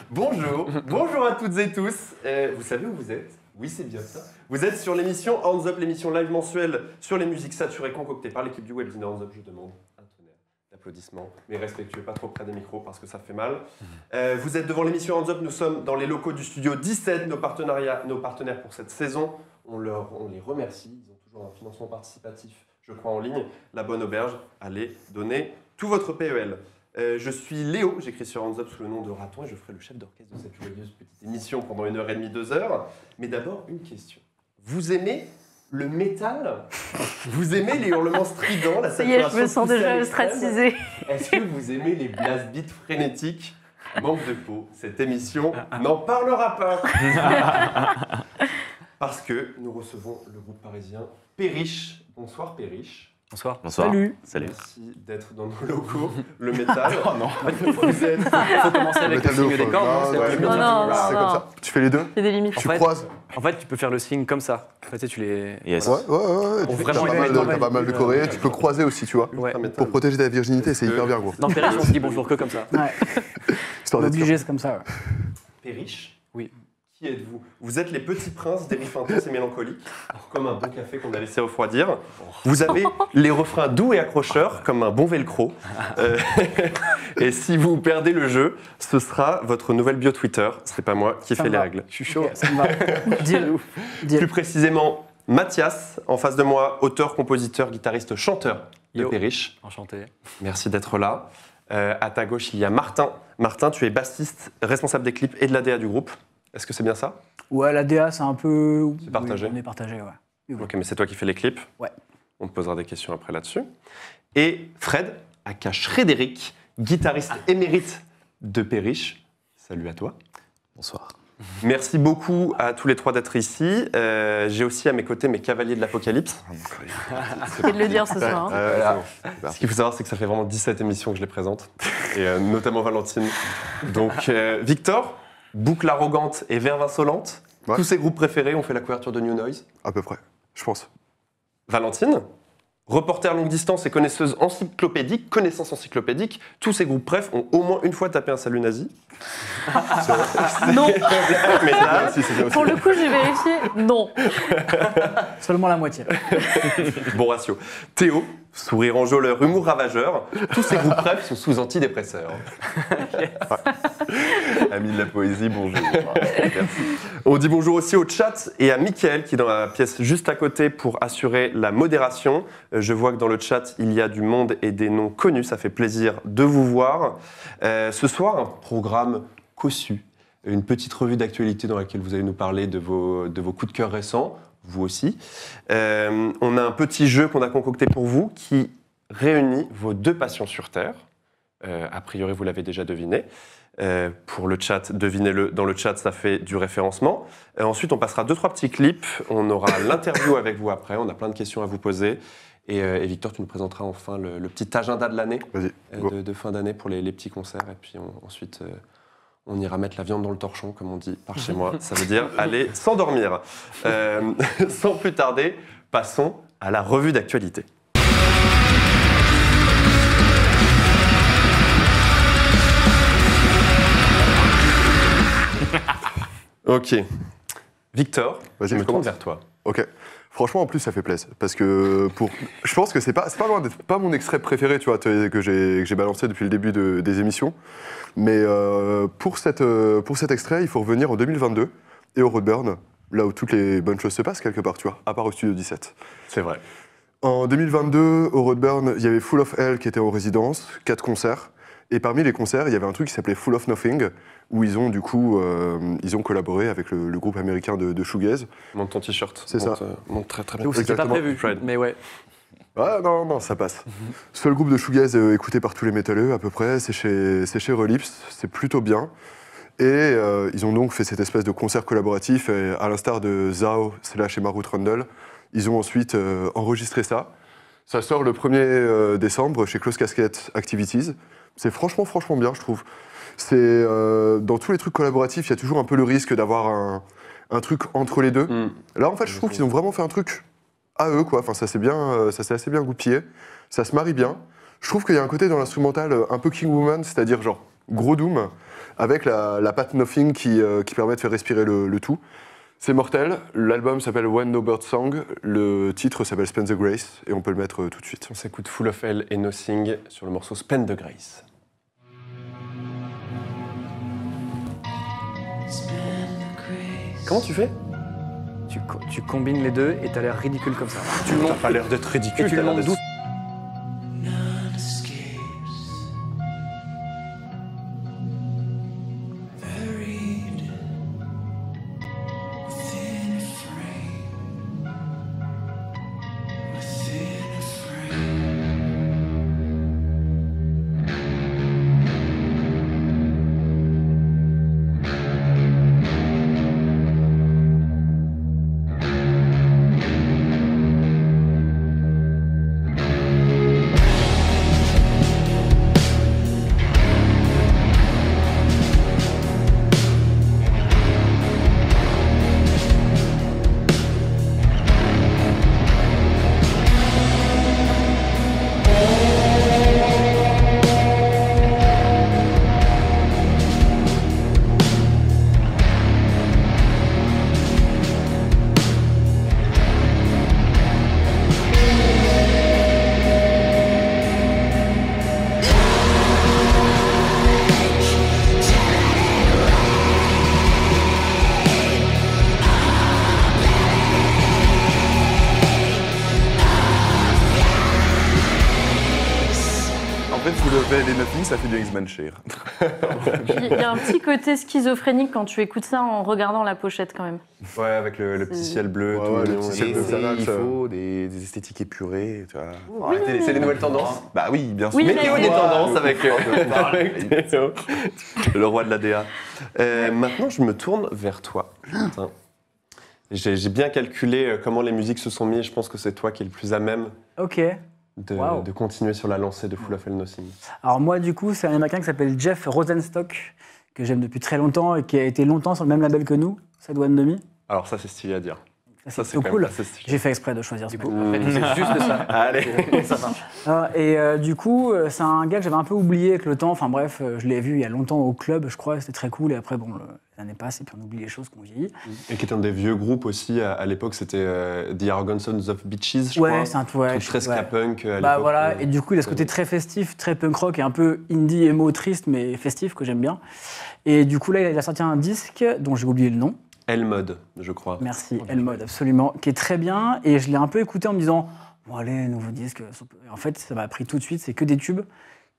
Bonjour. Bonjour à toutes et tous. Vous savez où vous êtes? Oui, c'est bien ça. Vous êtes sur l'émission Hands Up, l'émission live mensuelle sur les musiques saturées concoctées par l'équipe du webinaire Hands Up. Je demande un tonnerre d'applaudissements, mais respectueux, pas trop près des micros parce que ça fait mal. Vous êtes devant l'émission Hands Up, nous sommes dans les locaux du studio 17, nos partenaires pour cette saison. On les remercie, ils ont toujours un financement participatif, je crois, en ligne. La Bonne Auberge, allez donner tout votre PEL. Je suis Léo, j'écris sur Hands Up sous le nom de Raton et je ferai le chef d'orchestre de cette joyeuse petite émission pendant 1h30, 2 heures. Mais d'abord, une question. Vous aimez le métal? Vous aimez les hurlements stridents, la saturation? Ça y est, je me sens déjà ostracisée. Est-ce que vous aimez les blast beats frénétiques? Manque de peau, cette émission n'en parlera pas. Parce que nous recevons le groupe parisien Perriche. Bonsoir Perriche. Bonsoir. Bonsoir. Salut. Merci d'être dans nos locaux. Le métal. Oh non. Vous êtes... Faut commencer avec le signe des cordes. Non, ouais. Non, non, C'est comme ça. Tu fais les deux? Il y a des limites. Tu croises? En fait, tu peux faire le signe comme ça. En fait, tu les. Yes. Ouais. T'as pas mal de choré. Tu peux croiser aussi, tu vois. Ouais. Pour protéger ta virginité, c'est hyper bien, gros. Dans Perriche, on se dit bonjour que comme ça. Ouais. Histoire d'être Obligé, c'est comme ça. Ouais. Perriche. Oui. Qui êtes-vous? Vous êtes les petits princes des riffs intenses et mélancoliques, comme un bon café qu'on a laissé refroidir. Vous avez les refrains doux et accrocheurs, comme un bon velcro. Et si vous perdez le jeu, ce sera votre nouvelle bio Twitter. C'est pas moi qui fais les règles. Je suis chaud. Ok, ça me va. Deal. Plus précisément, Mathias, en face de moi, auteur, compositeur, guitariste, chanteur de Yo. Perriche. Enchanté. Merci d'être là. À ta gauche, il y a Martin. Martin, tu es bassiste, responsable des clips et de l'ADA du groupe. Est-ce que c'est bien ça? Ouais, la DA, c'est un peu. C'est partagé. Oui, on est partagé, ouais. Oui, oui. Ok, mais c'est toi qui fais les clips. Ouais. On te posera des questions après là-dessus. Et Fred, aka Frédéric, guitariste émérite de Perriche. Salut à toi. Bonsoir. Merci beaucoup à tous les trois d'être ici. J'ai aussi à mes côtés mes cavaliers de l'Apocalypse. C'est de le dire ce soir. hein. Ce qu'il faut savoir, c'est que ça fait vraiment 17 émissions que je les présente, et notamment Valentine. Donc, Victor, Boucle arrogante et Verve insolente. Ouais. Tous ses groupes préférés ont fait la couverture de New Noise. À peu près, je pense. Valentine, reporter longue distance et connaissance encyclopédique. Tous ces groupes préf ont au moins une fois tapé un salut nazi. Non. Mais là, Si, c'est bien aussi. Pour le coup, j'ai vérifié. Non. Seulement la moitié. bon ratio. Théo, sourire enjôleur, humour ravageur. Tous ces groupes préf sont sous antidépresseurs. Amis de la poésie, bonjour. On dit bonjour aussi au chat et à Mickaël qui est dans la pièce juste à côté pour assurer la modération. Je vois que dans le chat, il y a du monde et des noms connus. Ça fait plaisir de vous voir. Ce soir, un programme cossu. Une petite revue d'actualité dans laquelle vous allez nous parler de vos coups de cœur récents, vous aussi. On a un petit jeu qu'on a concocté pour vous qui réunit vos deux passions sur Terre. A priori, vous l'avez déjà deviné. Pour le chat, devinez-le, dans le chat, ça fait du référencement. Ensuite, on passera 2-3 petits clips. On aura l'interview avec vous après. On a plein de questions à vous poser. Et Victor, tu nous présenteras enfin le petit agenda de l'année, Vas-y. de fin d'année pour les petits concerts. Et puis ensuite, on ira mettre la viande dans le torchon, comme on dit par chez moi. Ça veut dire aller s'endormir. Sans plus tarder, passons à la revue d'actualité. Ok. Victor, Vas-y, je me je tourne commence. vers toi. Ok. Franchement, en plus, ça fait plaisir. Parce que je pense que c'est pas loin d'être pas mon extrait préféré, tu vois, que j'ai balancé depuis le début des émissions. Mais pour cet extrait, il faut revenir en 2022 et au Roadburn, là où toutes les bonnes choses se passent quelque part, tu vois, à part au Studio 17. C'est vrai. En 2022, au Roadburn, il y avait Full of Hell qui était en résidence, 4 concerts. Et parmi les concerts, il y avait un truc qui s'appelait Full of Nothing, où ils ont du coup collaboré avec le groupe américain de shoegaze. Monte ton t-shirt. C'est ça. Monte très très bien. C'était pas Exactement. prévu, Fred. mais ouais. Ah non, ça passe. Seul groupe de shoegaze écouté par tous les métalleux à peu près, c'est chez Relips, c'est plutôt bien. Et ils ont donc fait cette espèce de concert collaboratif, et à l'instar de Zao / Emma Ruth Rundle, ils ont ensuite enregistré ça. Ça sort le 1er décembre chez Close Casket Activities. C'est franchement bien, je trouve. C'est dans tous les trucs collaboratifs, il y a toujours un peu le risque d'avoir un truc entre les deux. Là, en fait, je trouve qu'ils ont vraiment fait un truc à eux, quoi. Enfin, ça s'est assez bien goupillé. Ça se marie bien. Je trouve qu'il y a un côté dans l'instrumental un peu King Woman, c'est-à-dire genre gros doom, avec la patte Nothing qui permet de faire respirer le tout. C'est mortel, l'album s'appelle When No Bird Song, le titre s'appelle Spend the Grace, et on peut le mettre tout de suite. On s'écoute Full of Hell et Nothing sur le morceau Spend the Grace. Comment tu fais? Tu combines les deux et t'as l'air ridicule comme ça. Tu le montes pas l'air d'être ridicule, et tu le montes doucement. Les Nothing, ça fait du X-Men Share. Il y a un petit côté schizophrénique quand tu écoutes ça en regardant la pochette quand même. Ouais, avec le petit ciel bleu, Ouais, tout ouais, mignon. le petit ciel bleu. Il faut des esthétiques épurées. Tu vois. Oui, c'est les nouvelles tendances. Bah oui, bien sûr. Oui, Météo mais- des tendances avec avec Théo, le roi de la DA. Maintenant, je me tourne vers toi. Quentin. J'ai bien calculé comment les musiques se sont mises. Je pense que c'est toi qui es le plus à même Ok. Wow. de continuer sur la lancée de Full of Hell Nothing. Alors moi, du coup, c'est un Américain qui s'appelle Jeff Rosenstock, que j'aime depuis très longtemps et qui a été longtemps sur le même label que nous, Sad One Demi. Alors ça, c'est stylé à dire. Ça, c'est quand plutôt même cool. assez stylé. J'ai fait exprès de choisir ce Du coup, mec. en fait, c'est juste ça. Allez. Ça marche. Et du coup, c'est un gars que j'avais un peu oublié avec le temps. Enfin bref, je l'ai vu il y a longtemps au club, je crois, c'était très cool. Et après, bon, les années passent et puis on oublie les choses qu'on vieillit. Et qui est un des vieux groupes aussi. À l'époque, c'était The Arrogant Sons of Beaches, je crois. Ouais, c'est un truc. Truc très ska punk à l'époque. Bah voilà, et du coup, il a ce côté très festif, très punk rock et un peu indie, emo, triste, mais festif, que j'aime bien. Et du coup, là, il a sorti un disque dont j'ai oublié le nom. L-Mode, je crois. Merci, L-Mode, absolument, qui est très bien. Et je l'ai un peu écouté en me disant, bon allez, nouveau disque. En fait, ça m'a pris tout de suite, c'est que des tubes.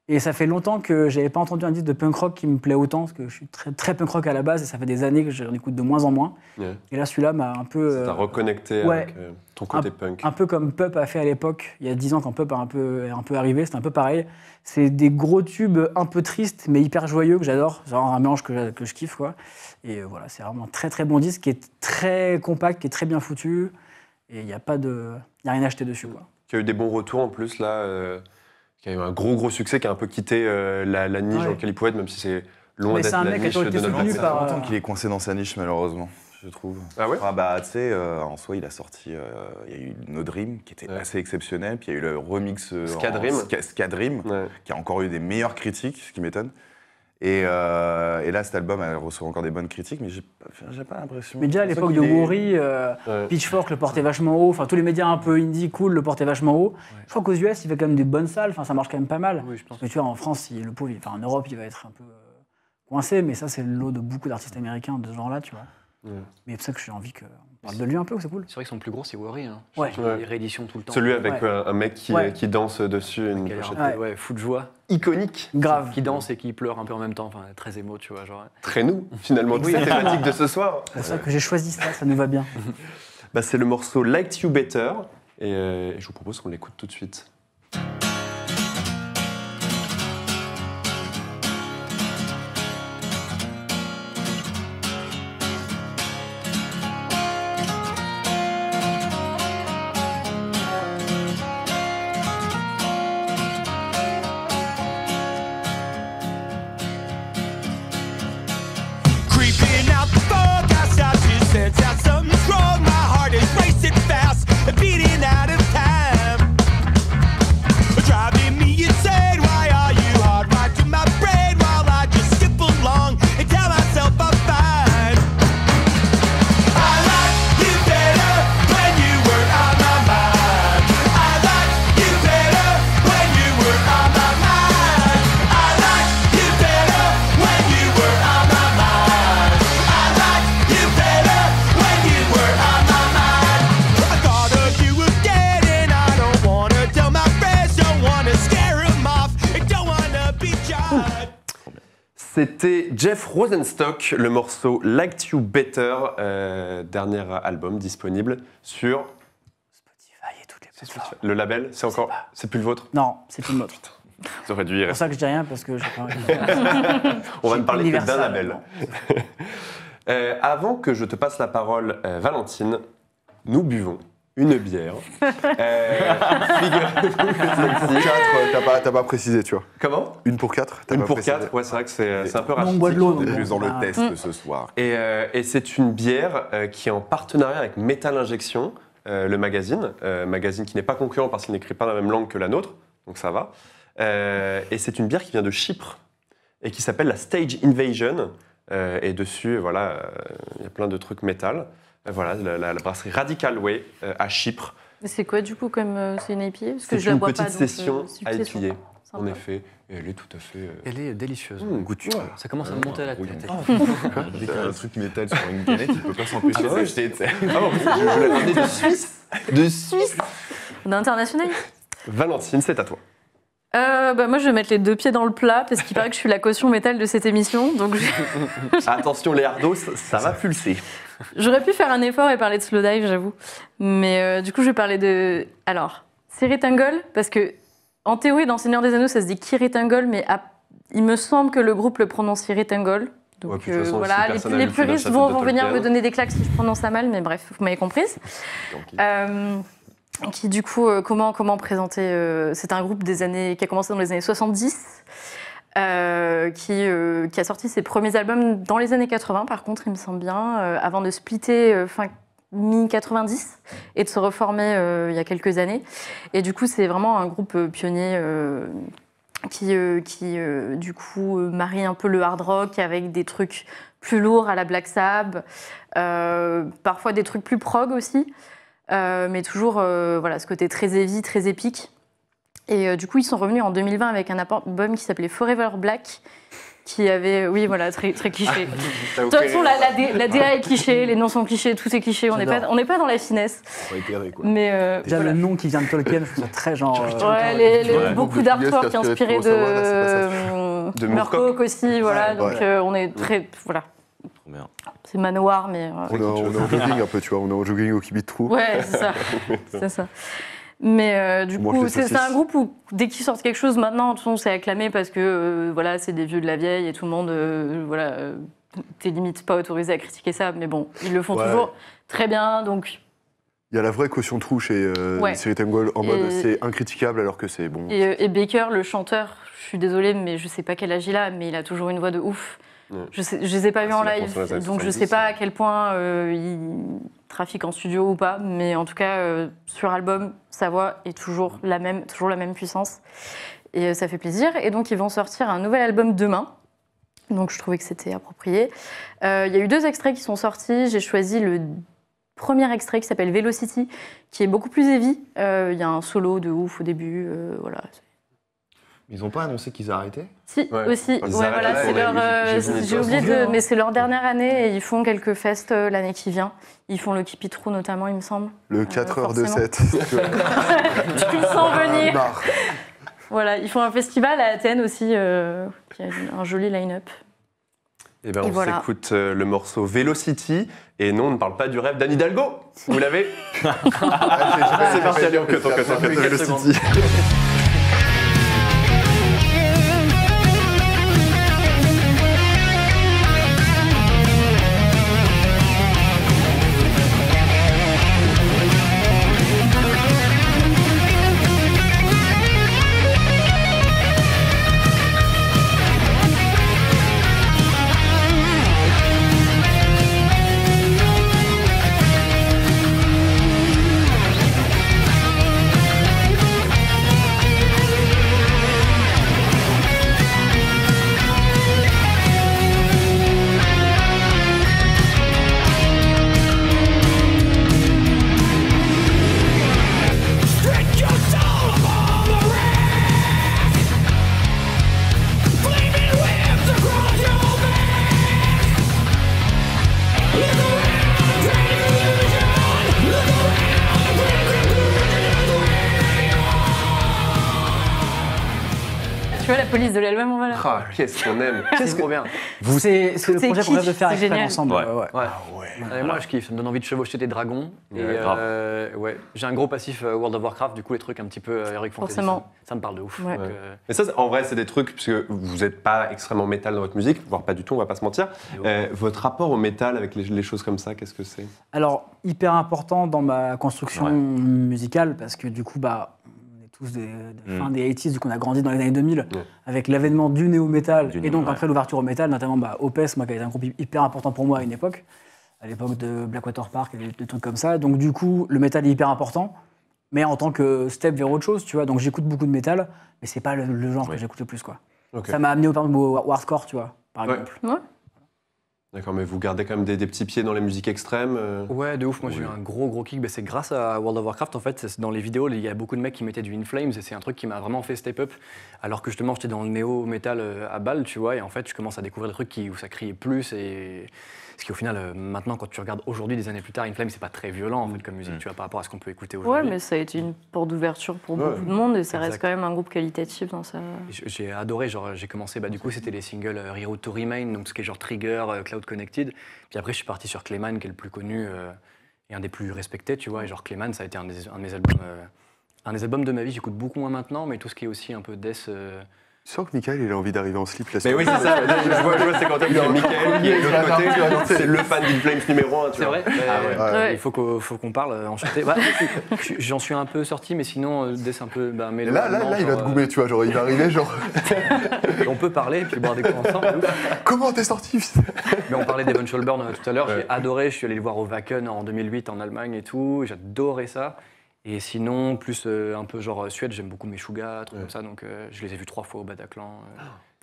Et ça fait longtemps que j'avais pas entendu un disque de punk rock qui me plaît autant, parce que je suis très, très punk rock à la base, et ça fait des années que j'en écoute de moins en moins. Ouais. Et là, celui-là m'a un peu... T'as reconnecté ouais. avec ton côté punk. Un peu comme Pup a fait à l'époque, il y a 10 ans quand Pup est un peu arrivé, c'était un peu pareil. C'est des gros tubes un peu tristes, mais hyper joyeux, que j'adore. Genre un mélange que je kiffe, quoi. Et voilà, c'est vraiment un très très bon disque, qui est très compact, qui est très bien foutu. Et il n'y a rien à acheter dessus, quoi. Qui a eu des bons retours en plus, là. Qui a eu un gros succès, qui a un peu quitté la niche dans laquelle il pouvait être, même si c'est loin Mais d'être c'est un la mec qui a niche toujours été de notre soutenu Ça part. fait par- longtemps qu'il est coincé dans sa niche, malheureusement, je trouve. Ah ouais? Ah bah, tu sais, en soi, il a sorti... Il y a eu No Dream, qui était assez exceptionnel, puis il y a eu le remix Ska Dream. Ska Dream, Ouais. qui a encore eu des meilleures critiques, ce qui m'étonne. Et là, cet album, elle reçoit encore des bonnes critiques, mais j'ai pas l'impression. Mais déjà à J'ai l'époque de l'impression qu'il est- Worry, Pitchfork le portait vachement haut, enfin tous les médias un peu indie cool le portaient vachement haut. Je crois qu'aux US il fait quand même des bonnes salles, enfin ça marche quand même pas mal. Oui, je pense. Parce que tu vois en France, le pauvre, en Europe il va être un peu coincé, mais ça c'est le lot de beaucoup d'artistes américains de ce genre-là, tu vois. Ouais. Mais c'est pour ça que j'ai envie qu'on parle de lui un peu, c'est cool. C'est vrai que son plus gros, c'est Worry. Hein. Ouais. Je trouve des rééditions tout le temps. Celui avec Ouais. un mec qui, Ouais. qui danse dessus, une Qui a l'air pochette un peu, fou de joie. iconique. Grave. Qui danse et qui pleure un peu en même temps. Enfin, très émo, tu vois. Genre. Très nous, finalement, c'est la thématique de ce soir. C'est pour ça que j'ai choisi ça nous va bien. Bah, c'est le morceau Liked You Better, et je vous propose qu'on l'écoute tout de suite. Creeping out the fog, I start to sense that something's wrong. My heart is racing fast, beating out of time. C'était Jeff Rosenstock, le morceau Liked You Better, dernier album disponible sur Spotify et toutes les plateformes. le label. C'est plus le vôtre. Non, c'est plus le mot. Ça aurait dû y C'est pour rester. ça que je dis rien, parce que j'ai pas envie. On va ne parler que d'un Universal, label. non. Avant que je te passe la parole, Valentine, nous buvons une bière. Figure-toi que celle-ci- 4, t'as pas précisé, tu vois. Comment Une pour 4, t'as Une pas pour précisé. 4, ouais, c'est vrai que c'est un peu Non, rachitique. on boit de l'eau. On est donc plus bon, dans le bah, test ce soir. Et c'est une bière qui est en partenariat avec Metal Injection, le magazine qui n'est pas concurrent parce qu'il n'écrit pas la même langue que la nôtre, donc ça va. Et c'est une bière qui vient de Chypre et qui s'appelle la Stage Invasion. Et dessus, voilà, il y a plein de trucs métal. Voilà, la brasserie Radical Way à Chypre. C'est quoi du coup comme c'est une IPA Parce que C'est je la une bois petite pas, donc, session c'est une session. IPA, Sympa. en effet. Et elle est tout à fait... Elle est délicieuse. goûtue. Ça commence à me monter à la Oui. tête. Dès qu'il y a un truc métal sur une canette, il peut pas s'empêcher de s'acheter, tu sais. Ah bon, je l'ai ramené de Suisse. De Suisse. On est international. Valentine, c'est à toi. Moi, je vais mettre les deux pieds dans le plat parce qu'il paraît que je suis la caution métal de cette émission. Donc, Attention les hardos, ça va pulser. j'aurais pu faire un effort et parler de Slowdive, j'avoue. Mais du coup, je vais parler de. Alors, Ciritangol, parce que en théorie, dans Seigneur des Anneaux, ça se dit Kiritangol, mais il me semble que le groupe le prononce Ciritangol. Donc Ouais, puis de toute façon, voilà, si personne n'a les lu le film puristes de vont venir Tolkien. me donner des claques si je prononce ça mal, mais bref, vous m'avez comprise. Qui du coup, comment présenter c'est un groupe qui a commencé dans les années 70, qui a sorti ses premiers albums dans les années 80, par contre, il me semble bien, avant de splitter fin mi-90 et de se reformer il y a quelques années. Et du coup, c'est vraiment un groupe pionnier qui du coup, marie un peu le hard rock avec des trucs plus lourds à la Black Sabbath, parfois des trucs plus prog aussi. Mais toujours voilà, ce côté très heavy, très épique. Et du coup, ils sont revenus en 2020 avec un album qui s'appelait Forever Black, qui avait, oui, voilà, très, très cliché. De toute façon, la DA est cliché, les noms sont clichés, tout est cliché, on n'est pas dans la finesse. On va éclairer, quoi. Mais Déjà, voilà. le nom qui vient de Tolkien, je trouve ça très genre. Ouais, beaucoup d'artwork Yes, inspirés Kurosawa, là, c'est De Moorcock aussi, voilà, Ouais, donc ouais. on est très, voilà, Trop bien. c'est Manowar, mais... On est en jogging un peu, tu vois, on est en jogging au Kibit Trou. Ouais, c'est ça. C'est ça. Mais du On mange coup, les c'est saucisses. un groupe où dès qu'ils sortent quelque chose maintenant, de toute façon, c'est acclamé parce que voilà, c'est des vieux de la vieille et tout le monde, t'es limite pas autorisé à critiquer ça, mais bon, ils le font Ouais. toujours très bien, donc. Il y a la vraie caution trou chez Ouais. Ciritangol en mode Et- c'est incritiquable alors que c'est bon. Et Baker, le chanteur, je suis désolée, mais je sais pas quel âge il a, mais il a toujours une voix de ouf. Ouais. Je les ai pas vus Ah, en c'est la live, console des années donc je 70, sais pas à quel point il trafique en studio ou pas, mais en tout cas, sur album, sa voix est toujours la même puissance. Et ça fait plaisir. Et donc, ils vont sortir un nouvel album demain. Donc, je trouvais que c'était approprié. Il y a eu 2 extraits qui sont sortis. J'ai choisi le premier extrait qui s'appelle Velocity, qui est beaucoup plus heavy. Il y a un solo de ouf au début. Voilà. Ils ont pas annoncé qu'ils arrêtaient? Si, Ouais. aussi. Ils Ouais, arrêtent voilà, la c'est tournée, leur. j'ai vu les J'ai posts. oublié Vieux, hein. mais c'est leur dernière année et ils font quelques fests l'année qui vient. Ils font le Kipitrou notamment, il me semble. Le 4 heures de forcément. 7. tu vois. Tu le sens venir. Marre. Voilà, ils font un festival à Athènes aussi, qui a un joli line-up. Eh ben, Et on voilà. s'écoute le morceau Velocity. Et non, on ne parle pas du rêve d'Anne Hidalgo. Vous l'avez C'est parti, allez, on cut, on cut, on cut. Velocity. Velocity. tu vois la police de l'album, voilà. Ah, qu'est-ce qu'on aime. C'est trop bien. C'est le C'est projet qu'on rêve de kitsch, faire c'est exprès génial. ensemble. Ouais. Ouais. Moi, je kiffe. Ça me donne envie de chevaucher des dragons. Et Ouais, grave. ouais. J'ai un gros passif World of Warcraft, du coup, les trucs un petit peu Heroic Fantasy. Forcément. Ça me parle de ouf. Ouais. Donc, Mais ça, en vrai, c'est des trucs, puisque vous n'êtes pas extrêmement métal dans votre musique, voire pas du tout, on va pas se mentir. Votre rapport au métal avec les choses comme ça, qu'est-ce que c'est? Alors, hyper important dans ma construction musicale, parce que du coup, bah, on est tous des fin des 80s, du coup, on a grandi dans les années 2000, avec l'avènement du néo-métal, et donc après l'ouverture au métal, notamment Opeth, moi, qui a été un groupe hyper important pour moi à une époque, à l'époque de Blackwater Park et des trucs comme ça. Donc, du coup, le métal est hyper important, mais en tant que step vers autre chose, tu vois. Donc, j'écoute beaucoup de métal, mais c'est pas le genre que j'écoute le plus, quoi. Ok. Ça m'a amené au hardcore, tu vois, par exemple. Ouais. D'accord, mais vous gardez quand même des petits pieds dans les musiques extrêmes Ouais, de ouf. Moi, j'ai eu un gros kick. C'est grâce à World of Warcraft, en fait. Dans les vidéos, il y a beaucoup de mecs qui mettaient du In Flames et c'est un truc qui m'a vraiment fait step up. Alors que justement, j'étais dans le néo-metal à balle, tu vois. Et en fait, je commence à découvrir des trucs où ça criait plus. Et ce qui, au final, maintenant, quand tu regardes aujourd'hui, des années plus tard, In Flames, c'est pas très violent, en fait, comme musique, tu vois, par rapport à ce qu'on peut écouter Ouais, aujourd'hui. mais ça a été une porte d'ouverture pour beaucoup de monde et ça reste quand même un groupe qualitatif dans sa. J'ai adoré, genre j'ai commencé, du coup c'était les singles Reroute to Remain, donc ce qui est genre Trigger, Cloud Connected. Puis après je suis parti sur Clayman qui est le plus connu et un des plus respectés, tu vois. Et genre Clayman ça a été un de mes albums de ma vie. J'écoute beaucoup moins maintenant, mais tout ce qui est aussi un peu death. Tu sens que Michael, il a envie d'arriver en slip la Mais semaine oui, c'est ça. Je vois c'est quand même Mickaël qui est de l'autre côté. C'est le fan d'In Flames numéro 1. C'est vrai. Ouais. Il faut qu'on parle enchanté. J'en suis un peu sorti, mais sinon death un peu. Et là, il va te goumer, tu vois. Genre, il va arriver, genre. On peut parler, puis boire des coups ensemble. Comment t'es sorti? Mais on parlait d'Evan Scholburn tout à l'heure, j'ai adoré, je suis allé le voir au Wacken en 2008 en Allemagne et tout, j'adorais ça. Et sinon, plus un peu genre Suède, j'aime beaucoup Meshuggah, trucs comme ça, donc je les ai vus 3 fois au Bataclan,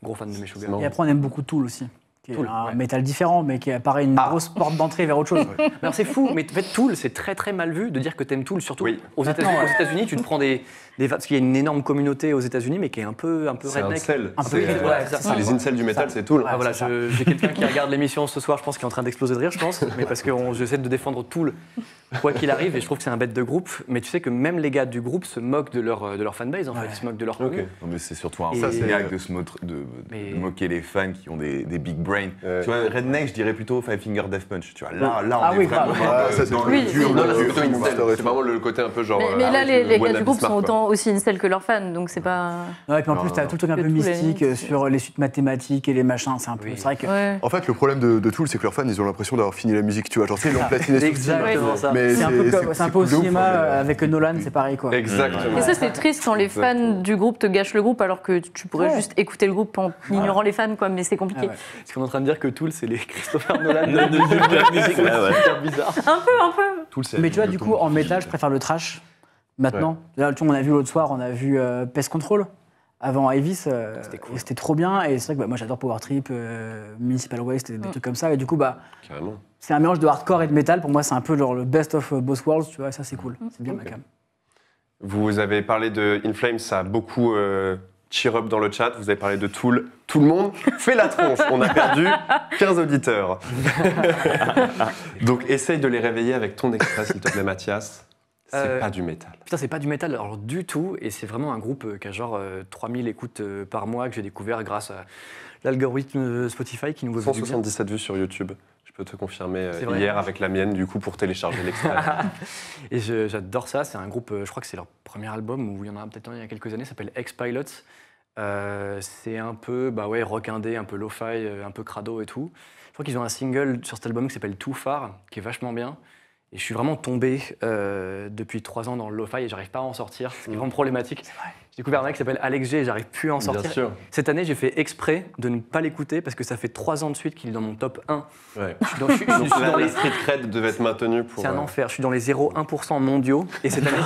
gros fan de Meshuggah. Et après, on aime beaucoup Tool aussi. Qui est Tool, un ouais. métal différent, mais qui est pareil une grosse porte d'entrée vers autre chose. Alors c'est fou, mais en fait Tool, c'est très mal vu de dire que t'aimes Tool, surtout aux Maintenant, États-Unis, tu te prends des parce qu'il y a une énorme communauté aux États-Unis, mais qui est un peu C'est un redneck. incel. Un peu C'est ça. les incels du métal, c'est tout. Ah, voilà, j'ai quelqu'un qui regarde l'émission ce soir, je pense, qui est en train d'exploser de rire, je pense, mais parce que j'essaie de défendre Tool quoi qu'il arrive, et je trouve que c'est un bête de groupe, mais tu sais que même les gars du groupe se moquent de leur fanbase, en fait, ils se moquent de leur commu. Non, mais c'est surtout un Et- gag de Mais- moquer les fans qui ont des big brains. Ouais. Tu vois, Redneck, je dirais plutôt Five Finger Death Punch. Tu vois, là, on Ah est oui, vraiment grave. ça, c'est dans Oui, le dur. Non, là, de- c'est plutôt Monster incel. et C'est tout. vraiment le côté un peu genre. Mais là, les gars Wannabe du groupe sont smart, quoi. autant aussi incel que leurs fans, donc c'est pas. Ouais, et puis en plus, t'as tout le truc un Que peu Tool, à la mystique limite, sur les suites mathématiques et les machins. C'est un peu. Oui. C'est vrai que. Ouais. En fait, le problème de Tool, c'est que leurs fans, ils ont l'impression d'avoir fini la musique, tu vois. Genre, tu sais, ils l'ont platiné sur Exactement ça. Mais C'est un peu comme- c'est un peu au cool de ouf, cinéma hein, avec Nolan, c'est pareil quoi. Exactement. Et ça, c'est triste quand les fans du groupe te gâchent le groupe alors que tu pourrais juste écouter le groupe en ignorant les fans, quoi, mais c'est compliqué. Ah ouais. Est-ce qu'on est en train de dire que Tool, c'est les Christopher Nolan de la musique? C'est super bizarre. Un peu. Tool, c'est Mais tu vois, du le coup, ton. en métal, je préfère le trash. Maintenant, là, tu vois, on a vu l'autre soir, on a vu Pest Control avant Avis. C'était cool. Et c'était trop bien. Et c'est vrai que moi, j'adore Power Trip, Municipal Waste et des trucs comme ça. Et du coup, Carrément. c'est un mélange de hardcore et de métal. Pour moi, c'est un peu genre le best of both worlds. Tu vois, et ça, c'est cool. C'est bien ma cam. Vous avez parlé de In Flames, ça a beaucoup cheer up dans le chat. Vous avez parlé de Tool. Tout le monde fait la tronche. On a perdu 15 auditeurs. Donc essaye de les réveiller avec ton extrait, s'il te plaît, Mathias. C'est pas du métal. Putain, c'est pas du métal, alors du tout, et c'est vraiment un groupe qui a genre 3000 écoutes par mois que j'ai découvert grâce à l'algorithme Spotify qui nous veut du bien. 177 vues sur YouTube. Je peux te confirmer C'est vrai. hier avec la mienne, du coup, pour télécharger l'extrait. Et j'adore ça, c'est un groupe, je crois que c'est leur premier album, où il y en a peut-être un il y a quelques années, ça s'appelle Ex-Pilots. C'est un peu rock indé, un peu lo-fi, un peu crado et tout. Je crois qu'ils ont un single sur cet album qui s'appelle Too Far, qui est vachement bien. Et je suis vraiment tombé depuis 3 ans dans le lo-fi et j'arrive pas à en sortir, ce qui est vraiment problématique. J'ai découvert un mec qui s'appelle Alex G et j'arrive plus à en sortir. Bien sûr. Cette année, j'ai fait exprès de ne pas l'écouter parce que ça fait 3 ans de suite qu'il est dans mon top 1. Ouais. Je suis dans, je suis Donc dans la les... street cred devait être maintenue pour... C'est un enfer, je suis dans les 0,1% mondiaux et cette année,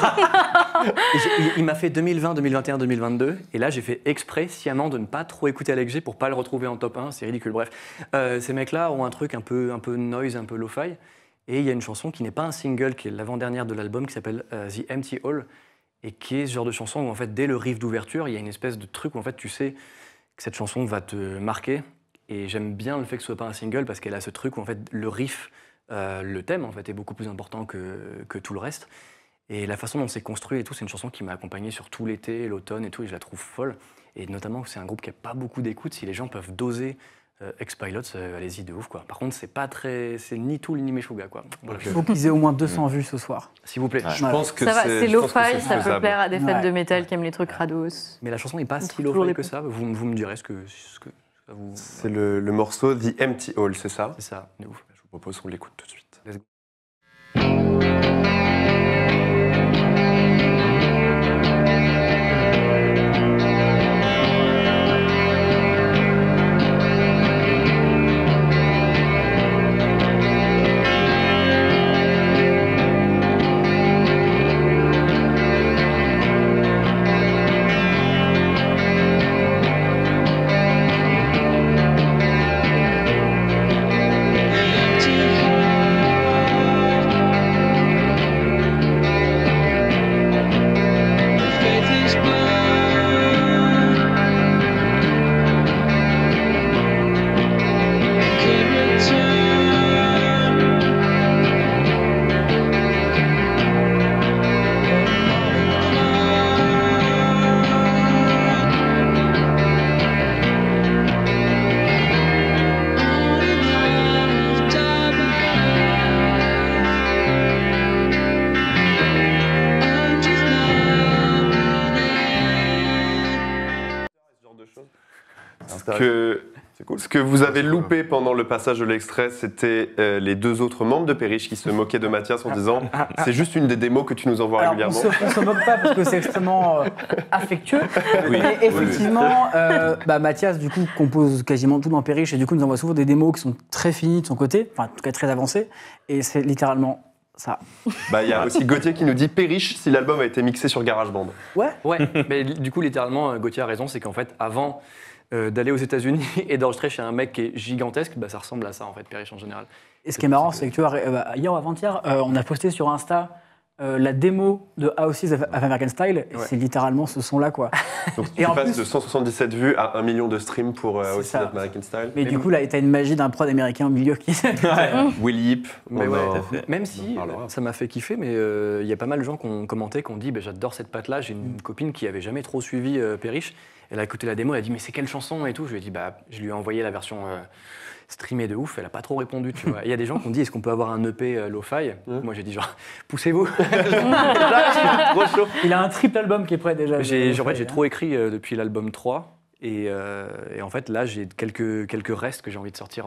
il m'a fait 2020, 2021, 2022 et là j'ai fait exprès sciemment de ne pas trop écouter Alex G pour pas le retrouver en top 1, c'est ridicule. Bref, ces mecs-là ont un truc un peu noise, un peu lo-fi et il y a une chanson qui n'est pas un single, qui est l'avant-dernière de l'album qui s'appelle The Empty Hall et qui est ce genre de chanson où en fait dès le riff d'ouverture il y a une espèce de truc où en fait tu sais que cette chanson va te marquer et j'aime bien le fait que ce soit pas un single parce qu'elle a ce truc où en fait le riff, le thème en fait est beaucoup plus important que tout le reste. Et la façon dont c'est construit et tout, c'est une chanson qui m'a accompagné sur tout l'été, l'automne et tout, et je la trouve folle. Et notamment, c'est un groupe qui n'a pas beaucoup d'écoute. Si les gens peuvent doser Ex-Pilots, allez-y de ouf, quoi. Par contre, c'est ni Tool ni Meshuggah, quoi. Voilà. Il faut qu'ils aient au moins 200 vues ce soir. S'il vous plaît. Je pense que Ça va, c'est je pense que lo-fi, c'est ça peut faisable. plaire à des fans Ouais. de métal qui aiment les trucs rados. Mais la chanson n'est pas si Toujours low-fi les que bons. ça. Vous me direz ce que ça vous... C'est le morceau The Empty Hall, c'est ça? C'est ça, de ouf. Je vous propose qu'on l'écoute tout de suite. Let's go. Ce que vous avez loupé pendant le passage de l'extrait, c'était les deux autres membres de Perish qui se moquaient de Mathias en disant c'est juste une des démos que tu nous envoies Alors, on régulièrement. se moque pas parce que c'est extrêmement affectueux. Oui. Mais effectivement, Mathias, du coup, compose quasiment tout dans Perish et du coup, nous envoie souvent des démos qui sont très finies de son côté, enfin, en tout cas très avancées. Et c'est littéralement ça. Bah, il y a aussi Gauthier qui nous dit Perish si l'album a été mixé sur GarageBand. Ouais. Ouais, mais du coup, littéralement, Gauthier a raison, c'est qu'en fait, avant d'aller aux États-Unis et d'enregistrer chez un mec qui est gigantesque, bah, ça ressemble à ça, en fait, Perish en général. Et ce qui est marrant, c'est que tu vois, hier ou avant-hier, on a posté sur Insta la démo de Houses of American Style, et Ouais. c'est littéralement ce son-là, quoi. Donc Et tu en passes plus- de 177 vues à 1 million de streams pour C'est aussi ça. American Style. Mais du coup, là, t'as une magie d'un prod américain au milieu qui. Will Yip, Mais on ouais, en- même on si en parlera. ça m'a fait kiffer, mais il y a pas mal de gens qui ont commenté, qui ont dit bah, j'adore cette patte-là. J'ai une copine qui avait jamais trop suivi Perish. Elle a écouté la démo, elle a dit mais c'est quelle chanson et tout. Je lui ai dit bah je lui ai envoyé la version streamée de ouf. Elle a pas trop répondu, tu vois. Il y a des gens qui ont dit est-ce qu'on peut avoir un EP lo-fi. Moi j'ai dit genre poussez-vous. Là, je suis trop chaud. Il a un triple album qui est prêt déjà. En fait, j'ai trop écrit depuis l'album 3. Et en fait, là, j'ai quelques restes que j'ai envie de sortir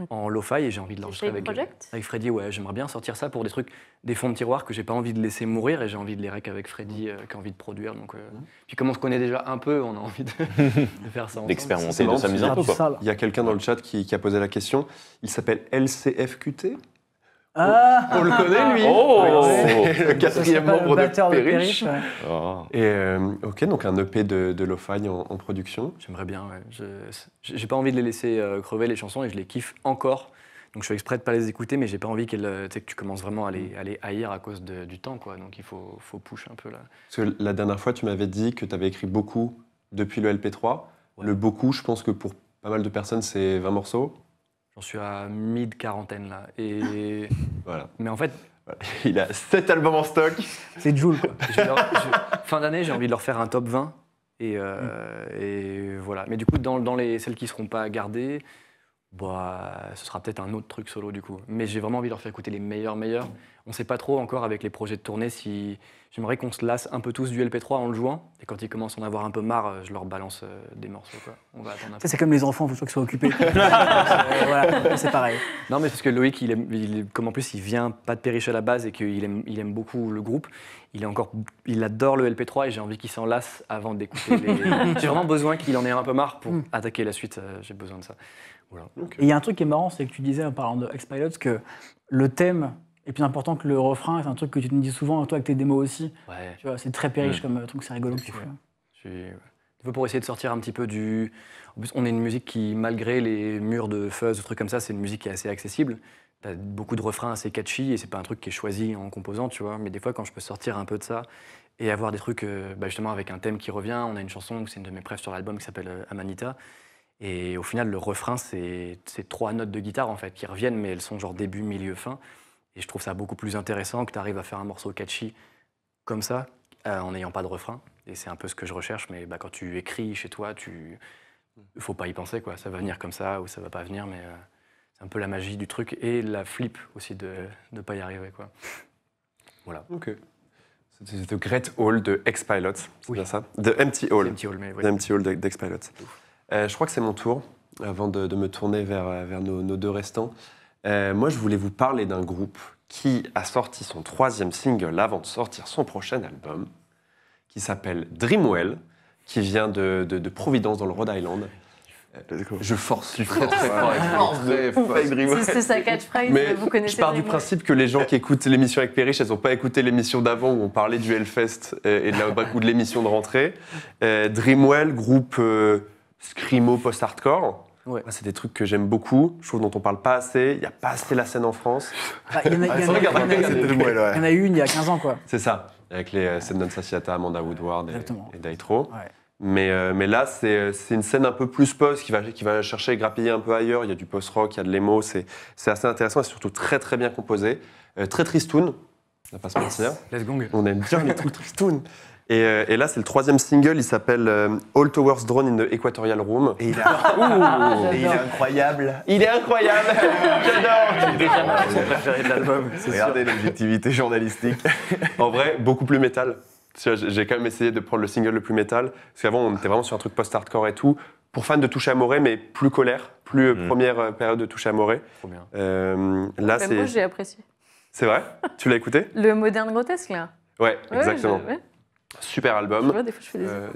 en lo-fi et j'ai envie de l'enregistrer Shade Project avec Freddy. Ouais, j'aimerais bien sortir ça pour des trucs, des fonds de tiroir que j'ai pas envie de laisser mourir et j'ai envie de les rec avec Freddy qui a envie de produire. Donc, puis comme on se connaît déjà un peu, on a envie de faire ça ensemble. D'expérimenter, C'est de marrant, s'amuser un peu, quoi. Il y a quelqu'un dans le chat qui a posé la question. Il s'appelle LCFQT. Ah, On le connaît, lui. Oh C'est le quatrième membre de batteur Perish. ouais. Oh. Et ok, donc un EP de lo-fi en production. J'aimerais bien, ouais. J'ai pas envie de les laisser crever les chansons et je les kiffe encore. Donc je fais exprès de pas les écouter, mais j'ai pas envie tu sais, que tu commences vraiment à les haïr à cause du temps, quoi. Donc il faut push un peu là. Parce que la dernière fois, tu m'avais dit que tu avais écrit beaucoup depuis le LP3. Ouais. Le beaucoup, je pense que pour pas mal de personnes, c'est 20 morceaux. J'en suis à mid-quarantaine là. Et... Voilà. Mais en fait, Il a 7 albums en stock. C'est Joule, quoi. fin d'année, j'ai envie de leur faire un top 20. Et voilà. Mais du coup, dans celles qui ne seront pas gardées, bah, ce sera peut-être un autre truc solo du coup. Mais j'ai vraiment envie de leur faire écouter les meilleurs. On ne sait pas trop encore avec les projets de tournée si... J'aimerais qu'on se lasse un peu tous du LP3 en le jouant. Et quand ils commencent à en avoir un peu marre, je leur balance des morceaux, quoi. On va attendre un peu. Ça, c'est comme les enfants, il faut toujours qu'ils soient occupés. Voilà, c'est pareil. Non, mais parce que Loïc, comme en plus il vient pas de Perish à la base et qu'il aime beaucoup le groupe, il adore le LP3 et j'ai envie qu'il s'en lasse avant d'écouter les... J'ai vraiment besoin qu'il en ait un peu marre pour attaquer la suite, j'ai besoin de ça. Voilà. Et il y a un truc qui est marrant, c'est que tu disais en parlant de Ex-Pilots que le thème est plus important que le refrain. C'est un truc que tu me dis souvent, toi, avec tes démos aussi. Ouais. Tu vois, c'est très Perish comme truc, c'est rigolo. C'est tu fou, vois. Un peu pour essayer de sortir un petit peu du... En plus, on est une musique qui, malgré les murs de fuzz, des trucs comme ça, c'est une musique qui est assez accessible. T'as beaucoup de refrains assez catchy et c'est pas un truc qui est choisi en composant, tu vois. Mais des fois, quand je peux sortir un peu de ça et avoir des trucs, justement, avec un thème qui revient, on a une chanson, c'est une de mes préfs sur l'album qui s'appelle Amanita. Et au final, le refrain, c'est 3 notes de guitare, en fait, qui reviennent, mais elles sont genre début, milieu, fin. Et je trouve ça beaucoup plus intéressant que tu arrives à faire un morceau catchy comme ça, en n'ayant pas de refrain. Et c'est un peu ce que je recherche, mais quand tu écris chez toi, il faut pas y penser, quoi. Ça va venir comme ça ou ça va pas venir, mais c'est un peu la magie du truc et la flip aussi de ne pas y arriver, quoi. Voilà. Ok. C'était The Great Hall de X-Pilot, c'est bien ça? The Empty C'est Hall. un petit hall, mais The Empty Hall d'X-Pilot. Je crois que c'est mon tour, avant de me tourner vers nos deux restants. Moi, je voulais vous parler d'un groupe qui a sorti son 3e single avant de sortir son prochain album, qui s'appelle Dreamwell, qui vient de Providence, dans le Rhode Island. Je force, je suis très très fort avec Dreamwell. C'est sa catchphrase, Mais vous connaissez. je pars du Dreamwell. principe que les gens qui écoutent l'émission avec Perriche, elles n'ont pas écouté l'émission d'avant où on parlait du Hellfest et ou de l'émission de rentrée. Dreamwell, groupe screamo post-hardcore. Ouais. C'est des trucs que j'aime beaucoup, je trouve dont on parle pas assez. Il n'y a pas assez la scène en France. Il y en a- il y en a- regarde, il y en a- regarde. il y en a eu une il y a 15 ans, quoi. C'est ça, avec les Sendon Sassiata, Amanda Woodward Exactement. et Daitro. Ouais. Mais là, c'est une scène un peu plus post qui va chercher à grappiller un peu ailleurs. Il y a du post-rock, il y a de l'emo, c'est assez intéressant et surtout très très bien composé. Très tristoun, on va pas se mentir. Let's go. On aime bien les trucs tristoun. Et là, c'est le 3e single, il s'appelle All Towers Drone in the Equatorial Room. Et il est incroyable. Il est incroyable. J'adore. C'est déjà son préféré de l'album. Regardez l'objectivité journalistique. En vrai, beaucoup plus métal. Tu vois, j'ai quand même essayé de prendre le single le plus métal, parce qu'avant, on était vraiment sur un truc post-hardcore et tout. Pour fans de Touche Amoré, mais plus colère, plus première période de Touche Amoré. Trop bien. Là, Même moi, c'est... j'ai apprécié. C'est vrai? Tu l'as écouté? Le moderne grotesque, là. Ouais, exactement. Ouais, Super je album. vois, des fois, je fais des efforts.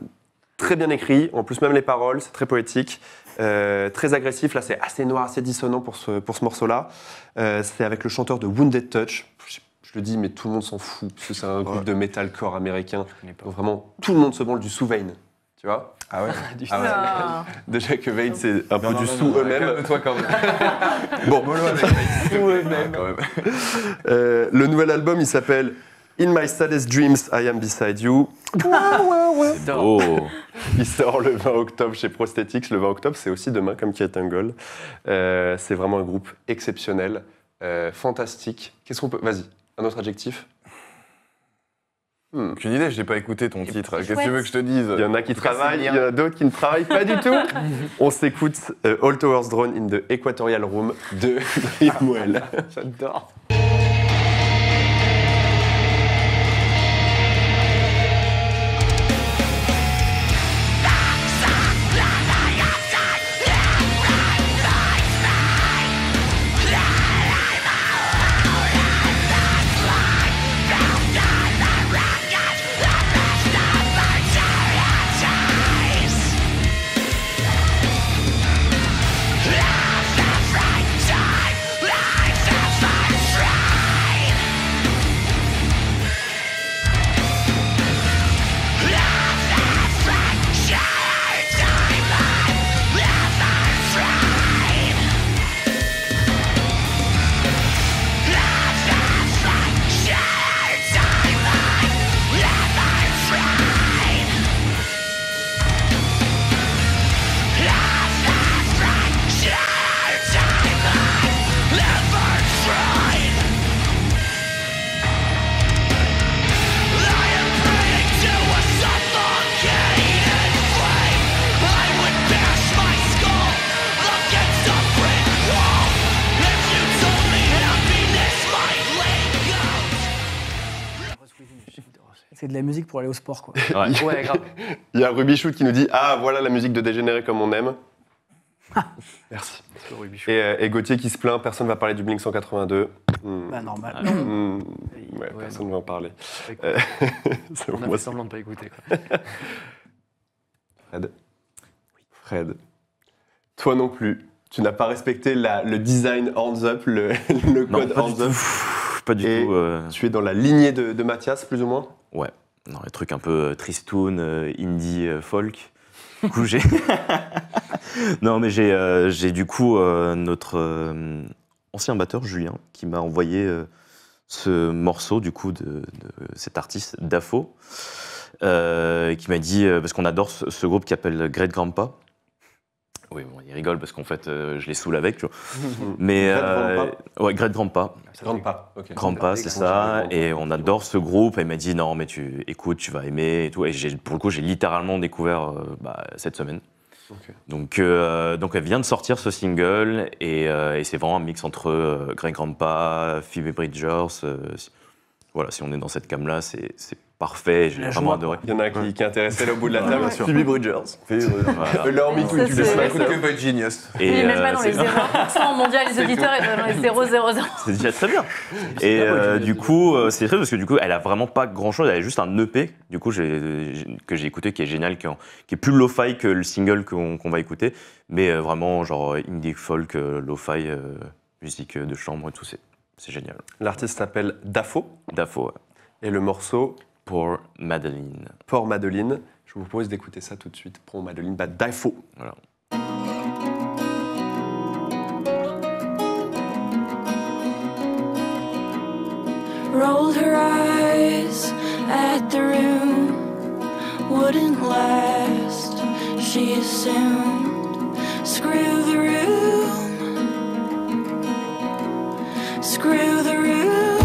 Très bien écrit, en plus même les paroles, c'est très poétique, très agressif, là c'est assez noir, assez dissonant pour ce morceau-là. C'est avec le chanteur de Wounded Touch, je le dis mais tout le monde s'en fout, parce que c'est un groupe de metalcore américain, connais pas. donc vraiment tout le monde se branle du sous Vein, tu vois. Ah ouais. Ah ouais. Ah. Déjà que Vein c'est un peu Non, du non, sous non, eux-mêmes. calme-toi quand même. Bon, Sous eux-mêmes. Quand même. le nouvel album il s'appelle In My Saddest Dreams, I Am Beside You. J'adore. Il sort le 20 octobre chez Prosthetics. Le 20 octobre, c'est aussi demain, comme Kate Angle. C'est vraiment un groupe exceptionnel, fantastique. Qu'est-ce qu'on peut... Vas-y, un autre adjectif. Aucune idée, je n'ai pas écouté ton titre. Qu'est-ce que tu chouette. veux que je te dise? Il y en a qui travaillent, il y en a d'autres qui ne travaillent pas du tout. On s'écoute All Towers Drone in the Equatorial Room de Dreamwell. J'adore. C'est de la musique pour aller au sport, quoi. Ouais, grave. Il y a Ruby-Shoot qui nous dit « Ah, voilà la musique de Dégénéré comme on aime ». Merci. Et Gauthier qui se plaint, personne ne va parler du Blink 182. Bah, normal. Ouais, personne ne va en parler. Ouais, C'est On a moi, fait semblant de pas écouter, quoi. Fred, toi non plus, tu n'as pas respecté le design hands up, le Non, code pas hands du up. tout. Pas du Et tout. Tu es dans la lignée de Mathias, plus ou moins. Ouais. Non, les trucs un peu tristoun, indie, folk. Du coup, j'ai. Non, mais j'ai du coup notre ancien batteur, Julien, qui m'a envoyé ce morceau, du coup, de cet artiste, Dafo, qui m'a dit, parce qu'on adore ce groupe qui s'appelle Great Grandpa. Oui, bon, il rigole parce qu'en fait, je les saoule avec, tu vois. Mais ouais, Greg Grandpa. Grandpa, ok. Grandpa, c'est ça. Et on adore ce groupe. Et il m'a dit non, mais tu écoutes, tu vas aimer et tout. Et pour le coup, j'ai littéralement découvert cette semaine. Ok. Donc elle vient de sortir ce single et c'est vraiment un mix entre Greg Grandpa, Phoebe Bridgers. Voilà, si on est dans cette gamme-là, c'est parfait. J'ai vraiment adoré. Il y en a un qui est intéressé là au bout de la table. bien sûr. Phoebe Bridgers. Leur micro, Ça, tu c'est- laisses Écoute que Boy Genius. Ils ne mettent pas dans c'est- les 0% mondial, les auditeurs, ils sont dans les 0,00. C'est déjà très bien. Et du coup, c'est très parce que du coup, elle a vraiment pas grand-chose. Elle a juste un EP, du coup, que j'ai écouté, qui est génial, qui est plus lo-fi que le single qu'on va écouter, mais vraiment genre indie folk, lo-fi, musique de chambre et tout. C'est génial. L'artiste s'appelle Dafo Dafo, ouais. et le morceau Pour Madeline. Pour Madeline. Je vous propose d'écouter ça tout de suite. Pour Madeline, Dafo. Voilà. Rolled her eyes at the room, wouldn't last, she assumed. Screw the room, screw the room.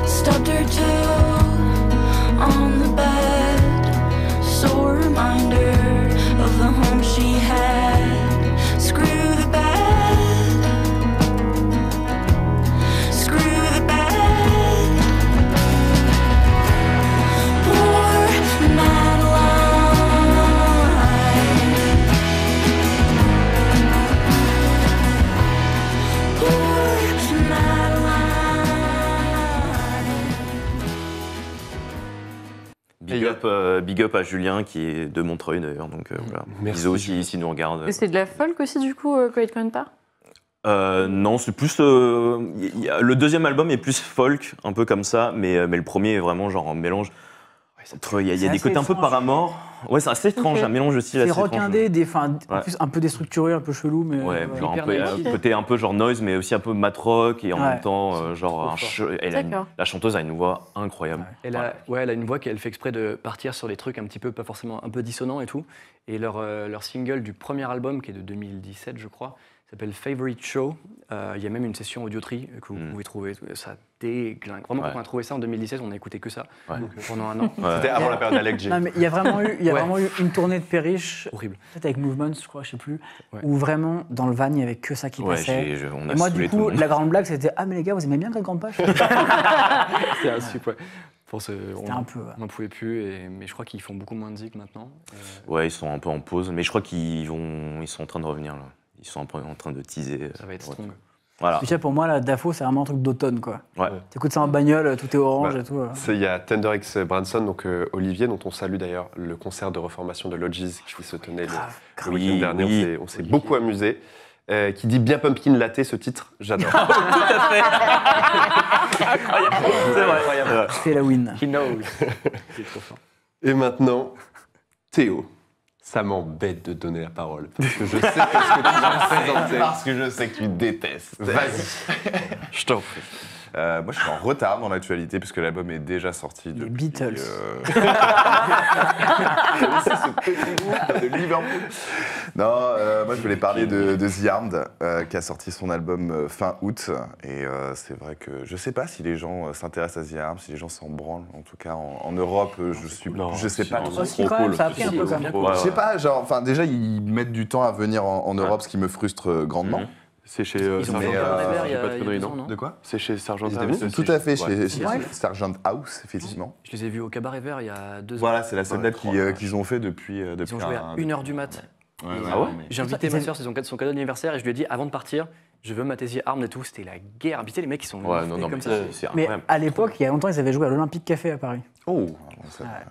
Stubbed her toe on the bed, sore reminder of the home she had. Screw the bed, screw the bed. Poor Madeline, poor Madeline. Big up à Julien qui est de Montreuil d'ailleurs. Donc voilà. Merci, Bisous aussi Julien. s'il nous regarde. Et c'est de la folk aussi, du coup, Quiet Grandpa? Non, c'est plus. Le deuxième album est plus folk, un peu comme ça, mais le premier est vraiment genre un mélange. Il y a C'est des assez côtés un peu étrange. Paramore. Ouais, c'est assez étrange, Ok. un mélange aussi. C'est assez rock étrange. indé, en Ouais. plus un peu déstructuré, un peu chelou, mais. Ouais, genre hyper un peu, naïf. côté un peu genre noise, mais aussi un peu mat rock et en Ouais. même temps genre D'accord. la chanteuse a une voix incroyable. Elle a une voix qu'elle fait exprès de partir sur des trucs un petit peu, pas forcément un peu dissonants et tout. Et leur single du premier album, qui est de 2017, je crois, s'appelle Favorite Show. Il y a même une session audioterie que vous pouvez trouver. Ça déglingue. Vraiment, quand on a trouvé ça en 2017, on a écouté que ça Ouais. pendant un an. Ouais. C'était avant la période d'Alec J. Non, mais il y a vraiment eu, Ouais. vraiment eu une tournée de Perriche, Horrible. peut-être avec Movements, je crois, je sais plus, Ouais. où vraiment, dans le van, il n'y avait que ça qui Ouais, passait. on a Et moi, saoulé du tout le coup, monde. la grande blague, c'était Ah, mais les gars, vous aimez bien Greg Grandpa? C'était C'est un super. un peu. Ouais. On n'en pouvait plus, mais je crois qu'ils font beaucoup moins de zik maintenant. Ouais, ils sont un peu en pause, mais je crois ils sont en train de revenir là. Ils sont un peu en train de teaser. Ça va être strong. Voilà. Puis, tu sais, pour moi, la Dafo, c'est vraiment un truc d'automne, quoi. Ouais. T'écoutes ça en bagnole, tout est orange Bah, et tout. Il y a Tender X Branson, donc Olivier, dont on salue d'ailleurs le concert de reformation de Lodges qui se tenait le week-end Oui, dernier. oui. On s'est beaucoup amusé. Qui dit bien Pumpkin Latte, ce titre, j'adore. C'est vrai. C'est la win. He knows. C'est trop fort. Et maintenant, Théo. Ça m'embête de donner la parole. Parce que je sais que ce que tu vas présenter. Parce que je sais que tu détestes. Vas-y. Je t'en prie. Moi, je suis en retard dans l'actualité puisque l'album est déjà sorti. Les depuis, Beatles. C'est ce petit groupe de Liverpool. Non, moi, je voulais parler de The Armed, qui a sorti son album fin août. Et c'est vrai que je sais pas si les gens s'intéressent à The Armed, si les gens s'en branlent. En tout cas, en Europe, je sais pas trop. Aussi, quand même, ça a pris un peu quand même. Je sais pas, genre, enfin, déjà, ils mettent du temps à venir en Europe, ce qui me frustre grandement. C'est chez Ils ont Sergent fait House, Carnaval il y j'ai a pas de conneries, deux non ans, non De quoi C'est chez Sergent Ils House. étaient- Tout à fait, Ouais. chez Ouais. Sergent House, effectivement. Je les ai vus au Cabaret Vert il y a 2 ans. Voilà, c'est la seule date Ouais, qu'ils ont fait depuis. Ils ont joué à 1h du mat. Ouais, Ah ouais J'ai invité ma soeur, c'est son cadeau d'anniversaire, et je lui ai dit avant de partir, je veux mater The Armed et tout. C'était la guerre. Puis tu sais, les mecs, ils sont Ouais, non, comme mais ça. c'est Mais incroyable. à l'époque, il y a longtemps, ils avaient joué à l'Olympique Café à Paris. Oh,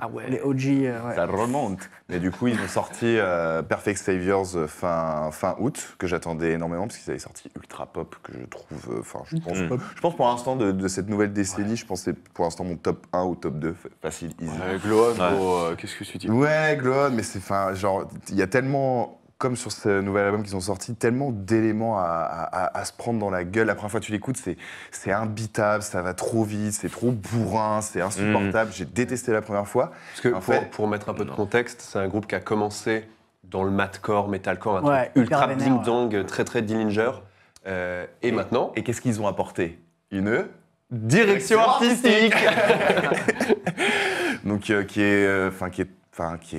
Ah ouais. Les OG. Ouais. ça remonte. Mais du coup, ils ont sorti Perfect Saviors fin août, que j'attendais énormément, parce qu'ils avaient sorti Ultra Pop, que je trouve. Enfin, je pense pour l'instant de cette nouvelle décennie, je pense que c'est pour l'instant mon top 1 ou top 2, facile, easy. Glow On, gros, qu'est-ce que tu dis Ouais, Glow On, mais c'est. Enfin, genre, il y a tellement comme sur ce nouvel album qu'ils ont sorti, tellement d'éléments à se prendre dans la gueule. La première fois que tu l'écoutes, c'est imbitable, ça va trop vite, c'est trop bourrin, c'est insupportable. J'ai détesté la première fois. Parce que En fait- pour mettre un peu de contexte, c'est un groupe qui a commencé dans le mathcore, metalcore, un Ouais, truc ultra hyper vénère, ding-dong, très très Dillinger. Et maintenant, Et qu'est-ce qu'ils ont apporté? Une direction artistique. Donc qui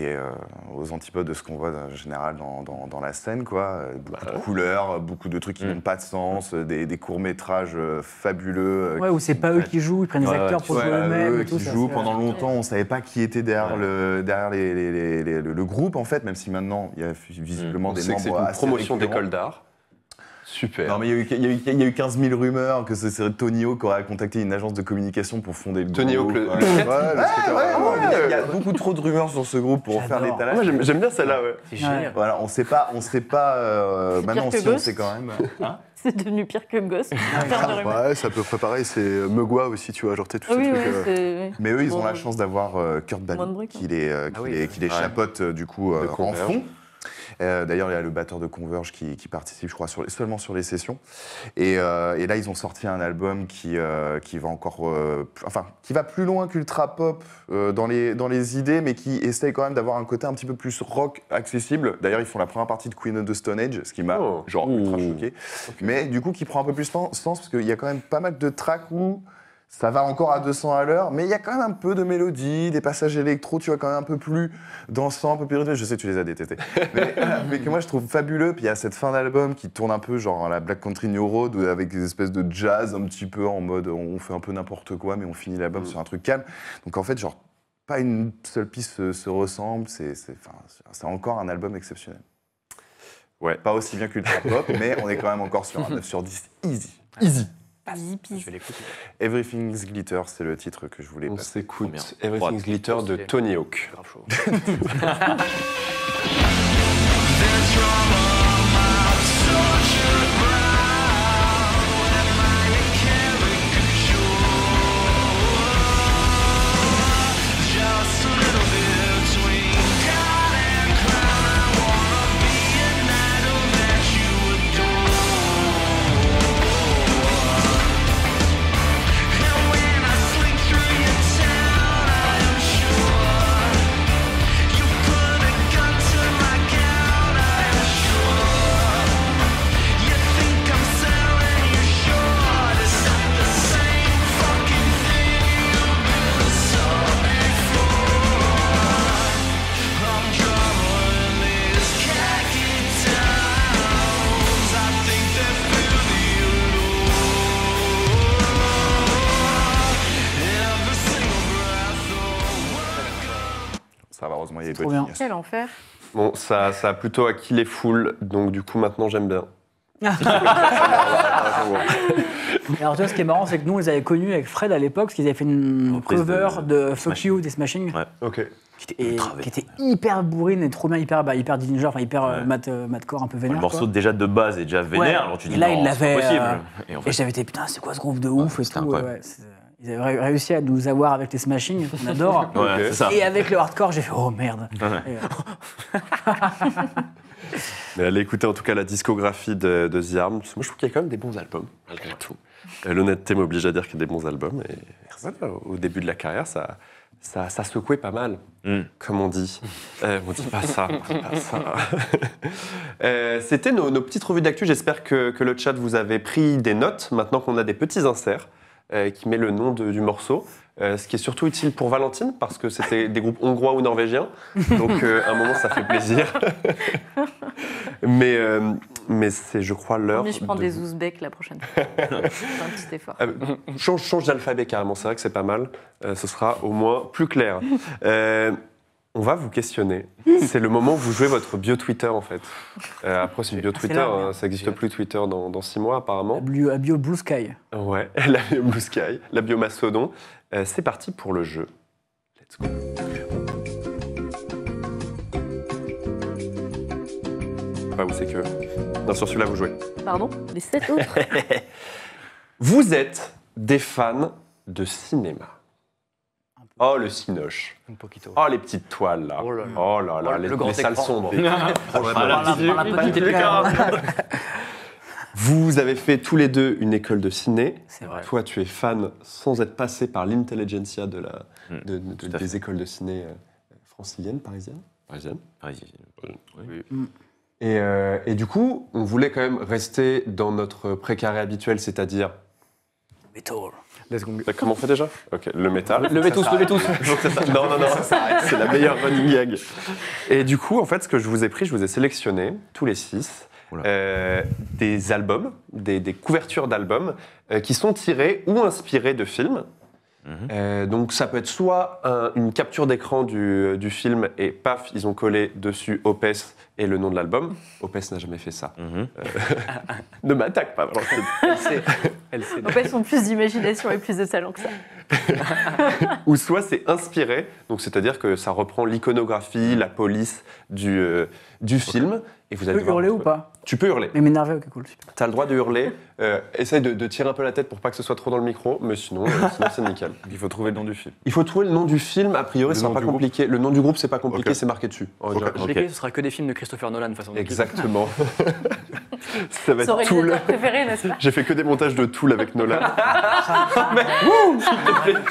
est aux antipodes de ce qu'on voit en général dans la scène, quoi. Beaucoup de couleurs, beaucoup de trucs qui n'ont pas de sens, des courts-métrages fabuleux. Ouais, où c'est pas eux qui jouent, ils prennent des Ouais, acteurs pour jouer eux-mêmes. Eux et tout, qui ça, jouent c'est- pendant longtemps, on savait pas qui était derrière le groupe, en fait, même si maintenant il y a visiblement On des sait que c'est membres une assez promotion récurrents. d'école d'art. Super. Non, mais il y a eu 15 000 rumeurs que ce serait Tony Hawk qui aurait contacté une agence de communication pour fonder le Tony groupe. Hawk, le Ouais. skate. Il y a beaucoup trop de rumeurs sur ce groupe pour faire J'adore. l'étalage. Moi, j'aime bien celle-là, ouais. C'est génial. Voilà, on sait pas. Maintenant, que si on Ghost. sait quand même. Hein C'est devenu pire que Ghost. en termes de rumeurs. Ouais, c'est à peu près pareil. C'est Megwa aussi, tu vois, genre, t'es tous Ah ces oui, trucs. oui, c'est. Mais eux, ils ont Bon, la chance d'avoir Kurt moins de Ballou bruit, qui les chapeaute du coup De en Converge. fond. D'ailleurs, il y a le batteur de Converge qui participe, je crois, seulement sur les sessions. Et là, ils ont sorti un album qui va encore, qui va plus loin qu'ultra pop dans les idées, mais qui essaye quand même d'avoir un côté un petit peu plus rock accessible. D'ailleurs, ils font la première partie de Queen of the Stone Age, ce qui m'a ultra choqué. Mais du coup, qui prend un peu plus sens parce qu'il y a quand même pas mal de tracks où ça va encore à 200 à l'heure, mais il y a quand même un peu de mélodie, des passages électro, tu vois, quand même un peu plus dansant, un peu plus rythmé. Je sais que tu les as détestés. mais que moi, je trouve fabuleux. Puis il y a cette fin d'album qui tourne un peu genre à la Black Country New Road, avec des espèces de jazz un petit peu en mode on fait un peu n'importe quoi, mais on finit l'album sur un truc calme. Donc en fait, genre, pas une seule piste se ressemble. C'est encore un album exceptionnel. Ouais. Pas aussi bien qu'Ultra Pop, mais on est quand même encore sur un 9 sur 10 easy. Easy. Easy peasy. Je vais l'écouter. Everything's Glitter, c'est le titre que je voulais On passer. s'écoute bien. Everything's Glitter de Tony Hawk. Grave chaud. Ça va, heureusement, il y a les Trop bonnes bien. lignes. Quel enfer. Bon, ça a plutôt acquis les foules, donc du coup, maintenant, j'aime bien. Et alors, tu vois, ce qui est marrant, c'est que nous, on les avait connus avec Fred à l'époque, parce qu'ils avaient fait une Reprise cover de Fuck Smashing. You des Smashing, Ouais. Ok. et ultra qui était hyper bourrine et trop bien, hyper Dillinger, enfin hyper Ouais. madcore, un peu vénère. Le morceau quoi. déjà de base est déjà vénère, Ouais. alors tu dis Et là, non, il c'est l'avait, pas possible. Et Et en fait, j'avais été, putain, c'est quoi ce groupe de ouf et c'était tout. incroyable. Ils avaient réussi à nous avoir avec les Smashing, on adore. ouais, c'est ça. Et avec le hardcore, j'ai fait, oh merde. Ouais. Et, Mais allez écouter en tout cas la discographie de The Arms. Moi, je trouve qu'il y a quand même des bons albums, malgré tout. L'honnêteté m'oblige à dire qu'il y a des bons albums. Et voilà, au début de la carrière, ça secouait pas mal, comme on dit. On dit pas ça, on dit pas ça. C'était nos petites revues d'actu. J'espère que le chat vous avez pris des notes, maintenant qu'on a des petits inserts qui met le nom du morceau. Ce qui est surtout utile pour Valentine, parce que c'était des groupes hongrois ou norvégiens. Donc, à un moment, ça fait plaisir. mais c'est, je crois, l'heure. Mais je prends de- des ouzbeks la prochaine fois. C'est un petit effort. Change d'alphabet carrément, c'est vrai que c'est pas mal. Ce sera au moins plus clair. On va vous questionner. C'est le moment où vous jouez votre bio Twitter, en fait. Après, c'est une bio Twitter, là, hein, merde. ça n'existe plus Twitter dans 6 mois, apparemment. à bio Blue Sky. Ouais, la bio Blue Sky, la bio Mastodon. C'est parti pour le jeu. Let's go. Enfin, vous, c'est que... Non, sur celui-là, vous jouez. Pardon. Les 7 autres. Vous êtes des fans de cinéma. Oh, le cinoche. Un poquito. Oh, les petites toiles, là. Oh là là. Oh là là, Le grand les salles écran. sombres. Par la petite écart. Vous avez fait tous les deux une école de ciné. C'est vrai. Toi, tu es fan sans être passé par l'intelligentsia Tout à des fait. écoles de ciné franciliennes, parisiennes. Pareil. Oui. Et du coup, on voulait quand même rester dans notre précaré habituel, c'est-à-dire... Let's go. Comment on fait déjà Ok, le métal. Levez tous. Non, c'est la meilleure running gag. Et du coup, en fait, ce que je vous ai pris, je vous ai sélectionné, tous les 6, Oula. des albums, des couvertures d'albums qui sont tirées ou inspirées de films. Donc ça peut être soit une capture d'écran du film et paf, ils ont collé dessus Opes et le nom de l'album. Opes n'a jamais fait ça. Ne m'attaque pas. Elle sait. En fait, ils ont plus d'imagination et plus de talent que ça. Ou soit c'est inspiré, donc c'est-à-dire que ça reprend l'iconographie, la police du film. Et vous Tu allez peux devoir hurler ou retrouver. pas Tu peux hurler. Mais m'énerver, ok, cool. Super. Tu as le droit de hurler. Essaye de tirer un peu la tête pour pas que ce soit trop dans le micro, mais sinon c'est nickel. Il faut trouver le nom du film. Il faut trouver le nom du film, a priori, Le ce sera nom pas du groupe. compliqué. Le nom du groupe, c'est pas compliqué, Ok. c'est marqué dessus. On va dire. Compliqué, ce sera que des films de Christopher Nolan de façon. Exactement. Ça va Son être Tool. réalisateur préféré, n'est-ce pas? J'ai fait que des montages de Tool avec Nolan.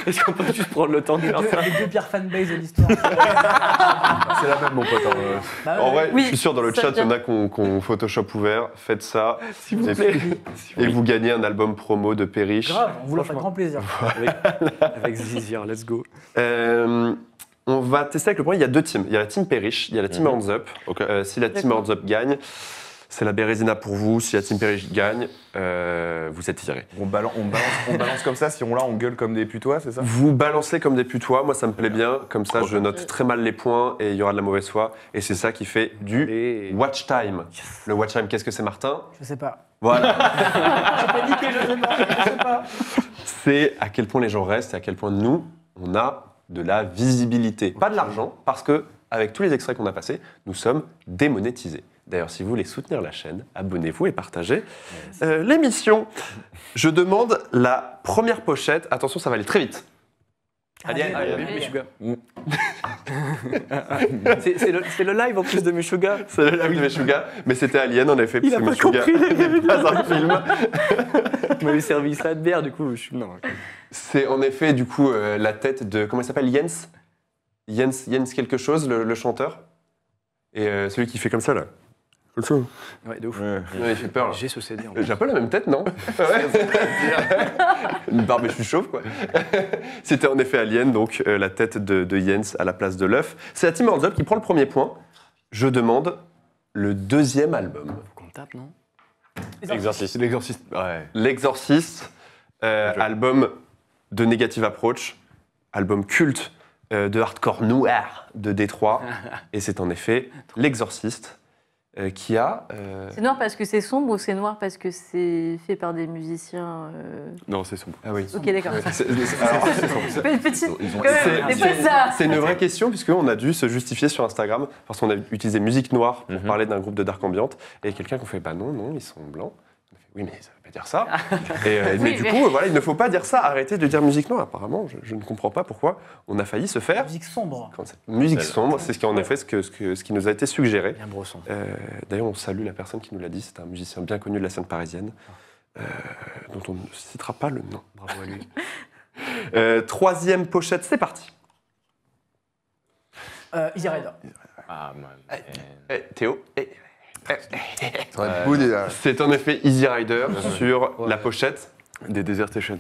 Est-ce qu'on peut juste prendre le temps de faire ça Les deux pires fanbase de l'histoire. C'est la même, mon pote. hein. Bah ouais. En vrai, Oui, je suis sûr dans le ça chat, il y en vient. a qui ont Photoshop ouvert. Faites ça. S'il vous plaît. Et vous gagnez un album promo de Perish. Grave, on vous le fait avec grand plaisir. Avec Zizir, let's go. On va tester avec le premier. Il y a deux teams. Il y a la team Perish, il y a la team Hands Up. Ok. Si la team Hands Up gagne, c'est la Bérésina pour vous. Si la team Perish gagne, vous êtes virés. On balance comme ça, si on l'a, on gueule comme des putois, c'est ça? Vous balancez comme des putois. Moi, ça me plaît bien. Comme ça, je note très mal les points et il y aura de la mauvaise foi. Et c'est ça qui fait du Allez. watch time. Le watch time, qu'est-ce que c'est, Martin? Je sais pas. Voilà. J'ai paniqué, je sais pas. C'est à quel point les gens restent et à quel point nous, on a de la visibilité. Pas de l'argent, parce que avec tous les extraits qu'on a passés, nous sommes démonétisés. D'ailleurs, si vous voulez soutenir la chaîne, abonnez-vous et partagez l'émission. Je demande la première pochette. Attention, ça va aller très vite. Allez, Meshuga. C'est le live en plus de Meshuga. C'est le live de Meshuga, mais c'était Alien en effet, Il a parce pas que Meshuga compris, n'est pas un film. Tu m'avais servi ça de bière, du coup, je suis. Non. C'est en effet, du coup, la tête de. Comment il s'appelle? Jens quelque chose, le chanteur. Et celui qui fait comme ça, là. Comme ça. Ouais, de ouf. Ouais, il fait peur, là. J'ai ce CD en plus. J'ai un peu la même tête, non? Ouais. Une barbe et je suis chauve, quoi. C'était en effet Alien, donc la tête de Jens à la place de l'œuf. C'est la team Hands Up qui prend le premier point. Je demande le deuxième album. Faut qu'on tape, non? L'exorciste. L'exorciste. Ouais. L'Exorciste, album de Negative Approach, album culte de hardcore noir de Détroit. Et c'est en effet L'Exorciste qui a... C'est noir parce que c'est sombre ou c'est noir parce que c'est fait par des musiciens Non, c'est sombre. Ah oui. Ok, d'accord. Alors, Petite. Ils ont- C'est pas ça. c'est une vraie question puisqu'on a dû se justifier sur Instagram parce qu'on a utilisé musique noire pour parler d'un groupe de dark ambient et quelqu'un qui fait bah non, ils sont blancs. On a fait, oui, mais ça veut pas dire ça. Mais Oui, du mais- coup, voilà, il ne faut pas dire ça. Arrêtez de dire musique noire. Apparemment, je ne comprends pas pourquoi on a failli se faire. Musique sombre. Quand cette musique sombre, c'est ce qui en effet ce qui nous a été suggéré. Bien brosson. D'ailleurs, on salue la personne qui nous l'a dit. C'est un musicien bien connu de la scène parisienne, dont on ne citera pas le nom. Bravo à lui. Troisième pochette, c'est parti. Easy Rider. Ah, man. Théo. Ça va être beau, là. C'est en effet Easy Rider sur la pochette. Des Desert Sessions.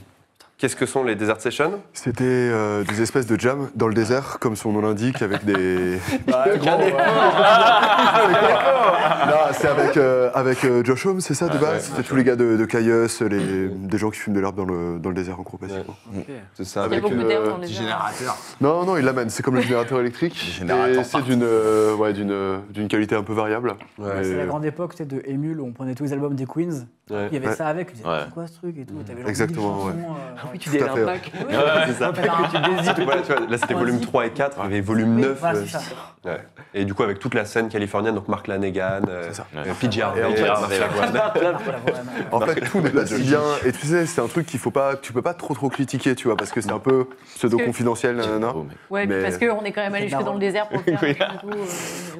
Qu'est-ce que sont les Desert Sessions? C'était des espèces de jam dans le désert, comme son nom l'indique, avec des. Non, c'est avec Josh Homme, c'est ça de base? C'était tous les gars de Caius, des gens qui fument de l'herbe dans le désert en gros, basiquement. C'est ça. Il y a Avec, beaucoup d'herbe dans les Petit airs. générateur. Non, il l'amène, c'est comme le générateur électrique. générateurs Et c'est d'une qualité un peu variable. Ouais. C'est la grande époque tu sais, de Emule où on prenait tous les albums des Queens. Ouais. Il y avait Ouais. ça avec. Tu disais, Ouais. c'est quoi ce truc et tout. T'avais genre Exactement, 1000 chansons, oui, tu Tout dis à fait, un ouais. pack. c'est ça. Un pack que tu désites. Voilà, tu vois, là, c'était volume 3 et 4, il y avait volume Oui, 9. voilà, c'est ça. Ouais. Et du coup, avec toute la scène californienne, donc Mark Lanegan, ça. PJ Harvey, Et en fait, Marcia Guan. En fait, tout n'est pas si bien. Et tu sais, c'est un truc qu'il faut pas, tu peux pas trop critiquer, tu vois, parce que c'est un peu pseudo-confidentiel, nanana. Oh, mais- Ouais, puis Mais- parce qu'on est quand même allé jusque dans le désert pour le faire. Du coup,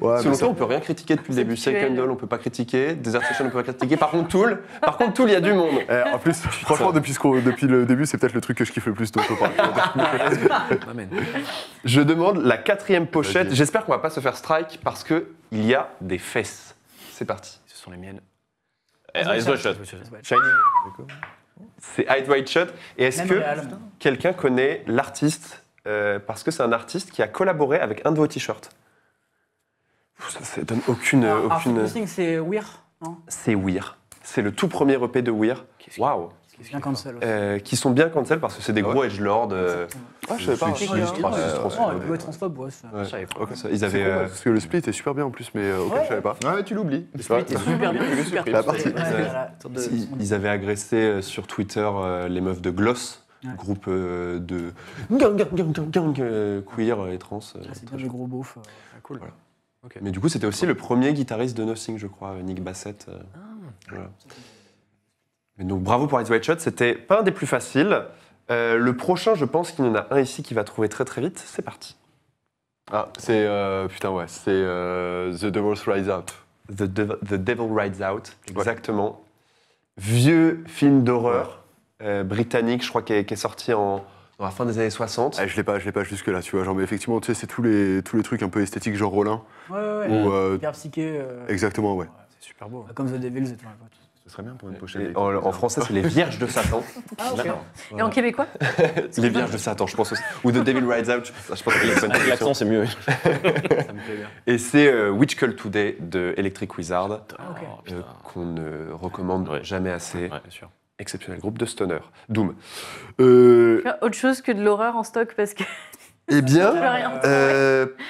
Ouais, Selon mais toi, on peut rien critiquer depuis le début. Sexuel. Second Doll, on peut pas critiquer. Desert Station, on peut pas critiquer. Par contre, Tool, il y a du monde. En plus, franchement, depuis le début, c'est peut-être le truc que je kiffe le plus, donc on parle. Amen. Je demande la 4e pochette. Vas-y. J'espère qu'on va pas se faire strike parce que il y a des fesses. C'est parti. Ce sont les miennes. Eyes Wide Shut. Shining. C'est Eyes Wide Shut. Et est-ce Même que réel. quelqu'un connaît l'artiste parce que c'est un artiste qui a collaboré avec un de vos t-shirts. Ça donne aucune. Thing, c'est Weir, non? C'est Weir. C'est le tout premier EP de Weir. Waouh. C'est bien cancel aussi. Qui sont bien cancel parce que c'est des gros edgelords. Ah, je savais pas. Switch, Ouais, Switch, transphobe. ouais, transphobe, ouais. ça. Ouais. Je savais pas. Ok, ça, ils C'est avaient. con, parce que le split est super bien en plus, mais ok, je savais pas. Ouais, tu l'oublies. Le split est super bien, super La partie. Ouais, voilà. Ils avaient agressé sur Twitter les meufs de Gloss, Ouais. groupe de gang, queer et trans. C'est bien des gros beaufs. Cool. Voilà. Ok. Mais du coup, c'était aussi le premier guitariste de Nothing, je crois, Nick Bassett. Voilà. Mais donc, bravo pour Eyes Wide Shut. C'était pas un des plus faciles. Le prochain, je pense qu'il y en a un ici qui va trouver très très vite. C'est parti. Ah, c'est. Putain, ouais, c'est The Devil's Rise Out. The Devil Rides Out, exactement. Vieux film d'horreur britannique, je crois, qui est sorti dans la fin des années 60. Ah, je l'ai pas jusque-là, tu vois. Genre, mais effectivement, tu sais, c'est tous les trucs un peu esthétiques, genre Rollin. Ouais. Ou, Hyper psyché. Exactement, ouais. C'est super beau. Comme The Devils et tout. Ce serait bien pour une pochette. Et avec- en français, c'est les Vierges de Satan. Ah, ok. Et en québécois Les Vierges de Satan, je pense aussi. Ou The Devil Rides Out, je pense que c'est la bonne Avec l'accent, c'est mieux. Ça me plaît bien. Et c'est Witch Cult Today de Electric Wizard, Ok. Oh, putain. qu'on ne recommande Ouais. jamais assez. Ouais, bien sûr. Exceptionnel groupe de stoner. Doom. Autre chose que de l'horreur en stock parce que. Eh bien, Plus rien.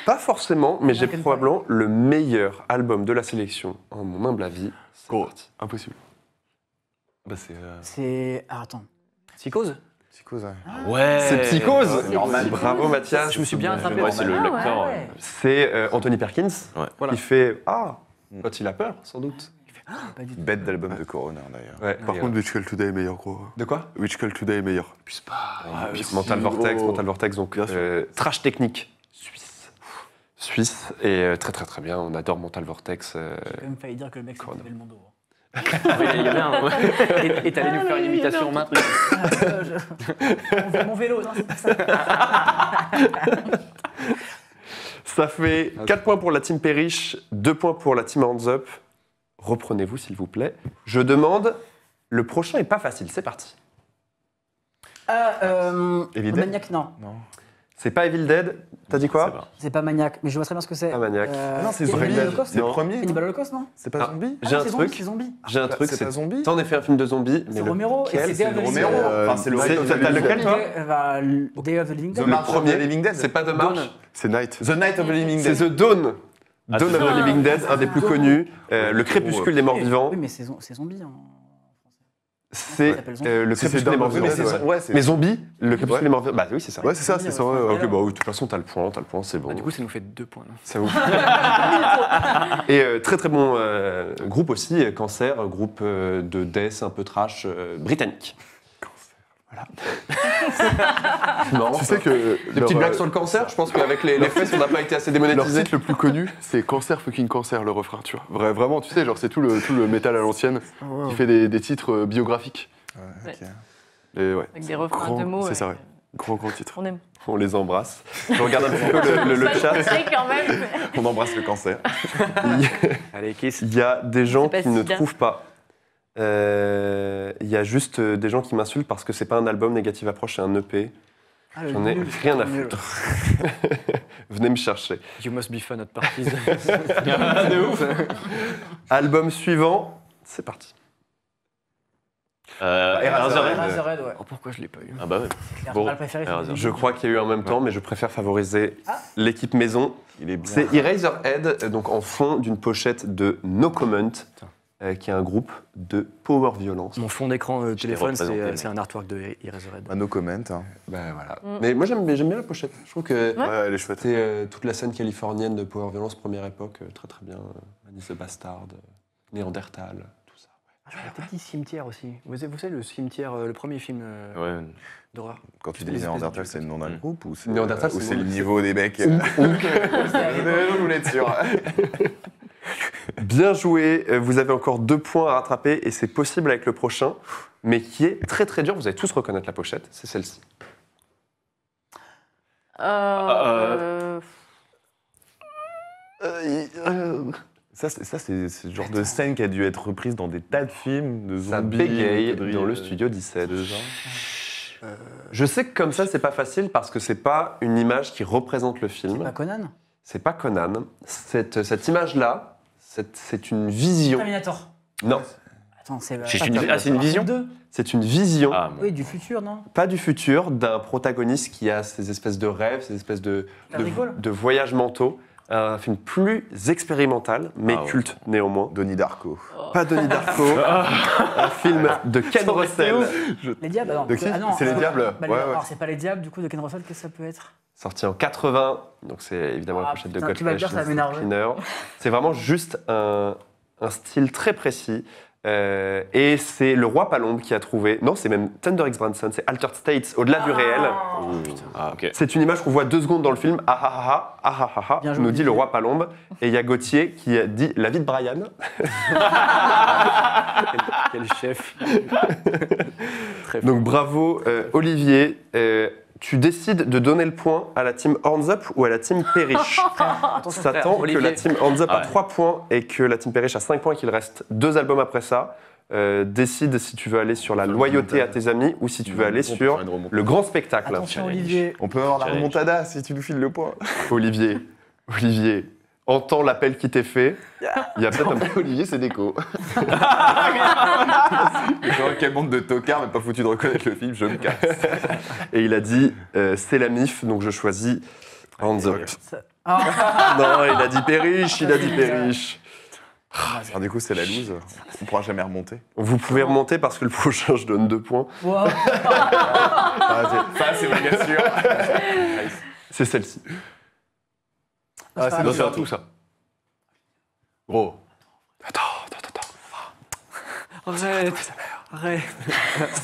pas forcément, mais j'ai Quel probablement le meilleur album de la sélection, en mon humble avis. C'est Gros, parti. impossible. Bah, c'est C'est. Ah, attends. Psychose. Psychose, ouais. Ouais. c'est Psychose. c'est normal. Bravo Mathias. Je me suis bien attrapé. Ouais, c'est le Ah, lecteur. ouais. C'est Anthony Perkins Ouais. Voilà. qui fait quand il a peur, sans doute. Pas du tout. Bête d'album de Coroner d'ailleurs. Ouais. Par Et, contre, Witch Cult Today est meilleur, gros. de quoi Witch Cult Today est meilleur. Mental Vortex, gros. Mental Vortex, donc Bien sûr. trash technique suisse et très très très bien. On adore Mental Vortex. J'ai quand même failli dire que le mec Corona. c'était Belmondo. Il y a bien. Ouais. Et t'allais nous faire une imitation en main. Mon vélo, non, c'est pas ça. Ça fait 4 points pour la team Perish, 2 points pour la team Hands Up. Reprenez-vous s'il vous plaît. Je demande, le prochain est pas facile, c'est parti. Evil Dead Maniac, non. C'est pas Evil Dead, t'as dit C'est quoi pas. C'est pas Maniac, mais je vois très bien ce que c'est. Pas Maniac. Non, c'est Cannibal Zombie. Holocaust. C'est le premier. Cannibal Holocaust, non C'est pas Ah. Zombie J'ai un c'est truc. Zombie, c'est Zombie. J'ai un truc, C'est pas Zombie T'en as fait un film de zombies, mais C'est le... Romero et quel, c'est c'est Day of the Romero. Living Dead. Enfin, c'est le C'est- Day of the t'as Living lequel, Dead. toi Day of the Living Dead. The March of the premier. Living Dead. C'est pas The March, C'est Night. The Night of the Living c'est Dead. The Dawn. Ah, Dawn c'est of the Dawn. Living Dead, un des plus connus. Le crépuscule des morts vivants. Oui, mais c'est Zombie. C'est s'appelle Zombie. le Si, c'est crépuscule des morts Dawn of the vivants. Dead, Ouais, c'est Mais zombie, le crépuscule Ouais. des morts vivants. Bah oui, c'est ça. Ouais, c'est ça, c'est ça. Ok, Ouais. bah oui, de toute façon, t'as le point, c'est bon. Du coup, ça nous fait 2 points. là. Ça vous... Et très très bon groupe aussi, Cancer, groupe de death un peu trash britannique. Voilà. Non, Tu sais que. des petites blagues sur le cancer, je pense qu'avec les fesses, on n'a pas été assez Leur démonétisé. titre le plus connu, c'est Cancer fucking Cancer, le refrain, tu vois. Vraiment, tu sais, genre, c'est tout le métal à l'ancienne qui fait des titres biographiques. Ouais, ok. Et ouais. Avec des refrains Grand, de mots. c'est ça, ouais. Grand titre. On aime. On les embrasse. Je regarde un petit peu le chat. C'est quand même. On embrasse le cancer. Allez, Kiss. Il y a des gens C'est pas qui ne si trouvent pas. Il y a juste des gens qui m'insultent parce que c'est pas un album Négative Approche, c'est un EP. Ah, le J'en ai nul, rien à nul. foutre. Venez me chercher. You must be fun at parties. De ouf. Album suivant, c'est parti. Eraserhead. Eraserhead, ouais. Oh, pourquoi je l'ai pas eu? Ah bah ouais. C'est Bon, pas le préféré. c'est Eraserhead. Je crois qu'il y a eu en même temps, mais je préfère favoriser Ah. l'équipe maison. Il est bien. C'est Eraserhead, donc en fond d'une pochette de No Comment. qui est un groupe de power violence. Mon fond d'écran téléphone, représenté, c'est un artwork de Eraserhead. No comment. Hein. Ben voilà. Mais moi j'aime bien la pochette. Je trouve que Ouais, elle est chouette. c'est toute la scène californienne de power violence première époque, très très bien. Anis the Bastard, Néandertal, tout ça. Des petits cimetières aussi. Vous savez, le cimetière, le premier film Ouais. d'horreur. Quand tu dis Les espèces Néandertal, de- c'est le nom d'un groupe ou c'est Néandertal, ou c'est c'est le le nom- niveau des mecs Je voulais être sûr. Bien joué, vous avez encore 2 points à rattraper et c'est possible avec le prochain, mais qui est très très dur. Vous allez tous reconnaître la pochette, c'est celle-ci. Ça, c'est le genre de scène qui a dû être reprise dans des tas de films, de Ça zombies. bégaye de dans le studio 17. Je sais que comme ça, c'est pas facile parce que c'est pas une image qui représente le film. Pas Conan C'est pas Conan. Cette image-là, c'est une vision. Terminator. Non, Attends, c'est C'est une vision 2. c'est une vision, Ah, bon. Oui, du futur, non pas du futur, d'un protagoniste qui a ces espèces de rêves, ces espèces de voyages mentaux. Un film plus expérimental, mais Ah ouais. culte néanmoins. Donnie Darko. Pas Donnie Darko, un film de Ken Russell, Les Diables, alors. De qui Ah non, C'est les Diables bah, Ouais, ouais. Alors, c'est pas les Diables, du coup, de Ken Russell, qu'est-ce que ça peut être sorti en 80. Donc c'est évidemment la Ah, pochette putain, de tu vas le dire, ça va m'énerver. Cleaner. C'est vraiment juste un style très précis. Et c'est le roi Palombe qui a trouvé. Non, c'est même Thunder X Branson, c'est Altered States, au-delà du réel. Ah, ok. C'est une image qu'on voit 2 secondes dans le film. Ah ah ah ah ah ah ah, Bien joué, nous dit Olivier. le roi Palombe. Et il y a Gauthier qui a dit la vie de Brian. Quel chef. Très fort. Donc bravo Olivier. Tu décides de donner le point à la team Horns Up ou à la team Perrish. Ça tend que Olivier. la team Horns Up a Ouais. 3 points et que la team Perrish a 5 points et qu'il reste 2 albums après ça. Décide si tu veux aller sur la loyauté à tes amis ou si tu veux aller sur le grand spectacle. Attention, Olivier. On peut avoir la Challenge. remontada si tu nous files le point. Olivier, entends l'appel qui t'est fait. Il y a peut-être un Olivier, c'est déco. Quel monde de tocards, mais pas foutu de reconnaître le film, je me casse. Et il a dit c'est la MIF, donc je choisis Hands Up. Ah, Non, il a dit Perrish, il a dit Perrish. Alors, du coup, c'est la loose. On pourra jamais remonter. Vous pouvez remonter parce que le prochain, je donne 2 points. wow. Ça, c'est méga sûr. C'est celle-ci. Ah, c'est Non, c'est un tout, ça. Gros. Arrête.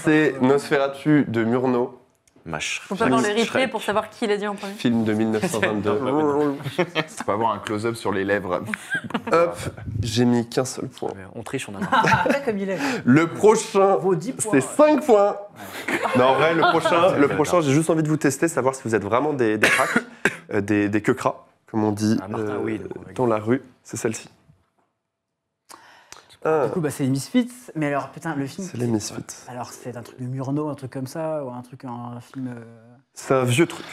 C'est Nosferatu de Murnau, Mâche. On peut avoir le replay pour savoir qui l'a dit en premier. film de 1922. C'est pas avoir un close-up sur les lèvres. Hop, j'ai mis qu'un seul point. On triche, on a marre. Ah, comme il est. Le prochain, Vaut 10 points. c'est 5 points. Non, en vrai, le prochain, j'ai juste envie de vous tester, savoir si vous êtes vraiment des cracks, des quecras, comme on dit Ah, Martin, oui, donc, dans la rue. C'est celle-ci. Du coup, bah, c'est les Misfits. Mais alors, putain, le film. C'est les Misfits. Alors, c'est un truc de Murnau, un truc comme ça, ou un film. C'est un vieux truc,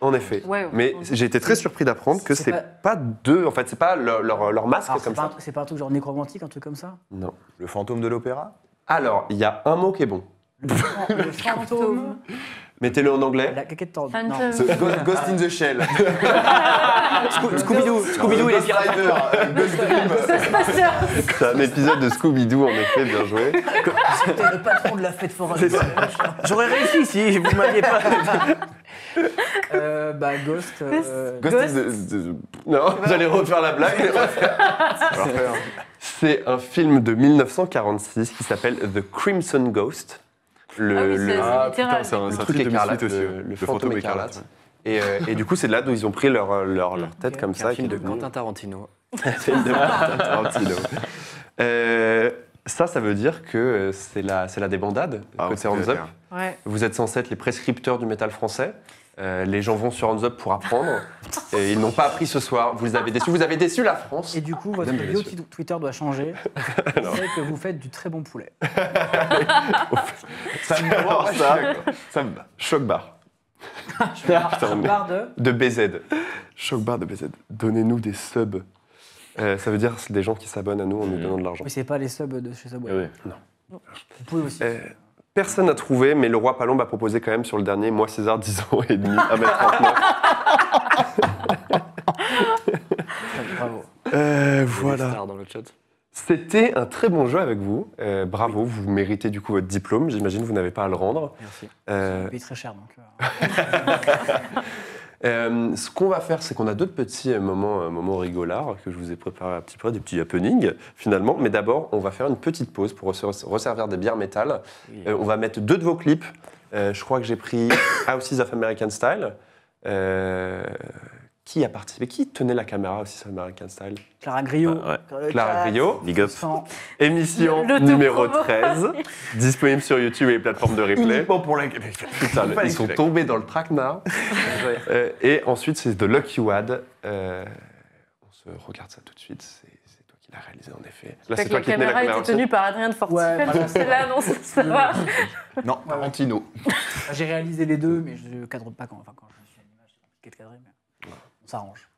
en effet. Ouais, Mais j'ai été très surpris d'apprendre que C'est c'est pas deux, en fait, c'est pas leur masque Alors, comme ça. c'est pas un truc genre nécromantique, un truc comme ça Non. Le fantôme de l'opéra. Alors, il y a un mot qui est bon. Le fantôme. Mettez-le en anglais. La caquette tordue. Phantom. Non. Ghost in the Shell. Scooby-Doo et les pirates. C'est un épisode de Scooby-Doo, en effet, bien joué. C'était le patron de la fête foraine. J'aurais réussi si vous m'aviez pas. Bah, Ghost. Ghost in the... Non, j'allais refaire la blague. C'est un film de 1946 qui s'appelle The Crimson Ghost. Ah oui, c'est Ah, littéral. putain, c'est un le truc truc écarlate, aussi. le fantôme écarlate. Et du coup, c'est là d'où ils ont pris leur tête comme ça. Un film qui de est devenu- Quentin Tarantino. film de Quentin Tarantino. Ça veut dire que c'est la débandade côté Hands Up. Ouais. Vous êtes censés être les prescripteurs du métal français. Les gens vont sur Hands Up pour apprendre. Et ils n'ont pas appris ce soir. Vous les avez déçus. Vous avez déçu la France. Et du coup, votre bio Twitter doit changer. C'est que vous faites du très bon poulet. Ça me Alors va. ça me va. Choc bar. Barre de. De BZ. Choc bar de BZ. Donnez-nous des subs. Ça veut dire c'est des gens qui s'abonnent à nous en nous donnant de l'argent. Mais c'est pas les subs de chez Subway. Oui. Vous pouvez aussi. Personne n'a trouvé, mais le roi Palombe a proposé quand même sur le dernier, moi César, 10 ans et demi, 1m39. Bravo. Des Voilà. stars dans le chat. C'était un très bon jeu avec vous. Bravo, vous méritez du coup votre diplôme. J'imagine que vous n'avez pas à le rendre. Merci. Ça paye très cher, donc. Ce qu'on va faire, c'est qu'on a d'autres petits moments rigolards que je vous ai préparé un petit peu, des petits happenings finalement. Mais d'abord, on va faire une petite pause pour se resservir des bières métal. On va mettre 2 de vos clips. Je crois que j'ai pris Houses of American Style. Qui a participé? Qui tenait la caméra Houses of American Style? Clara Griot. Ouais. Clara Griot. Big up. Émission Le numéro tout-promo. 13, disponible sur YouTube et les plateformes de replay. Uniquement pour la... Putain, ils sont tombés dans le traquenard. Et ensuite, c'est The Lucky Wad. On se regarde ça tout de suite. C'est toi qui l'as réalisé, en effet. Là, c'est La toi qui tenais la caméra caméra était aussi. tenue par Adrien de Fortifel. Ouais, voilà. C'est là, non, ça va. Non, Tarantino. J'ai réalisé les deux, mais je ne cadre pas quand je suis à l'image. C'est compliqué de cadrer, mais on s'arrange.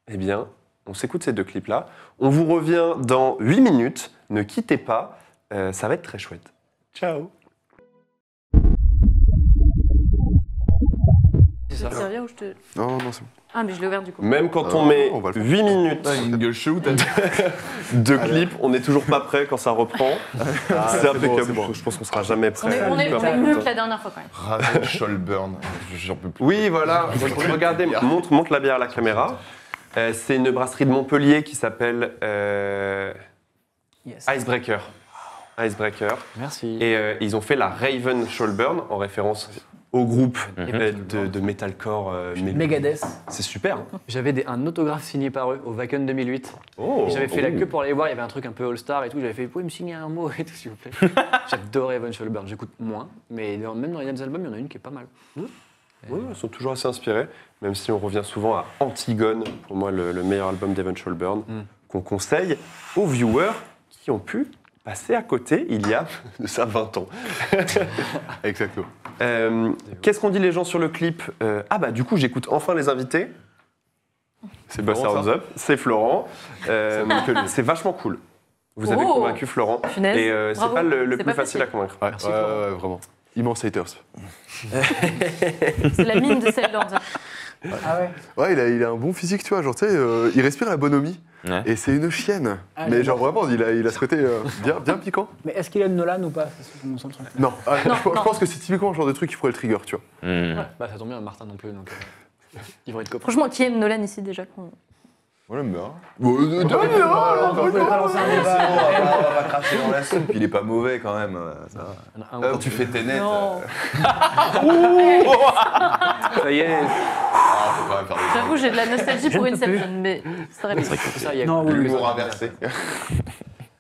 Eh bien, on s'écoute ces 2 clips-là. On vous revient dans 8 minutes. Ne quittez pas. Ça va être très chouette. Ciao. Je vais te servir ou je te. Non, non, c'est bon. Ah, mais je l'ai ouvert du coup. Même quand on met on va le faire. 8 minutes Single shoot. de clips, on n'est toujours pas prêt quand ça reprend. C'est impeccable. c'est bon. Je pense qu'on sera jamais prêt. On est mieux que la dernière fois quand même. Raven Scholburn. J'en peux plus. Oui, voilà. Regardez, montre la bière à la caméra. C'est une brasserie de Montpellier qui s'appelle Yes. Icebreaker. Icebreaker. Merci. Et ils ont fait la Raven Scholburn en référence au groupe de metalcore. Megadeth. C'est super. J'avais un autographe signé par eux au Wacken 2008. Oh, Et j'avais fait la queue pour aller voir, il y avait un truc un peu all-star et tout. J'avais fait, vous pouvez me signer un mot et tout, s'il vous plaît. J'adorais Evan Scholburn. J'écoute moins, mais même dans les albums, il y en a une qui est pas mal. Oui, ils sont toujours assez inspirés, même si on revient souvent à Antigone, pour moi le meilleur album d'Evan Scholburn, qu'on conseille aux viewers qui ont pu passer à côté il y a de ça 20 ans. Exactement. Qu'est-ce qu'on dit les gens sur le clip? Ah bah du coup j'écoute enfin les invités. C'est Boss Florent, Hands Up, c'est Florent. C'est vachement cool. Vous avez Oh. convaincu Florent. Punaise. Et c'est Bravo. pas le C'est plus pas facile à convaincre. Ouais, Merci, ouais, Florent. ouais, vraiment. Immense haters. C'est la mine de Ceylon. ça. Ah ouais. Ouais, il a un bon physique, tu vois. Genre, tu sais, il respire la bonhomie. Ouais. Et c'est une chienne. Ah, mais j'adore. genre, vraiment, il a ce côté bien piquant. Mais est-ce qu'il aime Nolan ou pas? C'est mon seul truc. Non, Non, je non. pense que c'est typiquement le genre de truc qui pourrait le trigger, tu vois. Bah, ça tombe bien, Martin non plus, donc ils vont être copains. Franchement, qui aime Nolan ici déjà Moi, j'aime bien. On peut pas lancer un débat. On va pas cracher dans la soupe. Il est pas mauvais quand même. Ça va. Il y en a un Quand ou tu deux. fais tes nets. Non. Ça y est. Faut quand même faire des J'avoue, j'ai de la nostalgie Je pour ne peux Inception, mais ça aurait pu. Ça, il y a Non, oui, oui. l'humour inversé.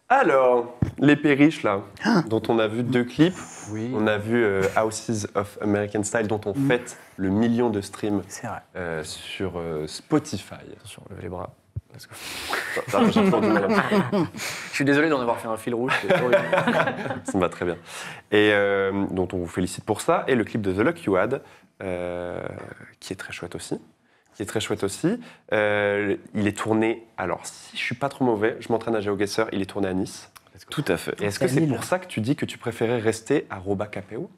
Alors, les Périches là, dont on a vu 2 clips. Oui. On a vu Houses of American Style, dont on fête le 1 million de streams C'est vrai. sur Spotify. Attention, levez les bras. Let's go. J'ai toujours du mal à me faire. Je suis désolé d'en avoir fait un fil rouge. c'est horrible. Ça me va très bien. Et dont on vous félicite pour ça. Et le clip de The Luck You Had, qui est très chouette aussi. Il est tourné, alors si je suis pas trop mauvais, je m'entraîne à GeoGuessr, il est tourné à Nice. Tout à fait. Et est-ce que C'est c'est Lille. pour ça que tu dis que tu préférais rester à Robacapéo?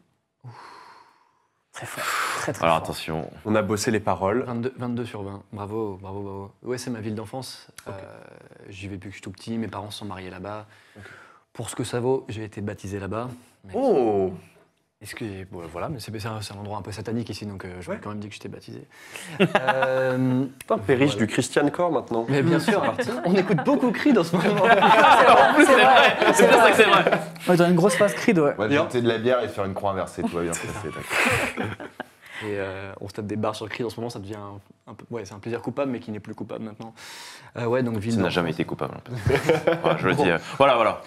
Très fort. Très, très Alors fort. attention. On a bossé les paroles. 22 sur 20. Bravo, bravo, bravo. Ouais, c'est ma ville d'enfance. J'y vais depuis que je suis tout petit. Mes parents se sont mariés là-bas. Pour ce que ça vaut, j'ai été baptisé là-bas. Mais Oh! Est-ce que bon, voilà, mais c'est un endroit un peu satanique ici, donc je Ouais. vais quand même dire que j'étais baptisé. Putain, Périche du Christian Core maintenant. Mais bien sûr, on écoute beaucoup Creed en ce moment. C'est vrai. C'est pour ça que c'est vrai. Ouais, dans une grosse phase Creed, ouais. On va jeter de la bière et faire une croix inversée. Tout va bien se passer. D'accord. Et on se tape des barres sur Creed en ce moment, ça devient un peu. Ouais, c'est un plaisir coupable, mais qui n'est plus coupable maintenant. Ouais, donc ville Ça n'a d'enfance. jamais été coupable. Voilà, je le dis. Voilà.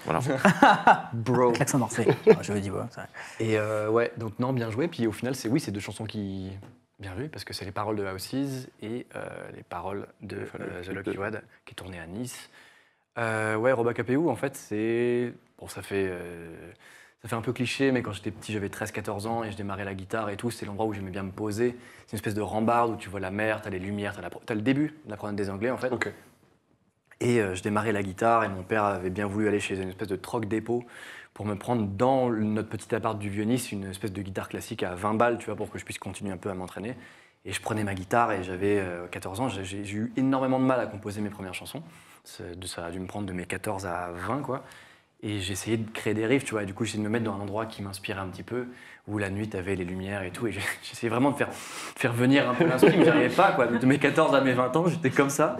Bro. Avec l'accent marseillais. Ouais, je veux dire, ouais. c'est vrai. Et ouais, donc non, bien joué. Puis au final, c'est 2 chansons qui. Bien vu, parce que c'est les paroles de Houses et les paroles de The Lucky Wad, qui est tourné à Nice. Ouais, Robacapéo, en fait, c'est. Bon, ça fait un peu cliché, mais quand j'étais petit, j'avais 13-14 ans et je démarrais la guitare et tout. C'est l'endroit où j'aimais bien me poser. C'est une espèce de rambarde où tu vois la mer, t'as les lumières, t'as le début de la promenade des Anglais, en fait. Ok. Et je démarrais la guitare et mon père avait bien voulu aller chez une espèce de troc dépôt pour me prendre dans notre petit appart du Vieux-Nice une espèce de guitare classique à 20 balles, tu vois, pour que je puisse continuer un peu à m'entraîner. Et je prenais ma guitare et j'avais 14 ans, j'ai eu énormément de mal à composer mes premières chansons. Ça a dû me prendre de mes 14 à 20, quoi. Et j'essayais de créer des riffs, tu vois, et du coup, j'essayais de me mettre dans un endroit qui m'inspirait un petit peu, où la nuit, t'avais les lumières et tout, et j'essayais vraiment de faire venir un peu l'inspiration, mais j'arrivais pas, quoi. De mes 14 à mes 20 ans, j'étais comme ça,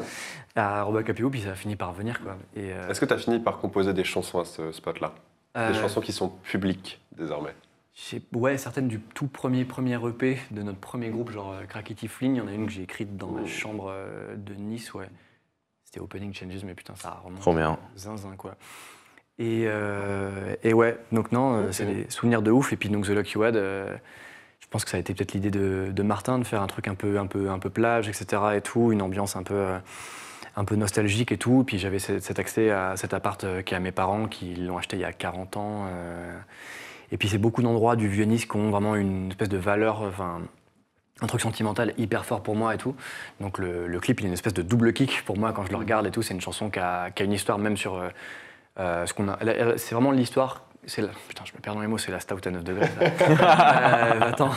à Robert Capéo, puis ça a fini par venir, quoi. Et, Est-ce que tu as fini par composer des chansons à ce spot-là? Des chansons qui sont publiques, désormais? Ouais, certaines du tout premier EP de notre premier groupe, genre Crackety Fling. Il y en a une que j'ai écrite dans ma chambre de Nice, ouais. C'était Opening Changes, mais putain, ça remonte. Trop bien. Zinzin, quoi. Et ouais, donc non, c'est des souvenirs de ouf. Et puis donc The Lucky Wad, je pense que ça a été peut-être l'idée de Martin de faire un truc un peu plage, etc. et tout, une ambiance un peu nostalgique et tout. Puis j'avais cet accès à cet appart qui est à mes parents, qui l'ont acheté il y a 40 ans. Et puis c'est beaucoup d'endroits du Vieux-Nice qui ont vraiment une espèce de valeur, enfin un truc sentimental hyper fort pour moi et tout. Donc le clip, il est une espèce de double kick pour moi quand je le regarde et tout. C'est une chanson qui a une histoire même sur ce qu'on a. C'est vraiment l'histoire. Putain, je me perds dans les mots, c'est la stout à 9 degrés. Attends.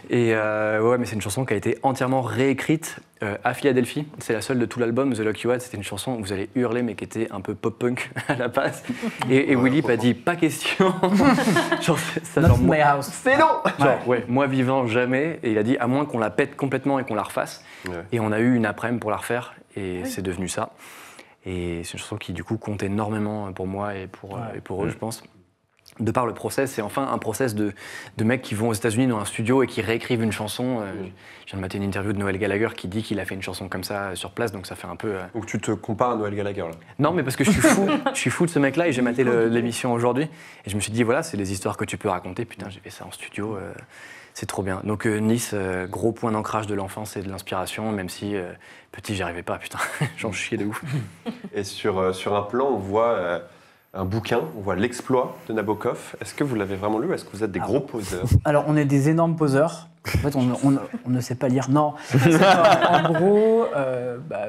Et ouais, mais c'est une chanson qui a été entièrement réécrite à Philadelphie. C'est la seule de tout l'album. The Lucky Wad, c'était une chanson où vous allez hurler, mais qui était un peu pop-punk à la base. Et Willy a dit pas question. Genre, Not my house. c'est non. Genre, ouais, moi vivant jamais. Et il a dit à moins qu'on la pète complètement et qu'on la refasse. Ouais. Et on a eu une après-midi pour la refaire. Et c'est devenu ça. Et c'est une chanson qui du coup compte énormément pour moi et pour eux, je pense. De par le process, c'est enfin un process de mecs qui vont aux États-Unis dans un studio et qui réécrivent une chanson. Je viens de mater une interview de Noël Gallagher qui dit qu'il a fait une chanson comme ça sur place, donc ça fait un peu. Donc tu te compares à Noël Gallagher là? Non, mais parce que je suis fou de ce mec-là et j'ai maté l'émission aujourd'hui et je me suis dit voilà, c'est des histoires que tu peux raconter. Putain, j'ai fait ça en studio, c'est trop bien. Donc Nice, gros point d'ancrage de l'enfance et de l'inspiration, même si petit, j'y arrivais pas. Putain, j'en chiais de ouf. Et sur un plan, on voit. Un bouquin, on voit l'exploit de Nabokov. Est-ce que vous l'avez vraiment lu ou est-ce que vous êtes des gros poseurs? Alors, on est des énormes poseurs. En fait, on ne sait pas lire. Non. En gros,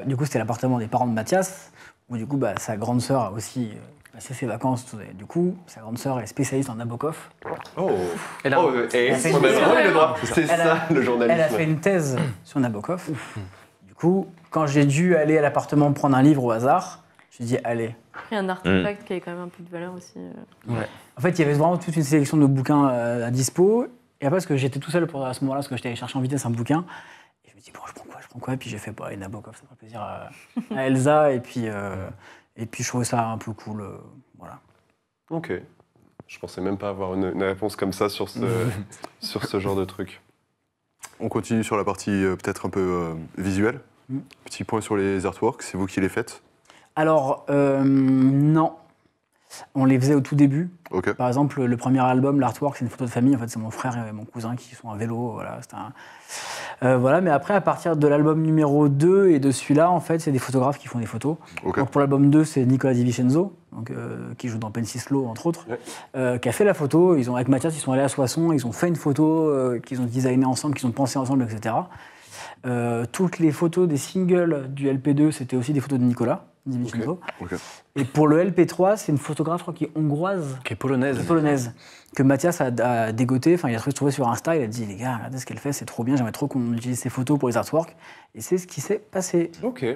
du coup, c'était l'appartement des parents de Mathias, où du coup, sa grande sœur a aussi passé ses vacances. Du coup, sa grande sœur est spécialiste en Nabokov. Oh, elle a, on a vraiment eu le droit. C'est ça, le journalisme. Elle a fait une thèse sur Nabokov. Du coup, quand j'ai dû aller à l'appartement prendre un livre au hasard, je me suis dit, allez. Il y a un artefact qui avait quand même un peu de valeur aussi. Ouais. En fait, il y avait vraiment toute une sélection de bouquins à dispo. Et après, parce que j'étais tout seul à ce moment-là, parce que j'étais allé chercher en vitesse un bouquin. Et je me dis, bon, je prends quoi? Et puis j'ai fait, Nabokov, ça fera plaisir à Elsa. Et puis je trouvais ça un peu cool. Voilà. Ok. Je pensais même pas avoir une réponse comme ça sur ce genre de truc. On continue sur la partie peut-être un peu visuelle. Petit point sur les artworks, c'est vous qui les faites? Alors, non. On les faisait au tout début. Okay. Par exemple, le premier album, l'artwork, c'est une photo de famille. En fait, c'est mon frère et mon cousin qui sont à vélo. Voilà, voilà, mais après, à partir de l'album numéro 2 et de celui-là, en fait, c'est des photographes qui font des photos. Okay. Donc, pour l'album 2, c'est Nicolas Di Vincenzo, donc, qui joue dans Pensi Slow, entre autres, qui a fait la photo. Avec Mathias, ils sont allés à Soissons, ils ont fait une photo qu'ils ont designé ensemble, qu'ils ont pensé ensemble, etc. Toutes les photos des singles du LP2, c'était aussi des photos de Nicolas Di Vincenzo. Okay. Et pour le LP3, c'est une photographe, je crois, qui est hongroise. Qui est polonaise. Que Mathias a dégoté. Enfin, il a trouvé sur Insta, il a dit, les gars, regardez ce qu'elle fait, c'est trop bien, j'aimerais trop qu'on utilise ces photos pour les artworks. Et c'est ce qui s'est passé. Ok.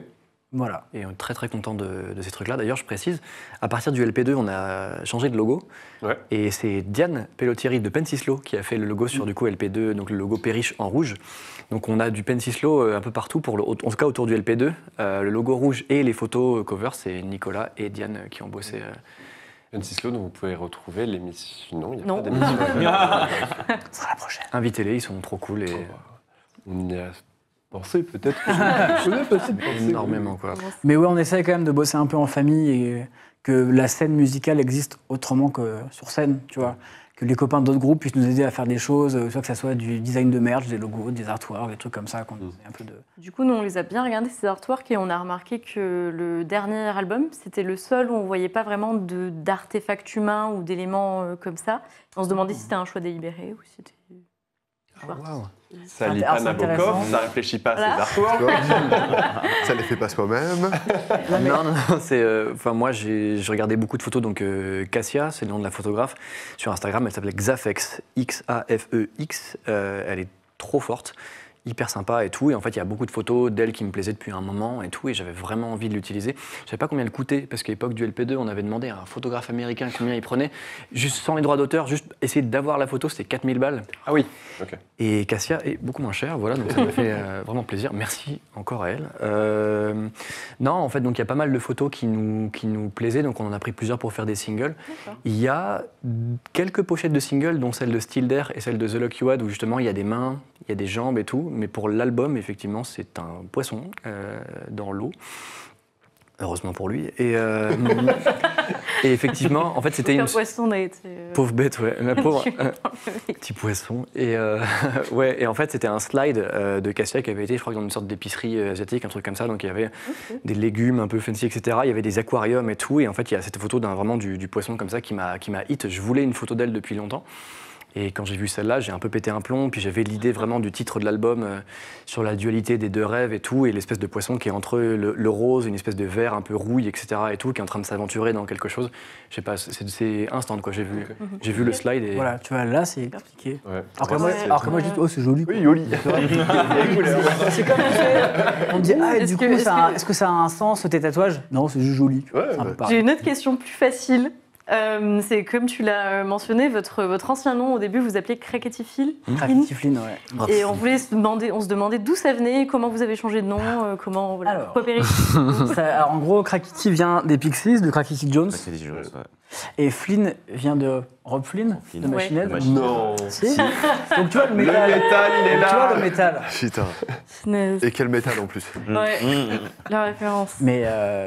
Voilà. Et on est très très content de ces trucs-là. D'ailleurs, je précise, à partir du LP2, on a changé de logo. Ouais. Et c'est Diane Pellottieri de Pensislo qui a fait le logo sur du coup LP2, donc le logo Perriche en rouge. Donc on a du Pensislo un peu partout, en tout cas autour du LP2. Le logo rouge et les photos cover, c'est Nicolas et Diane qui ont bossé. Pensislo, dont vous pouvez retrouver l'émission. Non, il n'y a non. pas d'émission. Ce sera la prochaine. Invitez-les, ils sont trop cool. Et... On y a pensé peut-être. Énormément, quoi. Mais ouais, on essaie quand même de bosser un peu en famille et que la scène musicale existe autrement que sur scène, tu vois. Que les copains d'autres groupes puissent nous aider à faire des choses, soit que ça soit du design de merch, des logos, des artworks, des trucs comme ça. Qu'on un peu de... Du coup, nous, on les a bien regardés, ces artworks, et on a remarqué que le dernier album, c'était le seul où on ne voyait pas vraiment d'artefacts humains ou d'éléments comme ça. On se demandait si c'était un choix délibéré ou si c'était... Wow. Ça lit pas Nabokov, ça réfléchit pas à ses artworks. Ça les fait pas soi-même. Non, c'est. Enfin, moi, j'ai regardé beaucoup de photos. Donc, Cassia, c'est le nom de la photographe. Sur Instagram, elle s'appelait Xafex, X-A-F-E-X. Elle est trop forte. hyper sympa et tout. Et en fait, il y a beaucoup de photos d'elle qui me plaisaient depuis un moment et tout. Et j'avais vraiment envie de l'utiliser. Je savais pas combien elle coûtait, parce qu'à l'époque du LP2, on avait demandé à un photographe américain combien il prenait. Juste sans les droits d'auteur, juste essayer d'avoir la photo, c'était 4000 balles. Ah oui, ok. Et Cassia est beaucoup moins cher, voilà, donc ça m'a fait vraiment plaisir. Merci encore à elle. Non, en fait, donc il y a pas mal de photos qui nous plaisaient, donc on en a pris plusieurs pour faire des singles. Il y a quelques pochettes de singles, dont celle de Still There et celle de The Lucky Wad, où justement il y a des mains, il y a des jambes et tout, mais pour l'album, effectivement, c'est un poisson dans l'eau. Heureusement pour lui. Et effectivement, en fait, c'était Un poisson a été. pauvre bête, ouais, la pauvre. tué dans le- Petit poisson. Et, ouais, et en fait, c'était un slide de Cassia qui avait été, je crois, dans une sorte d'épicerie asiatique, un truc comme ça. Donc il y avait des légumes un peu fancy, etc. Il y avait des aquariums et tout. Et en fait, il y a cette photo vraiment du poisson comme ça qui m'a hit. Je voulais une photo d'elle depuis longtemps. Et quand j'ai vu celle-là, j'ai un peu pété un plomb. Puis j'avais l'idée vraiment du titre de l'album sur la dualité des deux rêves et tout. Et l'espèce de poisson qui est entre le rose, une espèce de vert un peu rouille, etc. et tout, qui est en train de s'aventurer dans quelque chose. Je sais pas, c'est instant quoi. J'ai vu le slide et. Voilà, tu vois, là, c'est expliqué. Ouais. Alors que moi, je dis, oh, c'est joli. Oui, Yoli. C'est comme on me dit, ah, Est-ce du que- coup, est-ce que- est-ce que ça a un sens, tes tatouages? Non, c'est juste joli. Ouais, C'est un peu ouais. pareil. J'ai une autre question plus facile. C'est comme tu l'as mentionné, votre ancien nom au début vous appelez Crackety Phil. Graffiti Flynn, ouais. Et on se demandait d'où ça venait, comment vous avez changé de nom, comment voilà. Alors. Pourquoi Périch Alors, en gros, Crackity vient des Pixies, de Crackity Jones. Crackity Jones, ouais. Et Flynn vient de Rob Flynn, de Machine Head. De Machine Head. Non. Si. Donc tu vois le Le métal. métal, il est Donc, tu vois là. le métal. Putain. Snaz. Et quel métal en plus. Ouais, la référence. Mais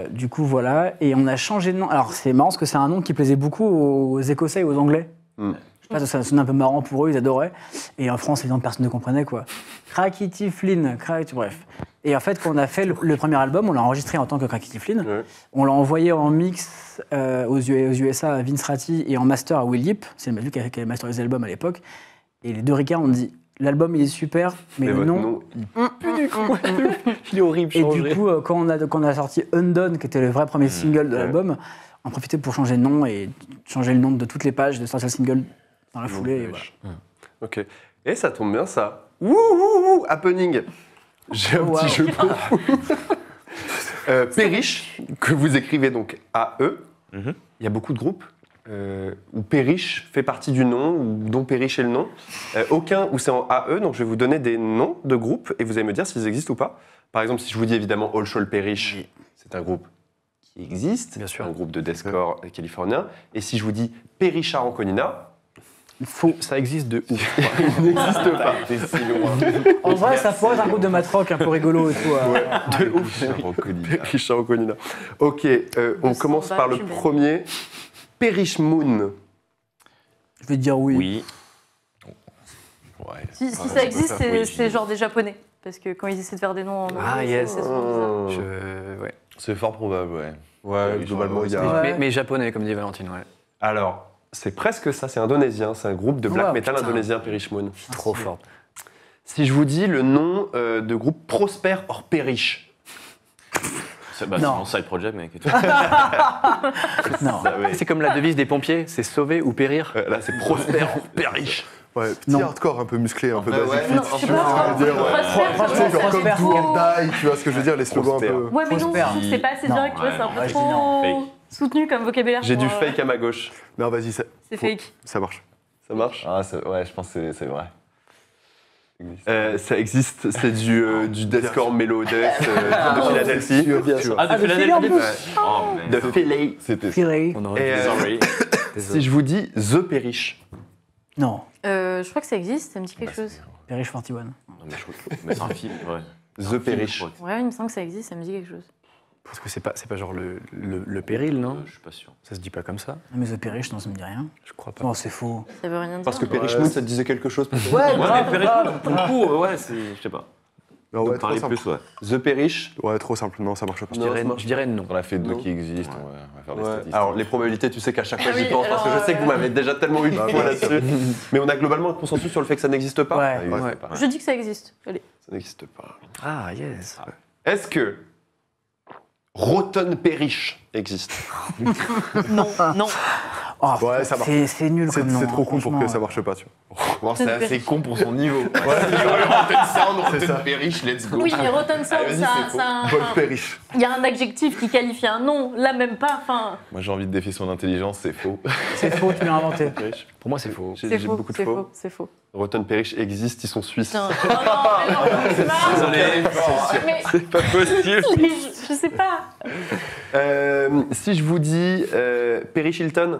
du coup, voilà. Et on a changé de nom. Alors, c'est marrant parce que c'est un nom qui plaisait beaucoup aux Écossais et aux Anglais. Mm. Je sais pas, ça sonnait un peu marrant pour eux, ils adoraient. Et en France, évidemment, personne ne comprenait quoi. Crackity Flynn, bref. Et en fait, quand on a fait le premier album, on l'a enregistré en tant que Crackity Flynn. Ouais. On l'a envoyé en mix aux USA à Vince Ratti et en master à Will Yip. C'est lui qui avait masterisé l'album à l'époque. Et les deux ricains ont dit l'album il est super, mais Et le votre nom. nom, Il est horrible, Et du coup, quand on a sorti Undone, qui était le vrai premier single de l'album, on profitait pour changer de nom et changer le nom de toutes les pages, de sortir le single dans la foulée. Et voilà. Ok. Et ça tombe bien, ça. Wouh, happening. J'ai un Wow. petit jeu pour vous. Périche, que vous écrivez donc AE. Mhm. Il y a beaucoup de groupes où Périche fait partie du nom, ou dont Périche est le nom. Aucun où c'est en AE, donc je vais vous donner des noms de groupes et vous allez me dire s'ils existent ou pas. Par exemple, si je vous dis évidemment All Shoal Périche, c'est un groupe qui existe, Bien sûr. un groupe de deathcore californien. Et si je vous dis Périchard Anconina, Faux. Ça existe de ouf. il n'existe pas. C'est si loin. En vrai, ça pourrait être un groupe de matrock un peu rigolo et tout. De ouf. Périchard Anconina. Ok, on commence par le Cubaine. premier. Périche Moon. Je vais te dire oui. Oui. Ouais. Si ça existe, c'est genre des japonais. Parce que quand ils essaient de faire des noms en Ah, anglais, yes. c'est souvent bizarre. Ouais. C'est fort probable, ouais. Ouais, globalement, il y a. Ouais. Mais japonais, comme dit Valentine, ouais. Alors, c'est presque ça, c'est indonésien. C'est un groupe de black Wow, metal putain. indonésien, Périche Moon. Trop fort. Si je vous dis le nom de groupe Prosper hors Périche. C'est Non. mon side project, mec. Et tout. Non. C'est comme la devise des pompiers, c'est sauver ou périr. Là, c'est Prosper hors Périche. Ouais, petit Non. hardcore un peu musclé, un peu Ouais, basique. ouais. Non, je sais pas. je veux dire, Prosper, Tu sais, genre comme Prosper. Do or Die, tu vois ce que je veux dire, les slogans un Prosper. peu. Ouais, mais non, Prosper. je trouve que c'est pas assez Non. direct, tu vois, c'est un Ouais, peu je dis non. trop soutenu comme vocabulaire. J'ai pour, du fake à ma gauche. Non, vas-y, ça C'est fake. marche. Ça marche Ah, ouais, je pense que c'est vrai. Ça existe, c'est du deathcore mellow death de Philadelphie. Bien sûr. Ah, de Philadelphie. Oh, man. De Philly. C'était ça. Philly. On aurait Et, pu- Sorry. si je vous dis The Périche. Non. Je crois que ça existe, ça me dit quelque chose. Périche 41. Non, mais c'est un film, ouais. The Périche. Ouais, il me semble que ça existe, ça me dit quelque chose. Parce que c'est pas genre le péril, non Je suis pas sûr. Ça se dit pas comme ça. Non, mais The Périche, non, ça me dit rien. Je crois pas. Non, c'est faux. Ça veut rien dire. Parce que Périche Ouais, Moon, ça te disait quelque chose peut-être Ouais, Ouais, mais Péril, pour le coup, ouais, c'est. Je sais pas. Non, Donc, ouais, trop parler simple. plus, ouais. The Périche. Ouais, trop simple. Non, ça marche pas. Je dirais non. On a fait deux Non. qui existent, on va faire des Ouais. statistiques. Alors, les probabilités, tu sais qu'à chaque fois, Ah j'y oui, pense parce que alors, je sais que vous m'avez déjà tellement eu de Bah, fois ouais. là-dessus. Mais on a globalement un consensus sur le fait que ça n'existe pas. Ouais. Ouais. Ouais. Je dis que ça existe. Allez. Ça n'existe pas. Ah, yes. Est-ce que Rotten Périche existe? Non, non. Oh, Ouais, ça marche. c'est nul C'est comme nom, c'est trop con pour franchement. que ça marche pas, tu vois. Bon, c'est assez con pour son niveau. Rotten Sound, Rotten Perish, let's go. Oui, mais Rotten Sound, Allez, vas-y, ça, c'est faux. ça- Paul Perish. il y a un adjectif qui qualifie un nom, là même pas. Enfin, Moi, j'ai envie de défier son intelligence, c'est faux. C'est faux, tu l'as inventé. Pour moi, c'est faux. c'est J'ai faux, beaucoup de c'est faux. faux, c'est faux. Rotten Perish existe, ils sont suisses. Putain. Oh non, mais non, c'est marrant. Mais C'est pas possible. je sais pas. Si je vous dis Perish Hilton,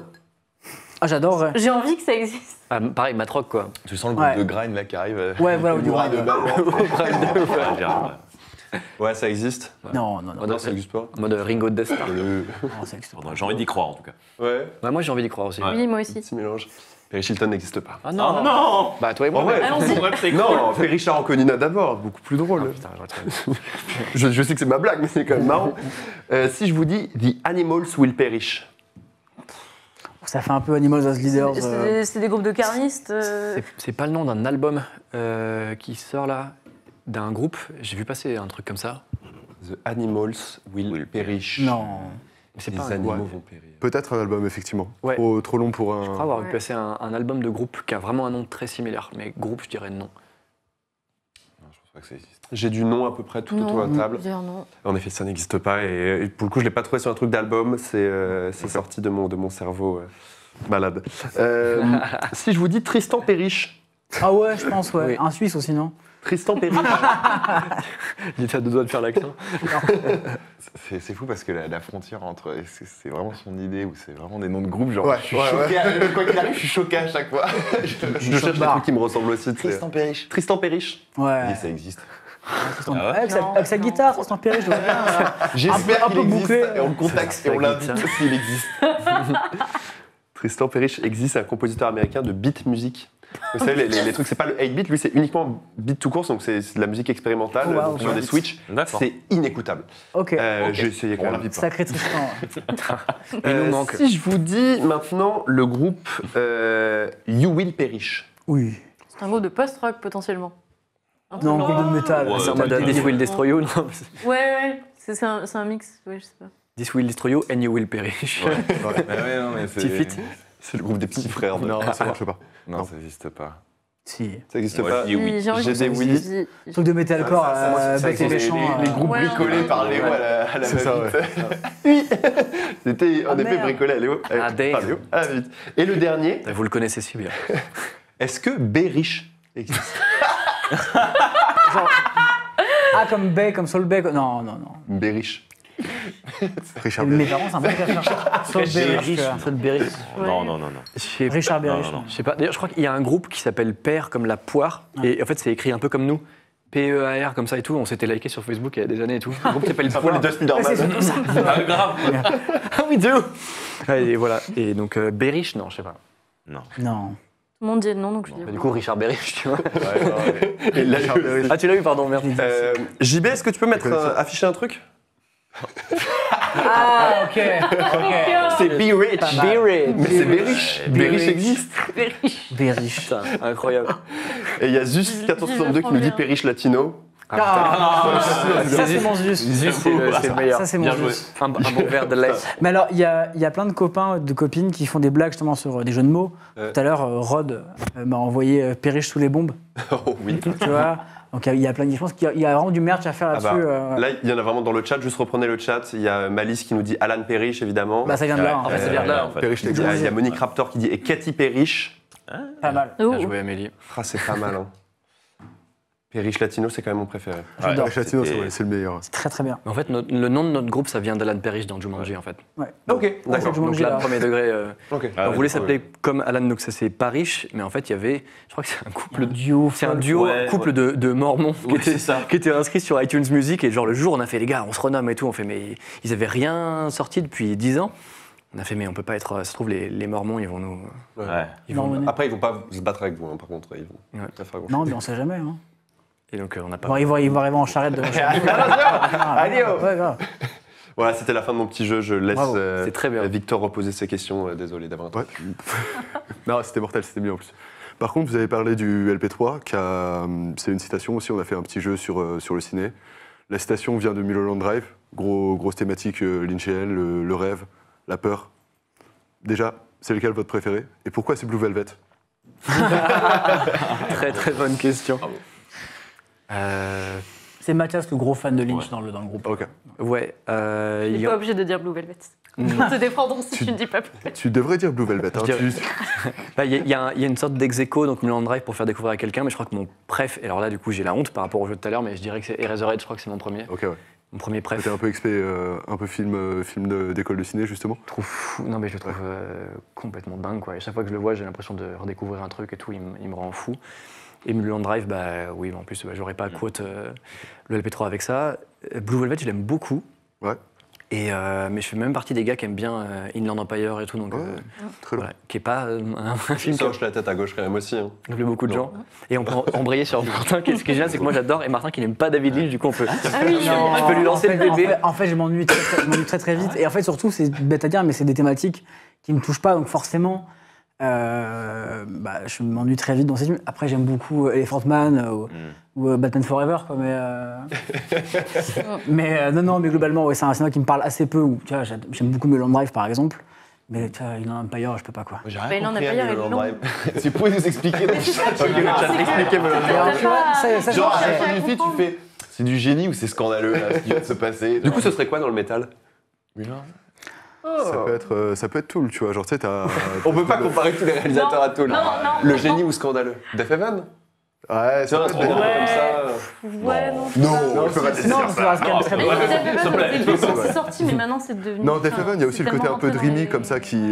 Ah, j'adore. Ouais, J'ai envie que ça existe. Ah, pareil, Matrock, quoi. Tu sens le groupe Ouais. de grind là qui arrive. Ouais, voilà, au au Noir grind. de balle. ouais, ça existe. Non, non, non. Non, ça existe pas. En mode Ringo de Death Star. Non, ça existe pas. J'ai envie d'y croire en tout cas. Ouais, Ouais, moi, j'ai envie d'y croire aussi. Ouais. Oui, moi aussi. petit mélange. Perish Hilton n'existe pas. Ah non, Bah, toi et moi. En vrai, Allons-y. non, Perish Aranconina d'abord, beaucoup plus drôle. Putain, j'aurais trouvé. Je sais que c'est ma blague, mais c'est quand même marrant. Si je vous dis The Animals Will Perish. Ça fait un peu Animals as Leaders. C'est des groupes de carnistes. C'est pas le nom d'un album qui sort là, d'un groupe. J'ai vu passer un truc comme ça. The Animals Will Perish. Non. Mais c'est Les pas un animaux groupe. vont périr. Peut-être un album, effectivement. Ouais. Trop long pour un. Je crois avoir vu Ouais. passer un album de groupe qui a vraiment un nom très similaire. Mais groupe, je dirais non. Non, je pense pas que ça existe. J'ai du nom à peu près tout autour de la table. Dire non. En effet, ça n'existe pas. Et pour le coup, je ne l'ai pas trouvé sur un truc d'album. C'est sorti de mon cerveau malade. Si je vous dis Tristan Perish. Ah ouais, je pense, ouais. Oui. Un Suisse aussi, non? Tristan Perish. Il était à deux doigts de faire l'accent. C'est fou parce que la frontière entre. C'est vraiment son idée ou c'est vraiment des noms de groupes. Genre, Ouais, je suis ouais, choqué. Quoi qu'il arrive, je suis choqué à chaque fois. Je cherche des trucs qui me ressemblent aussi. tu sais. Tristan Perish. Tristan Perish. Ouais. Oui, ça existe. Avec sa- Non. avec sa guitare, Tristan Perry, je vois bien. J'espère un qu'il peu existe bouclé. et on le contacte et on l'invite s'il existe. Tristan Perish existe, c'est un compositeur américain de beat music. Vous savez, les trucs, c'est pas le 8-bit, lui c'est uniquement beat tout court, donc c'est de la musique expérimentale, Oh, wow. donc sur des Switch. D'accord. C'est inécoutable. Ok. J'ai essayé quand On même. l'invite pas. Sacré Tristan. Il nous manque. Si je vous dis maintenant le groupe You Will Perish. Oui. C'est un groupe de post-rock potentiellement. Un truc Non, genre- groupe de métal. Ouais, C'est en Metal mode Death. This Will Destroy You. Non, Ouais, ouais. C'est un mix. Ouais, je sais pas. This Will Destroy You and You Will Perish. Ouais, non, mais c'est. Petit fit. C'est le groupe des petits frères. Non, Ça marche pas. Non, ça n'existe pas. Si. Ça n'existe Ouais, pas. je dis oui. J'ai envie J'ai que des ça oui. existe. Truc de metalcore, ça bête et existe. méchant. Les groupes Ouais, bricolés ouais. par Léo à la C'est ça, va-vite. Oui, c'était en Ah, effet merde. bricolé à Léo. Ah, Dave. Par Léo. Ah, vite. Et le dernier, Vous le connaissez si bien. est-ce que Berish existe? Ah, comme Bay, comme Soul Bay. Non, non, non. Berish. Richard Mes Berry. parents, c'est un bon chercheur. Soul Berry. Non, non, non, non. Richard Berry. Non, non, non. Je sais pas. D'ailleurs, je crois qu'il y a un groupe qui s'appelle Père comme la poire. Et en fait, c'est écrit un peu comme nous. P-E-A-R comme ça et tout. On s'était liké sur Facebook il y a des années et tout. Un groupe qui s'appelle Pour les deux Ouais, c'est Spider-Man. surtout ça. Ah, grave. Ah oui, Dieu. Et voilà. Et donc, Berich, non, je sais pas. Non. Tout le monde dit non, donc je dis. Du coup, Richard Berich, tu vois. Et là, Ah, tu l'as eu, pardon, merde. JB, est-ce que tu peux mettre afficher un truc? Ah, ok. C'est Be Rich. Pas mal. Mais c'est Berish. Berish existe. Berich. Putain, incroyable. Et il y a Zus462 qui nous dit Perish Latino. Ah, ça, c'est mon Zeus. Zeus, c'est le meilleur. Ça, c'est mon Bien joué. Zeus. Un bon verre de lait. Mais alors, il y a plein de copains, de copines qui font des blagues justement sur des jeux de mots. Tout à l'heure, Rod m'a envoyé Perriche sous les bombes, Oh oui. tu vois. Donc il y a plein, je pense qu'il y a vraiment du merch à faire Ah là-dessus. bah, là, il y en a vraiment dans le chat. Juste reprenez le chat. Il y a Malice qui nous dit Alan Parrish, évidemment. Bah, ça vient de là. hein. En fait, ça vient de là, en fait. Perish Il y l'existe. a Monique Raptor qui dit et Katy Parrish. Pas mal. Oh. Bien joué, Amélie. Ah, c'est pas mal. Hein. Parrish Latino, c'est quand même mon préféré. J'adore. Perish Latino, c'était- c'est le meilleur. C'est très très bien. En fait, le nom de notre groupe, ça vient d'Alan Parrish dans Jumanji, en fait. Ouais. Ok, Ouais, c'est d'accord. Jumanji, Donc là, là. premier degré. Ok. Ah on ouais, voulait ouais. s'appeler comme Alan, donc ça c'est Parish, mais en fait, il y avait. Je crois que c'est un couple. Duo. C'est un duo, Ouais, couple de Mormons Oui, c'est ça. qui était inscrit sur iTunes Music. Et genre, le jour, on a fait, les gars, on se renomme et tout. On fait, mais ils avaient rien sorti depuis 10 ans. On a fait, mais on peut pas être. Ça se trouve, les Mormons, ils vont nous. Ouais. Ils vont, Mormonnais. Après, ils vont pas se battre avec vous, hein, par contre. Ils vont Ouais. pas faire grand-chose. Non, mais on sait jamais. Hein. et donc, on n'a pas. Bon, il va arriver en charrette de. Allez, oh. Ouais, grave. Voilà, c'était la fin de mon petit jeu. Je laisse Bravo, c'est très bien. Victor reposer ses questions. Désolé d'avoir Ouais. Non, c'était mortel, c'était mieux en plus. Par contre, vous avez parlé du LP3, c'est une citation aussi, on a fait un petit jeu sur le ciné. La citation vient de Mulholland Drive, grosse thématique lynchienne, le rêve, la peur. Déjà, C'est lequel votre préféré? Et pourquoi c'est Blue Velvet? Très très bonne question. C'est Mathias, le gros fan de Lynch dans le groupe. Ok. Ouais. Tu n'es pas obligé de dire Blue Velvet. On te défendront si tu ne dis pas Blue Velvet. Tu devrais dire Blue Velvet. Hein, Je dirais- Il y a une sorte d'ex-aequo, donc Mulholland Drive pour faire découvrir à quelqu'un, mais je crois que mon préf, et alors là du coup j'ai la honte par rapport au jeu de tout à l'heure, mais je dirais que c'est Eraserhead, je crois que c'est mon premier. Ok, ouais. Mon premier préf. T'es un peu expé, un peu film d'école de ciné, justement. Je trouve fou. Non mais je le trouve complètement dingue quoi. Et chaque fois que je le vois, j'ai l'impression de redécouvrir un truc et tout, il me rend fou. Et Mulholland Drive, bah oui, en plus j'aurais pas à quote le LP3 avec ça. Blue Velvet, je l'aime beaucoup. Ouais. Et mais je fais même partie des gars qui aiment bien Inland Empire et tout, donc Très long. voilà, qui est pas un film Ça qui hoche la tête à gauche quand même aussi. Hein. plaît beaucoup de gens. Et on peut embrayer sur Martin. Ce qui est génial, c'est que moi j'adore et Martin qui n'aime pas David Lynch, du coup on peut. Ah oui, Je peux lui lancer le bébé. En fait, je m'ennuie très vite. Et en fait, surtout, c'est bête à dire, mais c'est des thématiques qui ne me touchent pas, donc forcément, je m'ennuie très vite dans ces films. Après, j'aime beaucoup Elephant Man ou Batman Forever, quoi, mais non, mais globalement, ouais, c'est un cinéma qui me parle assez peu. Tu vois, j'aime beaucoup Mulholland Drive, par exemple. Mais tu vois, Inland Empire, je peux pas, quoi. J'ai Bah, rien Inland compris à Empire est Mulholland long. Drive. Tu pouvez nous expliquer dans le chat. Expliquez Et alors, tu vois, ça, Genre, à je- la fin du film, tu fais c'est du génie ou c'est scandaleux là, ce qui vient de se passer. Du coup, ce serait quoi dans le métal? Ça peut être Tool, tu vois. Genre, tu sais, t'as. On peut pas comparer tous les réalisateurs à Tool. Non, non, Le non. génie ou scandaleux? Death Heaven? Ouais, Tiens, un ça truc peut être. comme ça. Ouais, non. Non, on peut pas Non, c'est parce qu'il y a très Mais bon. c'est sorti, mais maintenant c'est devenu. Non, Death Heaven, il y a aussi le côté un peu dreamy comme ça qui.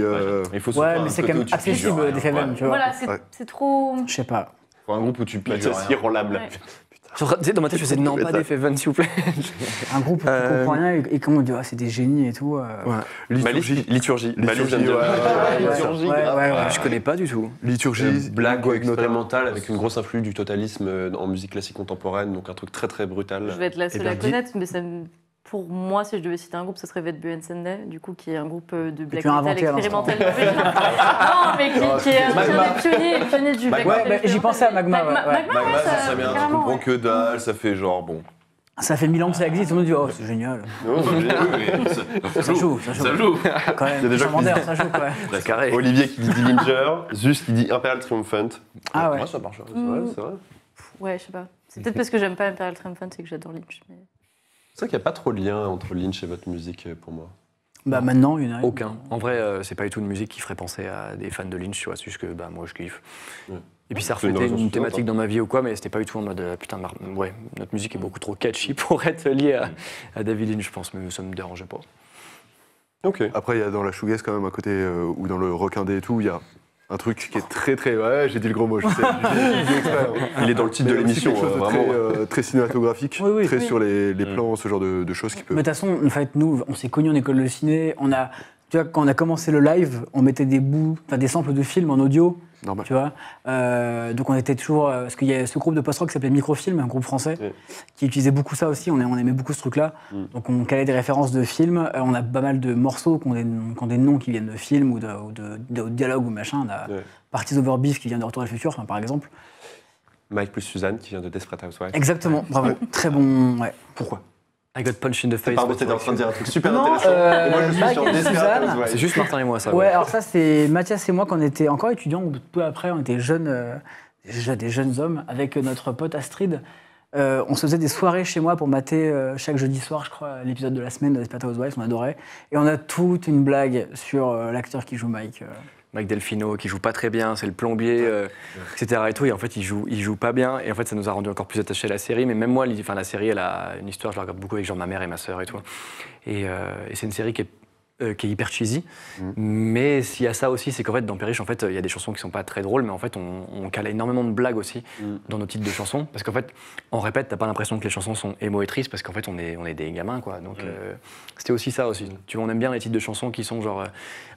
Il faut Ouais, mais c'est quand même accessible, des films, tu vois. Voilà, Ouais. c'est trop. Je sais pas. Faut un groupe où tu piges Mathias rien. irrelable. Ouais. Tu sais, dans ma tête, je faisais non, pas des Feven, s'il vous plaît. Un groupe où tu comprends rien et comment on dit, c'est des génies et tout. Liturgie. Liturgie. Malice, j'aime bien. Liturgie, Ouais, grave. ouais, ouais. Je connais pas du tout. Liturgie, Blague Greg notamment. expérimentale avec une grosse influx du totalisme en musique classique contemporaine, donc un truc très très brutal. Je vais être la seule bien à dit. connaître, mais pour moi, si je devais citer un groupe, ce serait Vedbu Sunday, du coup, qui est un groupe de black tu as metal inventé à l'instant. expérimental. Non, mais qui est un pionnier du black Ouais, metal. bah, j'y pensais à Magma, ouais, ouais. Magma, ça serait bien, tu carrément, comprends ouais. que dalle, ça fait genre bon. Ça fait 1000 ans que ça existe, on me dit, oh, c'est génial. Ça joue, ça joue. Ça joue. Quand même, Il y a des gens qui Charmander, ça joue, quoi. C'est carré. Olivier qui dit Dillinger, Zeus qui dit Imperial Triumphant. Ah ouais. Moi, ça marche. C'est vrai, c'est vrai. Ouais, je sais pas. C'est peut-être parce que j'aime pas Imperial Triumphant et que j'adore Lynch. Mais... C'est vrai qu'il n'y a pas trop de lien entre Lynch et votre musique pour moi. Bah maintenant, il y en a une. Aucun. En vrai, c'est pas du tout une musique qui ferait penser à des fans de Lynch, tu vois, c'est juste que bah, moi je kiffe. Ouais. Et puis ça C'est une reflétait raison une suffisante, thématique hein. dans ma vie ou quoi, mais c'était pas du tout en mode putain, ouais, notre musique est beaucoup trop catchy pour être liée à David Lynch, je pense, mais ça me dérangeait pas. Ok. Après, il y a dans la shoegaze quand même un côté, ou dans le rock indé et tout, il y a un truc qui est très très. Ouais, j'ai dit le gros mot, je sais. J'ai dit exprès, hein. Il est dans le titre Mais de aussi l'émission, quelque chose de vraiment. très cinématographique, Oui, oui, très oui. sur les plans, ce genre de choses qui peuvent. Mais de toute façon, en fait, nous, on s'est connus en école de ciné. Tu vois, quand on a commencé le live, on mettait des bouts, enfin des samples de films en audio. Normal. Tu vois, donc on était toujours parce qu'il y a ce groupe de post-rock qui s'appelait Microfilm, un groupe français, Ouais. qui utilisait beaucoup ça aussi. On aimait beaucoup ce truc-là. Donc on calait des références de films. On a pas mal de morceaux qui ont des noms qui viennent de films ou de dialogues ou machin. On a Ouais. Parties Over Beef qui vient de Retour à le futur, par exemple. Mike plus Suzanne qui vient de Desperate Housewives. Exactement. Bravo. Très bon. Ouais. Pourquoi I got punch in the face. Pardon, t'étais en train de dire un truc super Non, intéressant. Et moi, je suis Mike sur et Desperate Suzanne. Housewives. C'est juste Martin et moi, ça. Ouais, alors ça, c'est Mathias et moi quand on était encore étudiants, ou peu après, on était jeunes, déjà des jeunes hommes, avec notre pote Astrid. On se faisait des soirées chez moi pour mater chaque jeudi soir, je crois, l'épisode de la semaine de Desperate Housewives, on adorait. Et on a toute une blague sur l'acteur qui joue Mike. Mike Delfino qui joue pas très bien, c'est le plombier, etc. Et tout. Et en fait, il joue pas bien. Et en fait, ça nous a rendu encore plus attachés à la série. Mais même moi, la série, elle a une histoire. Je la regarde beaucoup avec genre ma mère et ma sœur et tout. Et c'est une série qui est hyper cheesy. Mais s'il y a ça aussi, c'est qu'en fait, dans Perriche, en fait, il y a des chansons qui sont pas très drôles, mais en fait, on cale énormément de blagues aussi dans nos titres de chansons. Parce qu'en fait, on répète, t'as pas l'impression que les chansons sont émo et tristes, parce qu'en fait, on est des gamins, quoi. Donc, c'était aussi ça aussi. Tu vois, on aime bien les titres de chansons qui sont genre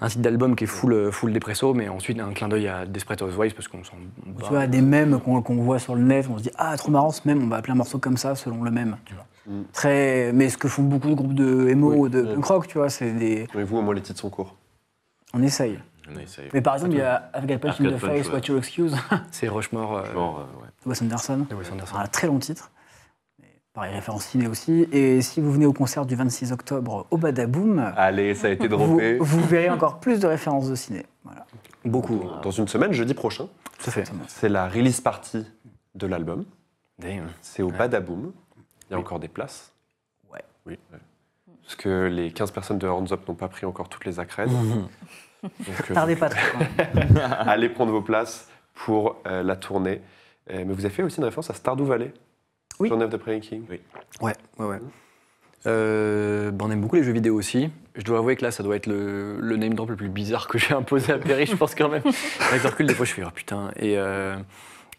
un titre d'album qui est full dépresso, mais ensuite un clin d'œil à Desperate Housewives, parce qu'on s'en bat. Tu vois, des mèmes qu'on voit sur le net, on se dit ah trop marrant ce mème, on va appeler un morceau comme ça selon le mème. Tu vois. Mais ce que font beaucoup de groupes de emo ou de punk rock, tu vois, c'est des. Mais vous, au moins, les titres sont courts. On essaye. On essaye. Mais par exemple, il y a I've Got Punch in I've the Got Punch, Face, ouais. What's Your Excuse, C'est Rushmore. Genre, ouais. Wes Anderson. de Wes Anderson. Un très long titre. Mais pareil, référence ciné aussi. Et si vous venez au concert du 26 octobre au Badaboom, Allez, ça a été vous, droppé. vous verrez encore plus de références de ciné. Voilà. Beaucoup. Dans une semaine, jeudi prochain, Tout à fait. c'est la release party de l'album. Damn. C'est au Badaboom. Il y a encore des places. Ouais. Oui. Parce que les 15 personnes de Hands Up n'ont pas pris encore toutes les accrèdes. Donc, Tardez pas trop. Hein. allez prendre vos places pour la tournée. Mais vous avez fait aussi une référence à Stardew Valley. Oui. Journey of the Prairie King. Oui. Ouais. On aime beaucoup les jeux vidéo aussi. Je dois avouer que là, ça doit être le name drop le plus bizarre que j'ai imposé à Perry, je pense quand même. Avec le recul, des fois, je fais oh, putain.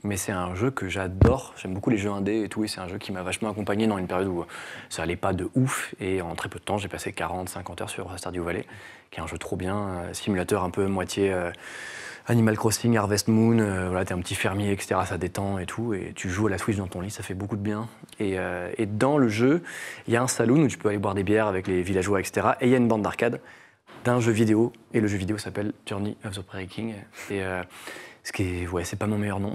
Mais c'est un jeu que j'adore. J'aime beaucoup les jeux indés et tout. Et c'est un jeu qui m'a vachement accompagné dans une période où ça allait pas de ouf. Et en très peu de temps, j'ai passé 40-50 heures sur Stardew Valley, qui est un jeu trop bien. Simulateur un peu moitié Animal Crossing, Harvest Moon. Voilà, t'es un petit fermier, etc. Ça détend et tout. Et tu joues à la Switch dans ton lit, ça fait beaucoup de bien. Et dans le jeu, il y a un saloon où tu peux aller boire des bières avec les villageois, etc. Et il y a une bande d'arcade d'un jeu vidéo. Et le jeu vidéo s'appelle Journey of the Prairie King. Et ce qui est, ouais, c'est pas mon meilleur nom.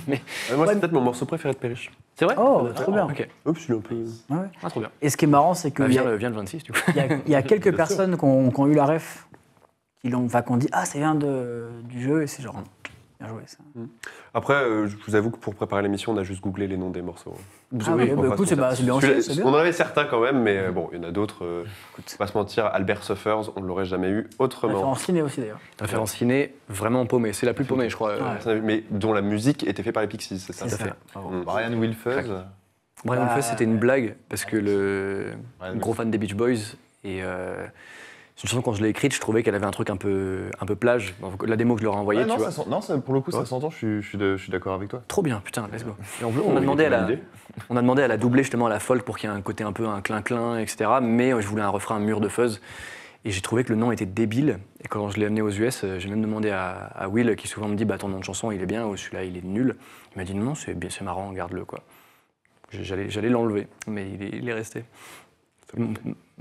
Mais Moi, c'est peut-être mon morceau préféré de Perry. c'est vrai. Oh, trop bien. Ok. Oups, je l'ai un peu. Ouais. Ah, trop bien. Et ce qui est marrant, c'est qu'il Vient le 26, du coup. y a quelques personnes qui ont eu la ref, qui ont dit « Ah, ça vient du jeu », et c'est genre « Bien joué, ça ». Après, je vous avoue que pour préparer l'émission, on a juste googlé les noms des morceaux. Ah oui, bah, écoute, c'est bien Celui-là, c'est bien. On en avait certains quand même, mais bon, il y en a d'autres. Faut pas se mentir, Albert Suffers, on ne l'aurait jamais eu autrement. Référence ciné aussi, d'ailleurs. Référence ciné, vraiment paumée. C'est la plus paumée, je crois. Mais dont la musique était faite par les Pixies, c'est ça C'est à fait. ça. Brian Wilfuzz. Brian Bah, Wilfuzz, c'était une blague, parce que le Ouais, gros fan des Beach Boys, et c'est une chanson, quand je l'ai écrite, je trouvais qu'elle avait un truc un peu plage. Donc, la démo que je leur ai envoyée, tu vois. Pour le coup, ça s'entend, je suis d'accord avec toi. Trop bien, putain, let's go. Et on a demandé à la doubler justement à la folk pour qu'il y ait un côté un peu un clin-clin, etc. Mais je voulais un refrain, un mur de fuzz. Et j'ai trouvé que le nom était débile. Et quand je l'ai amené aux US, j'ai même demandé à Will, qui souvent me dit bah, ton nom de chanson il est bien, ou celui-là il est nul. Il m'a dit non, c'est marrant, garde-le, quoi. J'allais l'enlever, mais il est resté.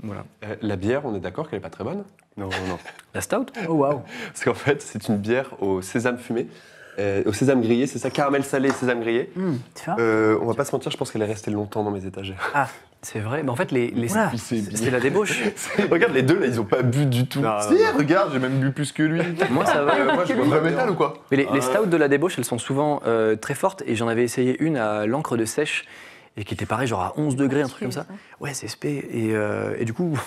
Voilà. La bière, on est d'accord qu'elle n'est pas très bonne? Non. La stout? Oh, waouh. Parce qu'en fait, c'est une bière au sésame fumé, au sésame grillé, c'est ça, caramel salé et sésame grillé. Tu vois On va pas se mentir, je pense qu'elle est restée longtemps dans mes étagères. Ah, C'est vrai, mais en fait, Oula. c'est la débauche. Regarde, les deux là, ils ont pas bu du tout. Si, regarde, j'ai même bu plus que lui. Moi, ça va. Moi, je bois vrai métal ou quoi? Mais les stouts de la débauche, elles sont souvent très fortes. Et j'en avais essayé une à l'encre de sèche, et qui était pareil, genre à 11 degrés, un truc comme ça. Ouais, c'est spé. Et du coup,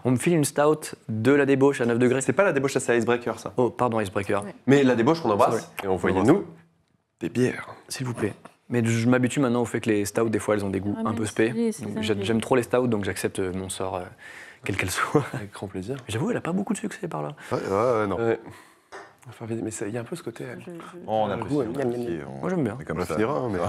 on me file une stout de la débauche à 9 degrés. C'est pas la débauche, ça, c'est Icebreaker, ça. Oh, pardon, Icebreaker. Ouais. Mais la débauche qu'on embrasse, C'est et envoyez-nous des bières. S'il vous plaît. Mais je m'habitue maintenant au fait que les stouts, des fois, elles ont des goûts Ah, un même peu si spé. c'est Donc, ça, j'aime trop les stouts, donc j'accepte mon sort, quelle qu'elle soit. Avec grand plaisir. J'avoue, elle a pas beaucoup de succès par là. Non. Enfin, mais il y a un peu ce côté. On apprécie. Moi, Moi, j'aime bien. C'est comme On ça. finira, hein, mais...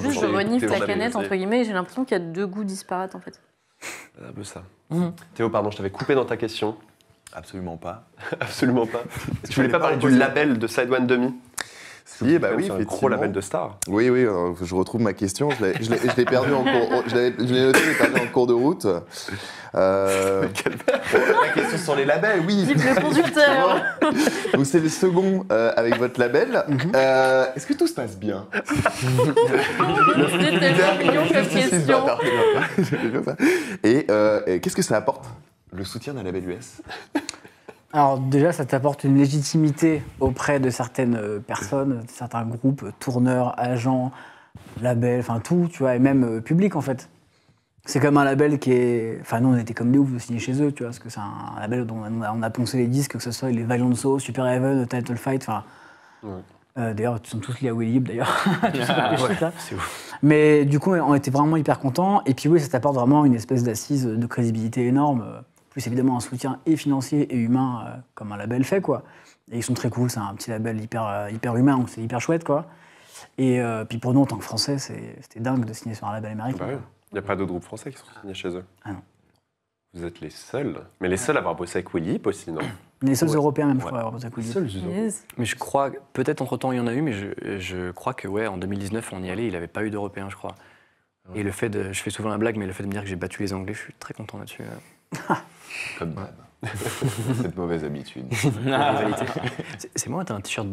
Juste, je renifle la canette, Théo, entre guillemets, et j'ai l'impression qu'il y a deux goûts disparates, en fait. C'est un peu ça. Mhm. Théo, pardon, je t'avais coupé dans ta question. Absolument pas. Absolument pas. Tu voulais pas parler du label de Side One Demi? Si, bah oui, c'est un gros effectivement. label de stars. Oui, je retrouve ma question. Je l'ai perdu en cours. Je l'ai noté, je l'ai perdu en cours de route. La question sur les labels, oui. Dites le conducteur. Donc c'est le second avec votre label. Est-ce que tout se passe bien? C'était tellement mignon comme question. Et qu'est-ce que ça apporte, le soutien d'un label US? Alors déjà, ça t'apporte une légitimité auprès de certaines personnes, de certains groupes, tourneurs, agents, labels, enfin tout, tu vois, et même public en fait. C'est comme un label qui est... Enfin nous, on était comme des oufs de signer chez eux, tu vois, parce que c'est un label dont on a poncé les disques, que ce soit les Violent Soul, Super Heaven, Title Fight, enfin... d'ailleurs, ils sont tous liés à Will Yip, d'ailleurs. C'est ouf. Mais du coup, on était vraiment hyper contents. Et puis oui, ça t'apporte vraiment une espèce d'assise de crédibilité énorme. Plus évidemment un soutien et financier et humain, comme un label fait, quoi. Et ils sont très cool, c'est un petit label hyper humain, donc c'est hyper chouette, quoi. Et puis pour nous, en tant que Français, c'était dingue de signer sur un label américain. Bah oui. Il n'y a pas d'autres groupes français qui sont signés chez eux. Ah non. Vous êtes les seuls. Mais les seuls à avoir bossé avec Will Yip aussi, non? On est les seuls Ouais. Européens, même, je Ouais. crois, à avoir bossé avec Will Yip. Seuls, je Yes. Mais je crois, peut-être entre-temps il y en a eu, mais je crois que ouais, en 2019 on y allait, il n'avait pas eu d'Européens, je crois. Et le fait de, je fais souvent la blague, mais le fait de me dire que j'ai battu les Anglais, je suis très content là-dessus. Comme d'hab. Cette mauvaise habitude. Rivalité. C'est moi, t'as un t-shirt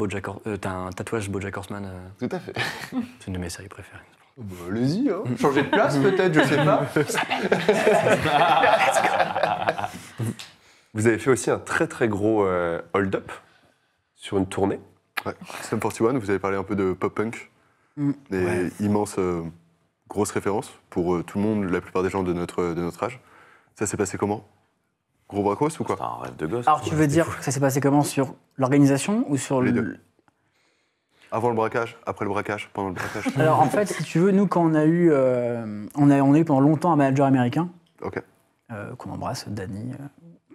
t'as un tatouage BoJack Horseman, Tout à fait. c'est une de mes séries préférées. Bah, allez-y, hein. Changer de place peut-être, je sais pas. Vous avez fait aussi un très très gros hold-up sur une tournée. Ouais. Sum 41, vous avez parlé un peu de pop-punk. Des immenses, grosses références pour tout le monde, la plupart des gens de notre âge. Ça s'est passé comment? Gros bracos ou quoi? C'est un rêve de gosse. Alors, quoi. tu veux dire que ça s'est passé comment sur l'organisation ou sur Les le. deux. Avant le braquage, après le braquage, pendant le braquage. Alors, en fait, si tu veux, nous, quand on a eu. On a eu pendant longtemps un manager américain, Ok. qu'on embrasse, Danny,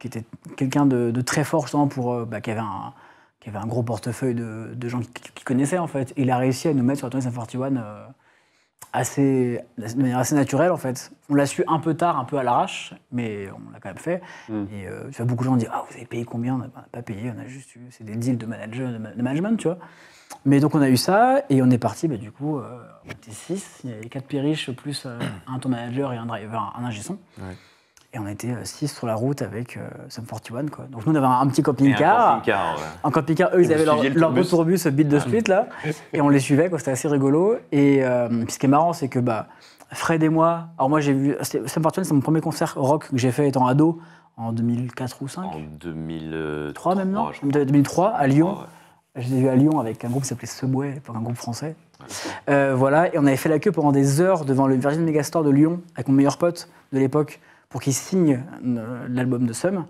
qui était quelqu'un de très fort, justement, qui avait un gros portefeuille de gens qui connaissaient, en fait. Il a réussi à nous mettre sur la tournée Sum 41 de manière assez naturelle, en fait. On l'a su un peu tard, un peu à l'arrache, mais on l'a quand même fait. Et tu vois, beaucoup de gens disent « Ah, vous avez payé combien ?» On n'a pas payé, on a juste eu... C'est des deals de management, tu vois. Mais donc, on a eu ça, et on est parti, du coup, on était 6. Il y avait 4 périches, plus un tour manager et un driver, un ingé son. Ouais. Et on était 6 sur la route avec Sum 41, quoi. Donc, nous, on avait un petit Et camping-car. un camping-car, ouais. En camping-car, eux, ils avaient leur suiviez le tourbus. gros tourbus Beat the Split, là, et on les suivait, quoi, c'était assez rigolo. Et puis ce qui est marrant, c'est que Fred et moi, alors moi j'ai vu, Sum 41, c'est mon premier concert rock que j'ai fait étant ado, en 2004 ou 5. En 2003 3 même, non je crois. 2003, à Lyon. Ouais. Je l'ai vu à Lyon avec un groupe qui s'appelait Subway, à l'époque, un groupe français. Voilà, et on avait fait la queue pendant des heures devant le Virgin Megastore de Lyon, avec mon meilleur pote de l'époque, pour qu'il signe l'album de Sum.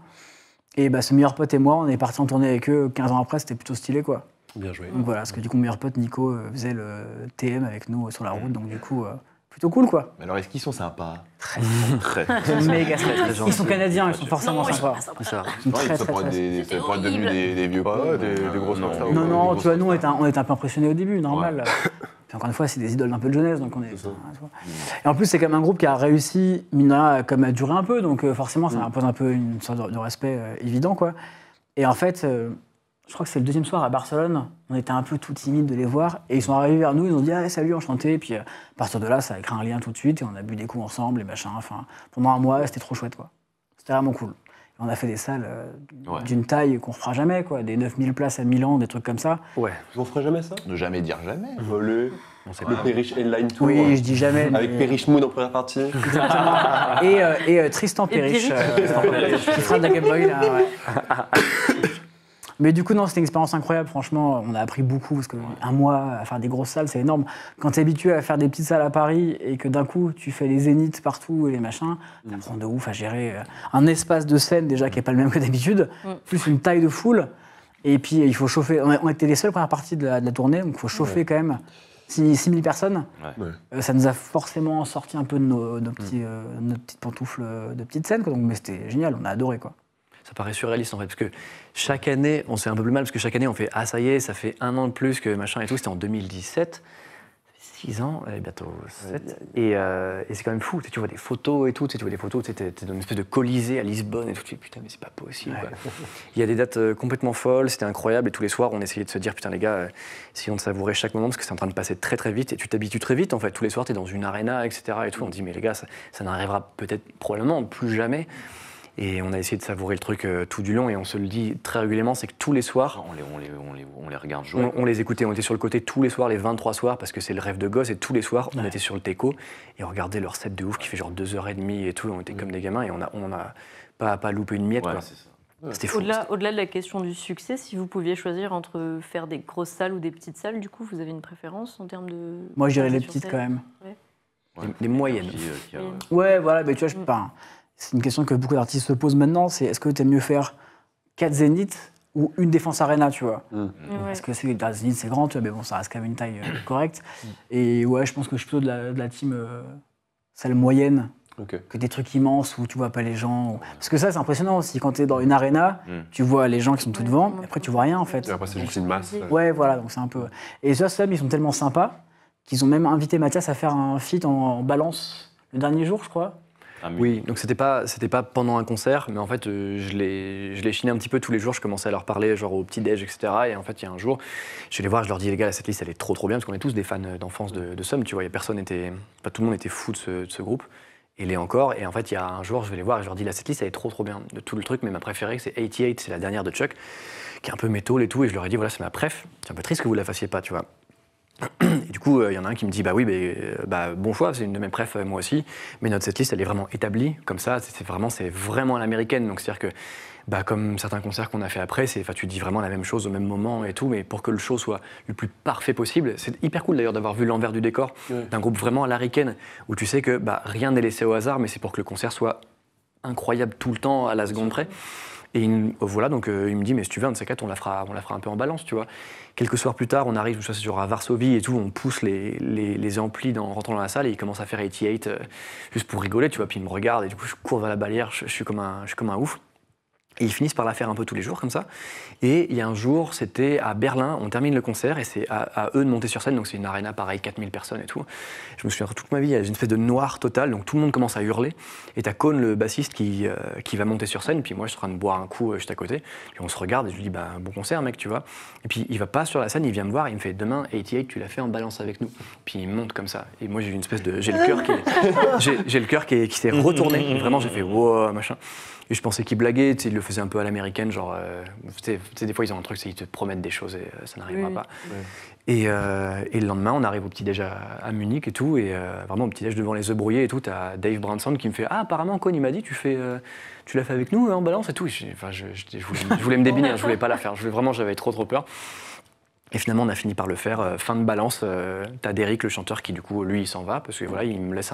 Et ce meilleur pote et moi, on est partis en tournée avec eux 15 ans après, c'était plutôt stylé, quoi. Bien joué. Donc voilà, parce que du coup, mon meilleur pote Nico faisait le TM avec nous sur la route, donc du coup, plutôt cool, quoi. Mais alors, est-ce qu'ils sont sympas? Très. Méga sympa. gentil. Ils sont canadiens, ils sont forcément sympas. C'est ça. Ils sont très, Ça très, pourrait très être ça pourrait être devenu des vieux cons. des grosses non. rockstars. Non, tu vois, nous, on était un peu impressionnés au début, normal. Puis encore une fois, c'est des idoles d'un peu de jeunesse, donc on est. Et en plus, c'est quand même un groupe qui a réussi, mine de rien, comme à durer un peu, donc forcément, ça impose un peu une sorte de respect évident, quoi. Et en fait, je crois que c'est le deuxième soir à Barcelone, on était un peu tout timide de les voir, et ils sont arrivés vers nous, ils nous ont dit ah, salut, enchanté, et puis à partir de là, ça a créé un lien tout de suite, et on a bu des coups ensemble, et machin, enfin, pendant un mois, c'était trop chouette, quoi. C'était vraiment cool. Et on a fait des salles d'une taille qu'on ne refera jamais, quoi, des 9000 places à Milan, des trucs comme ça. Ouais. Vous ferez jamais ça? Ne jamais dire jamais. Le Perish Headline Tour. Oui, je dis jamais. Avec mais- Perish Moon en première partie. Exactement. Et Tristan Perish, qui fera de la Game Boy, là, ouais. Mais du coup, non, c'était une expérience incroyable. Franchement, on a appris beaucoup parce qu'un mois à faire des grosses salles, c'est énorme. Quand tu es habitué à faire des petites salles à Paris et que d'un coup, tu fais les zéniths partout et les machins, t'apprends de ouf à gérer un espace de scène déjà qui n'est pas le même que d'habitude, plus une taille de foule. Et puis, il faut chauffer. On était les seuls première partie de la tournée, donc il faut chauffer quand même 6000 personnes. Ouais. Ça nous a forcément sorti un peu de nos petites pantoufles de petites scènes, quoi. Donc, mais c'était génial, on a adoré, quoi. Ça paraît surréaliste en fait, parce que chaque année, on s'est un peu plus mal, parce que chaque année, on fait ah ça y est, ça fait 1 an de plus que machin et tout. C'était en 2017, 6 ans, bientôt 7. Et c'est quand même fou. Tu vois des photos et tout, tu vois des photos, t'es dans une espèce de colisée à Lisbonne et tout. Tu dis putain, mais c'est pas possible. Quoi. Il y a des dates complètement folles, c'était incroyable. Et tous les soirs, on essayait de se dire putain, les gars, essayons de savourer chaque moment parce que c'est en train de passer très très vite et tu t'habitues très vite en fait. Tous les soirs, t'es dans une arena, etc. Et tout. On dit mais les gars, ça n'arrivera peut-être probablement plus jamais. Et on a essayé de savourer le truc tout du long et on se le dit très régulièrement, c'est que tous les soirs, On les regarde jouer. on les écoutait, on était sur le côté tous les soirs, les 23 soirs, parce que c'est le rêve de gosse et tous les soirs, on était sur le teco et on regardait leur set de ouf qui fait genre 2h30 et tout, on était comme des gamins et on a pas loupé une miette. Ouais, Quoi. c'est ça. C'était fou. Au-delà de la question du succès, si vous pouviez choisir entre faire des grosses salles ou des petites salles, du coup, vous avez une préférence en termes de... Moi, je dirais les sur petites scène quand même. Des moyennes. Ouais, voilà, mais tu vois, c'est une question que beaucoup d'artistes se posent maintenant, c'est est-ce que tu aimes mieux faire 4 zéniths ou une défense arena, tu vois? Ouais. Parce que zénith, c'est grand, tu vois, mais bon, ça reste quand même une taille correcte. Et ouais, je pense que je suis plutôt de la team salle moyenne que des trucs immenses où tu vois pas les gens. Parce que ça, c'est impressionnant aussi. Quand tu es dans une arena, tu vois les gens qui sont tout devant, et après, tu vois rien, en fait. Et après, c'est juste une masse. Ouais, voilà, donc c'est un peu... Et ça, ils sont tellement sympas qu'ils ont même invité Mathias à faire un feat en balance le dernier jour, je crois. Oui, donc c'était pas pendant un concert, mais en fait, je les chinais un petit peu tous les jours. Je commençais à leur parler, genre au petit-déj, etc. Et en fait, il y a un jour, je vais les voir, je leur dis, les gars, cette liste, elle est trop bien, parce qu'on est tous des fans d'enfance de Sum, tu vois. Pas tout le monde était fou de ce groupe. Et l'est encore. Et en fait, il y a un jour, je vais les voir et je leur dis, là, cette liste, elle est trop bien de tout le truc, mais ma préférée, c'est 88, c'est la dernière de Chuck, qui est un peu métal et tout. Et je leur ai dit, voilà, c'est ma préf. C'est un peu triste que vous la fassiez pas, tu vois. Et du coup, il y en a un qui me dit, bah oui, bon choix, c'est une de mes préf, moi aussi, mais notre setlist, elle est vraiment établie, comme ça, c'est vraiment à l'américaine, donc c'est-à-dire que, comme certains concerts qu'on a fait après, tu dis vraiment la même chose au même moment et tout, mais pour que le show soit le plus parfait possible, c'est hyper cool d'ailleurs d'avoir vu l'envers du décor d'un groupe vraiment à l'américaine, où tu sais que rien n'est laissé au hasard, mais c'est pour que le concert soit incroyable tout le temps, à la seconde près. Et voilà, donc il me dit, mais si tu veux, un de ces quatre, on la fera un peu en balance, tu vois. Quelques soirs plus tard, on arrive, je sais, genre à Varsovie et tout, on pousse les amplis en rentrant dans la salle et il commence à faire 88 juste pour rigoler, tu vois. Puis il me regarde et du coup, je cours vers la barrière, je suis comme un ouf. Et ils finissent par la faire un peu tous les jours comme ça. Et il y a un jour, c'était à Berlin, on termine le concert et c'est à eux de monter sur scène. Donc c'est une arena pareil, 4000 personnes et tout. Je me souviens toute ma vie, il y a une espèce de noir total, donc tout le monde commence à hurler. Et t'as Kohn, le bassiste, qui va monter sur scène. Puis moi, je suis en train de boire un coup juste à côté. Puis on se regarde et je lui dis, bon concert, mec, tu vois. Et puis il va pas sur la scène, il vient me voir, il me fait, demain, 88, tu l'as fait en balance avec nous. Puis il monte comme ça. Et moi, j'ai une espèce de. J'ai le cœur qui s'est retourné. Vraiment, j'ai fait, wow, machin. Et je pensais qu'il blaguait, il le faisait un peu à l'américaine, genre, tu sais, des fois ils ont un truc, c'est qu'ils te promettent des choses et ça n'arrivera pas. Ouais. Et le lendemain, on arrive au petit-déj à Munich et tout, et vraiment au petit-déj devant les œufs brouillés et tout, t'as Dave Branson qui me fait, apparemment, Kohn, il m'a dit, tu l'as fait avec nous en balance et tout. Je voulais me débiner, je voulais pas la faire, j'avais trop peur. Et finalement, on a fini par le faire. Fin de balance, t'as Derrick, le chanteur, qui du coup, lui, il s'en va, parce que voilà, il me laisse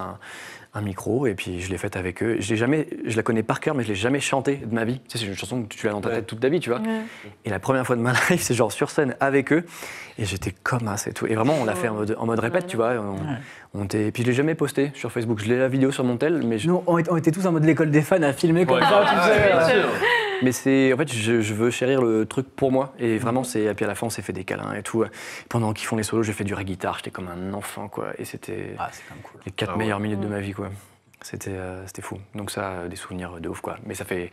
un micro, et puis je l'ai faite avec eux. Je la connais par cœur, mais je l'ai jamais chantée de ma vie. Tu sais, c'est une chanson que tu as dans ta tête toute ta vie, tu vois. Ouais. Et la première fois de ma life, c'est genre sur scène avec eux, et j'étais comme un, c'est tout. Et vraiment, on l'a fait en mode répète, tu vois. Et puis je l'ai jamais posté sur Facebook. Je l'ai la vidéo sur mon tel, mais nous, on était tous en mode l'école des fans à filmer comme ça, tu sais. Mais c'est, en fait, je veux chérir le truc pour moi. Et vraiment, et puis à la fin, on s'est fait des câlins et tout. Pendant qu'ils font les solos, j'ai fait du guitare. J'étais comme un enfant, quoi. Et c'était cool. Les 4 meilleures minutes de ma vie, quoi. C'était fou. Donc ça, des souvenirs de ouf, quoi. Mais ça fait...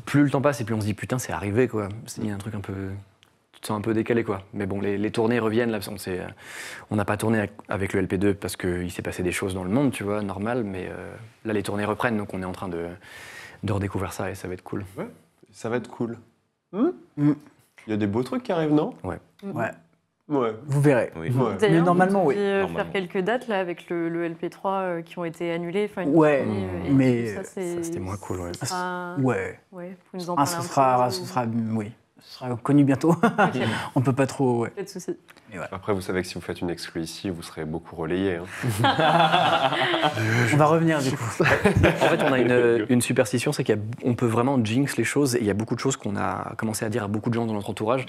Plus le temps passe et plus on se dit, putain, c'est arrivé, quoi. Il y a un truc un peu... Tu te sens un peu décalé, quoi. Mais bon, les tournées reviennent, là. On n'a pas tourné avec le LP2 parce qu'il s'est passé des choses dans le monde, tu vois, normal. Mais là, les tournées reprennent, donc on est en train de redécouvrir ça et ça va être cool. Ouais. Ça va être cool. Il y a des beaux trucs qui arrivent, non? Ouais. Vous verrez. Oui. Mais normalement, oui. Faire quelques dates là avec le LP3 qui ont été annulées. Mais ça c'était moins cool. Ouais. Vous nous en parler ce sera connu bientôt. Okay. On peut pas trop. Pas de soucis. Après, vous savez que si vous faites une exclu ici, vous serez beaucoup relayé. On va revenir du coup. En fait, on a une superstition, c'est qu'on peut vraiment jinx les choses. Et il y a beaucoup de choses qu'on a commencé à dire à beaucoup de gens dans notre entourage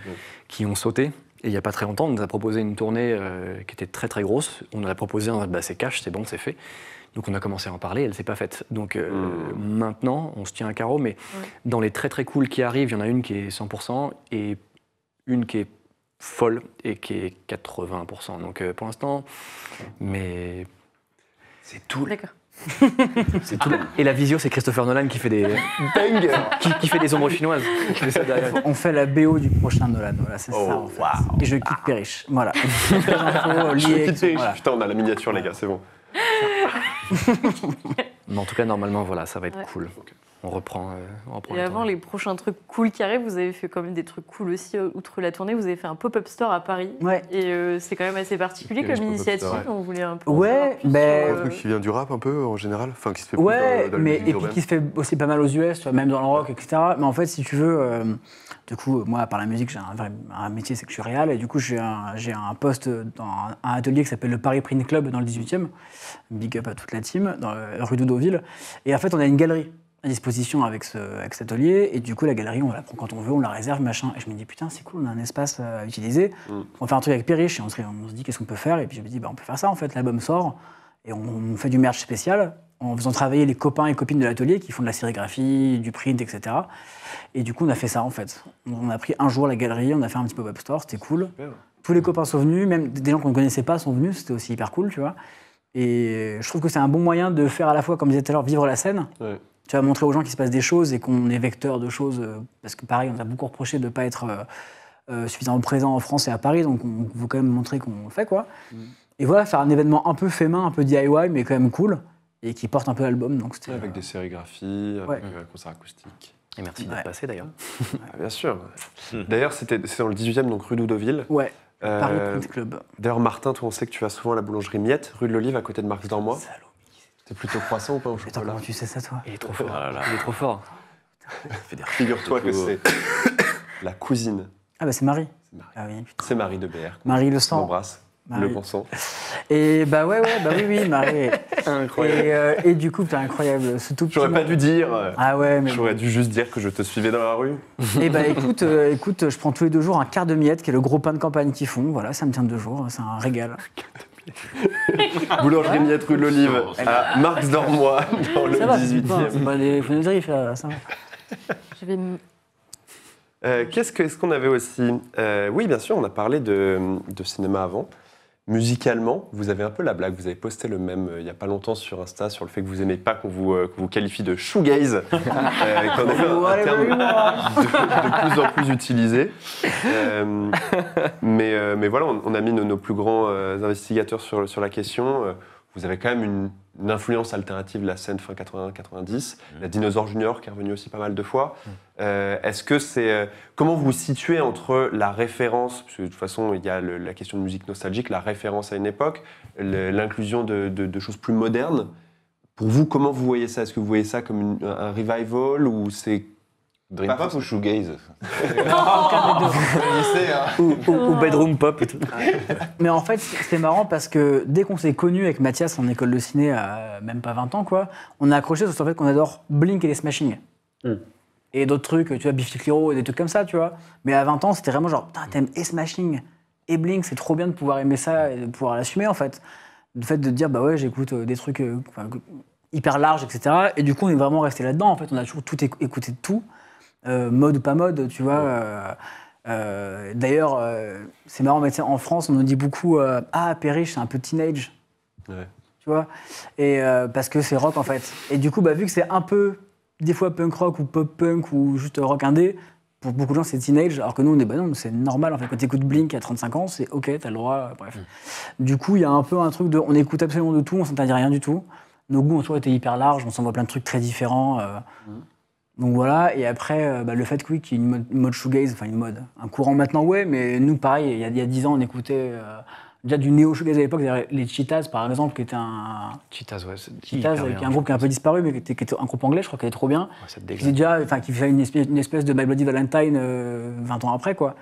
qui ont sauté. Et il n'y a pas très longtemps, on nous a proposé une tournée qui était très très grosse. On nous a proposé en mode c'est cash, c'est bon, c'est fait. Donc on a commencé à en parler, elle ne s'est pas faite. Donc maintenant, on se tient à carreau, mais dans les très très cool qui arrivent, il y en a une qui est 100% et une qui est folle et qui est 80%. Donc pour l'instant, mais c'est tout. D'accord. C'est tout. Et la visio, c'est Christopher Nolan qui fait des qui fait des ombres chinoises. On fait la BO du prochain Nolan. Voilà, c'est ça. En fait. Et je quitte Perriche. Voilà. Putain, on a la miniature, les gars, c'est bon. Mais en tout cas, normalement, voilà, ça va être cool. On reprend et avant les prochains trucs cool qui arrivent, vous avez fait quand même des trucs cool aussi, outre la tournée, vous avez fait un pop-up store à Paris. Ouais. Et c'est quand même assez particulier comme initiative, on voulait un peu... un truc qui vient du rap un peu en général, enfin qui se fait plus dans mais et puis qui se fait aussi pas mal aux US, même dans le rock, etc. Mais en fait, si tu veux, du coup, moi, par la musique, j'ai un métier, c'est que je suis réal, et du coup, j'ai un poste dans un atelier qui s'appelle le Paris Print Club dans le 18e. Big up à toute la team, dans rue d'Oudoville. Et en fait, on a une galerie à disposition avec cet atelier, et du coup la galerie on la prend quand on veut, on la réserve, machin, et je me dis putain c'est cool, on a un espace à utiliser, on fait un truc avec Perriche et on se dit qu'est-ce qu'on peut faire, et puis je me dis on peut faire ça en fait, l'album sort, et on fait du merch spécial, en faisant travailler les copains et copines de l'atelier qui font de la sérigraphie, du print, etc. Et du coup on a fait ça en fait, on a pris un jour la galerie, on a fait un petit pop-up store, c'était cool, tous les copains sont venus, même des gens qu'on ne connaissait pas sont venus, c'était aussi hyper cool, tu vois, et je trouve que c'est un bon moyen de faire à la fois, comme je disais tout à l'heure, vivre la scène. Tu vas montrer aux gens qu'il se passe des choses et qu'on est vecteur de choses, parce que pareil, on nous a beaucoup reproché de ne pas être suffisamment présent en France et à Paris, donc on veut quand même montrer qu'on le fait, quoi. Et voilà, faire un événement un peu fait main, un peu DIY, mais quand même cool, et qui porte un peu l'album. Donc avec des sérigraphies, avec un concert acoustique. Et merci d'être passé d'ailleurs. Bien sûr. D'ailleurs, c'est dans le 18e, donc rue d'Oudoville. Ouais. Paris Print Club. D'ailleurs, Martin, toi, on sait que tu vas souvent à la boulangerie Miette, rue de l'Olive, à côté de Marx Dormois. T'es plutôt croissant ou pas au Attends, chocolat comment tu sais ça, toi? Il est trop fort. Ah là là. Il est trop fort. Figure-toi que c'est la cousine. Ah bah c'est Marie. C'est Marie. Ah oui, putain. C'est Marie de BR. Marie le On sang. l'embrasse, Marie. le consent. Et bah ouais, bah oui, Marie. Incroyable. Et du coup, t'es incroyable. Ce tout petit J'aurais pas monde. dû dire. Ah ouais, mais J'aurais dû juste dire que je te suivais dans la rue. Et bah écoute, je prends tous les 2 jours un quart de miette, qui est le gros pain de campagne qu'ils font. Voilà, ça me tient 2 jours, c'est un régal. Boulangerie Miette, rue de l'Olive, à Marx Dormois, dans le Ça va, c'est pas 18e. des fenêtres, ça va. Je vais Qu'est-ce qu'on avait aussi Oui, bien sûr, on a parlé de cinéma avant. Musicalement, vous avez un peu la blague. Vous avez posté le même il n'y a pas longtemps sur Insta sur le fait que vous n'aimez pas qu'on vous qualifie de shoegaze, qu'en effet un terme de plus en plus utilisé. Mais voilà, on a mis nos plus grands investigateurs sur la question. Vous avez quand même une influence alternative de la scène fin 80-90. La Dinosaure Junior qui est revenue aussi pas mal de fois. Est-ce que c'est... comment vous vous situez entre la référence, parce que de toute façon il y a la question de musique nostalgique, la référence à une époque, l'inclusion de choses plus modernes. Pour vous, comment vous voyez ça? Est-ce que vous voyez ça comme un revival ou c'est... Dream Pop ou Shoegaze Ou bedroom pop et tout. Mais en fait, c'est marrant parce que dès qu'on s'est connus avec Mathias en école de ciné à même pas 20 ans, quoi, on a accroché sur le fait qu'on adore Blink et les Smashing. Et d'autres trucs, tu vois, Biffy Clyro et des trucs comme ça, tu vois. Mais à 20 ans, c'était vraiment genre, putain, t'aimes et Smashing et Blink, c'est trop bien de pouvoir aimer ça et de pouvoir l'assumer, en fait. Le fait de dire, bah ouais, j'écoute des trucs hyper larges, etc. Et du coup, on est vraiment resté là-dedans, en fait. On a toujours tout écouté de tout. Mode ou pas mode, tu vois. D'ailleurs, c'est marrant, mais tu sais, en France, on nous dit beaucoup ah, Perriche, c'est un peu teenage. Ouais. Tu vois. Et parce que c'est rock, en fait. Et du coup, bah, vu que c'est un peu, des fois, punk rock ou pop punk ou juste rock indé, pour beaucoup de gens, c'est teenage, alors que nous, on est bah non, c'est normal. En fait, quand t'écoutes Blink à 35 ans, c'est OK, t'as le droit, bref. Du coup, il y a un peu un truc de. On écoute absolument de tout, on s'interdit rien du tout. Nos goûts ont toujours été hyper larges, on s'envoie plein de trucs très différents. Donc voilà, et après, le fait que oui, qu'il y ait une mode shoegaze, enfin une mode, un courant maintenant, ouais, mais nous, pareil, il y a 10 ans, on écoutait déjà du néo-shoegaze à l'époque, les Cheetahs, par exemple, qui était un... Cheetahs, ouais. Cheetahs, qui est un groupe qui a un peu disparu, mais qui était un groupe anglais, je crois qu'il est trop bien. Ouais, ça te Qui dégage. déjà, enfin, qui fait une espèce de My Bloody Valentine 20 ans après, quoi.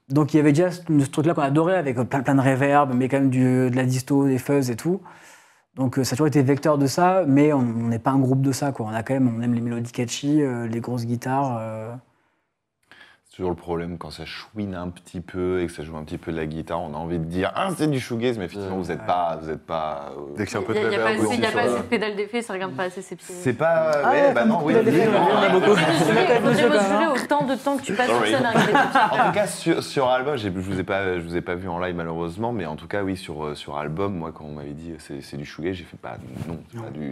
Donc il y avait déjà ce truc-là qu'on adorait, avec plein de reverb, mais quand même de la disto, des fuzz et tout. Donc ça a toujours été vecteur de ça, mais on n'est pas un groupe de ça, quoi. On aime les mélodies catchy, les grosses guitares. C'est toujours le problème quand ça chouine un petit peu et que ça joue un petit peu de la guitare, on a envie de dire ah c'est du shoegaze, mais effectivement vous n'êtes pas Dès que c'est un peu de Il n'y a reverb aussi, pas sur assez de pédale d'effet, ça regarde pas assez ses pieds. c'est pas ouais bah non oui pédale d'effet, oui, on en a non. beaucoup. Il faudrait mesurer autant de temps que tu passes sur scène à regarder tes pieds. En tout cas, sur album, je vous ai pas vu en live malheureusement, mais en tout cas, oui, sur album, moi, quand on m'avait dit c'est du shoegaze, j'ai fait pas non,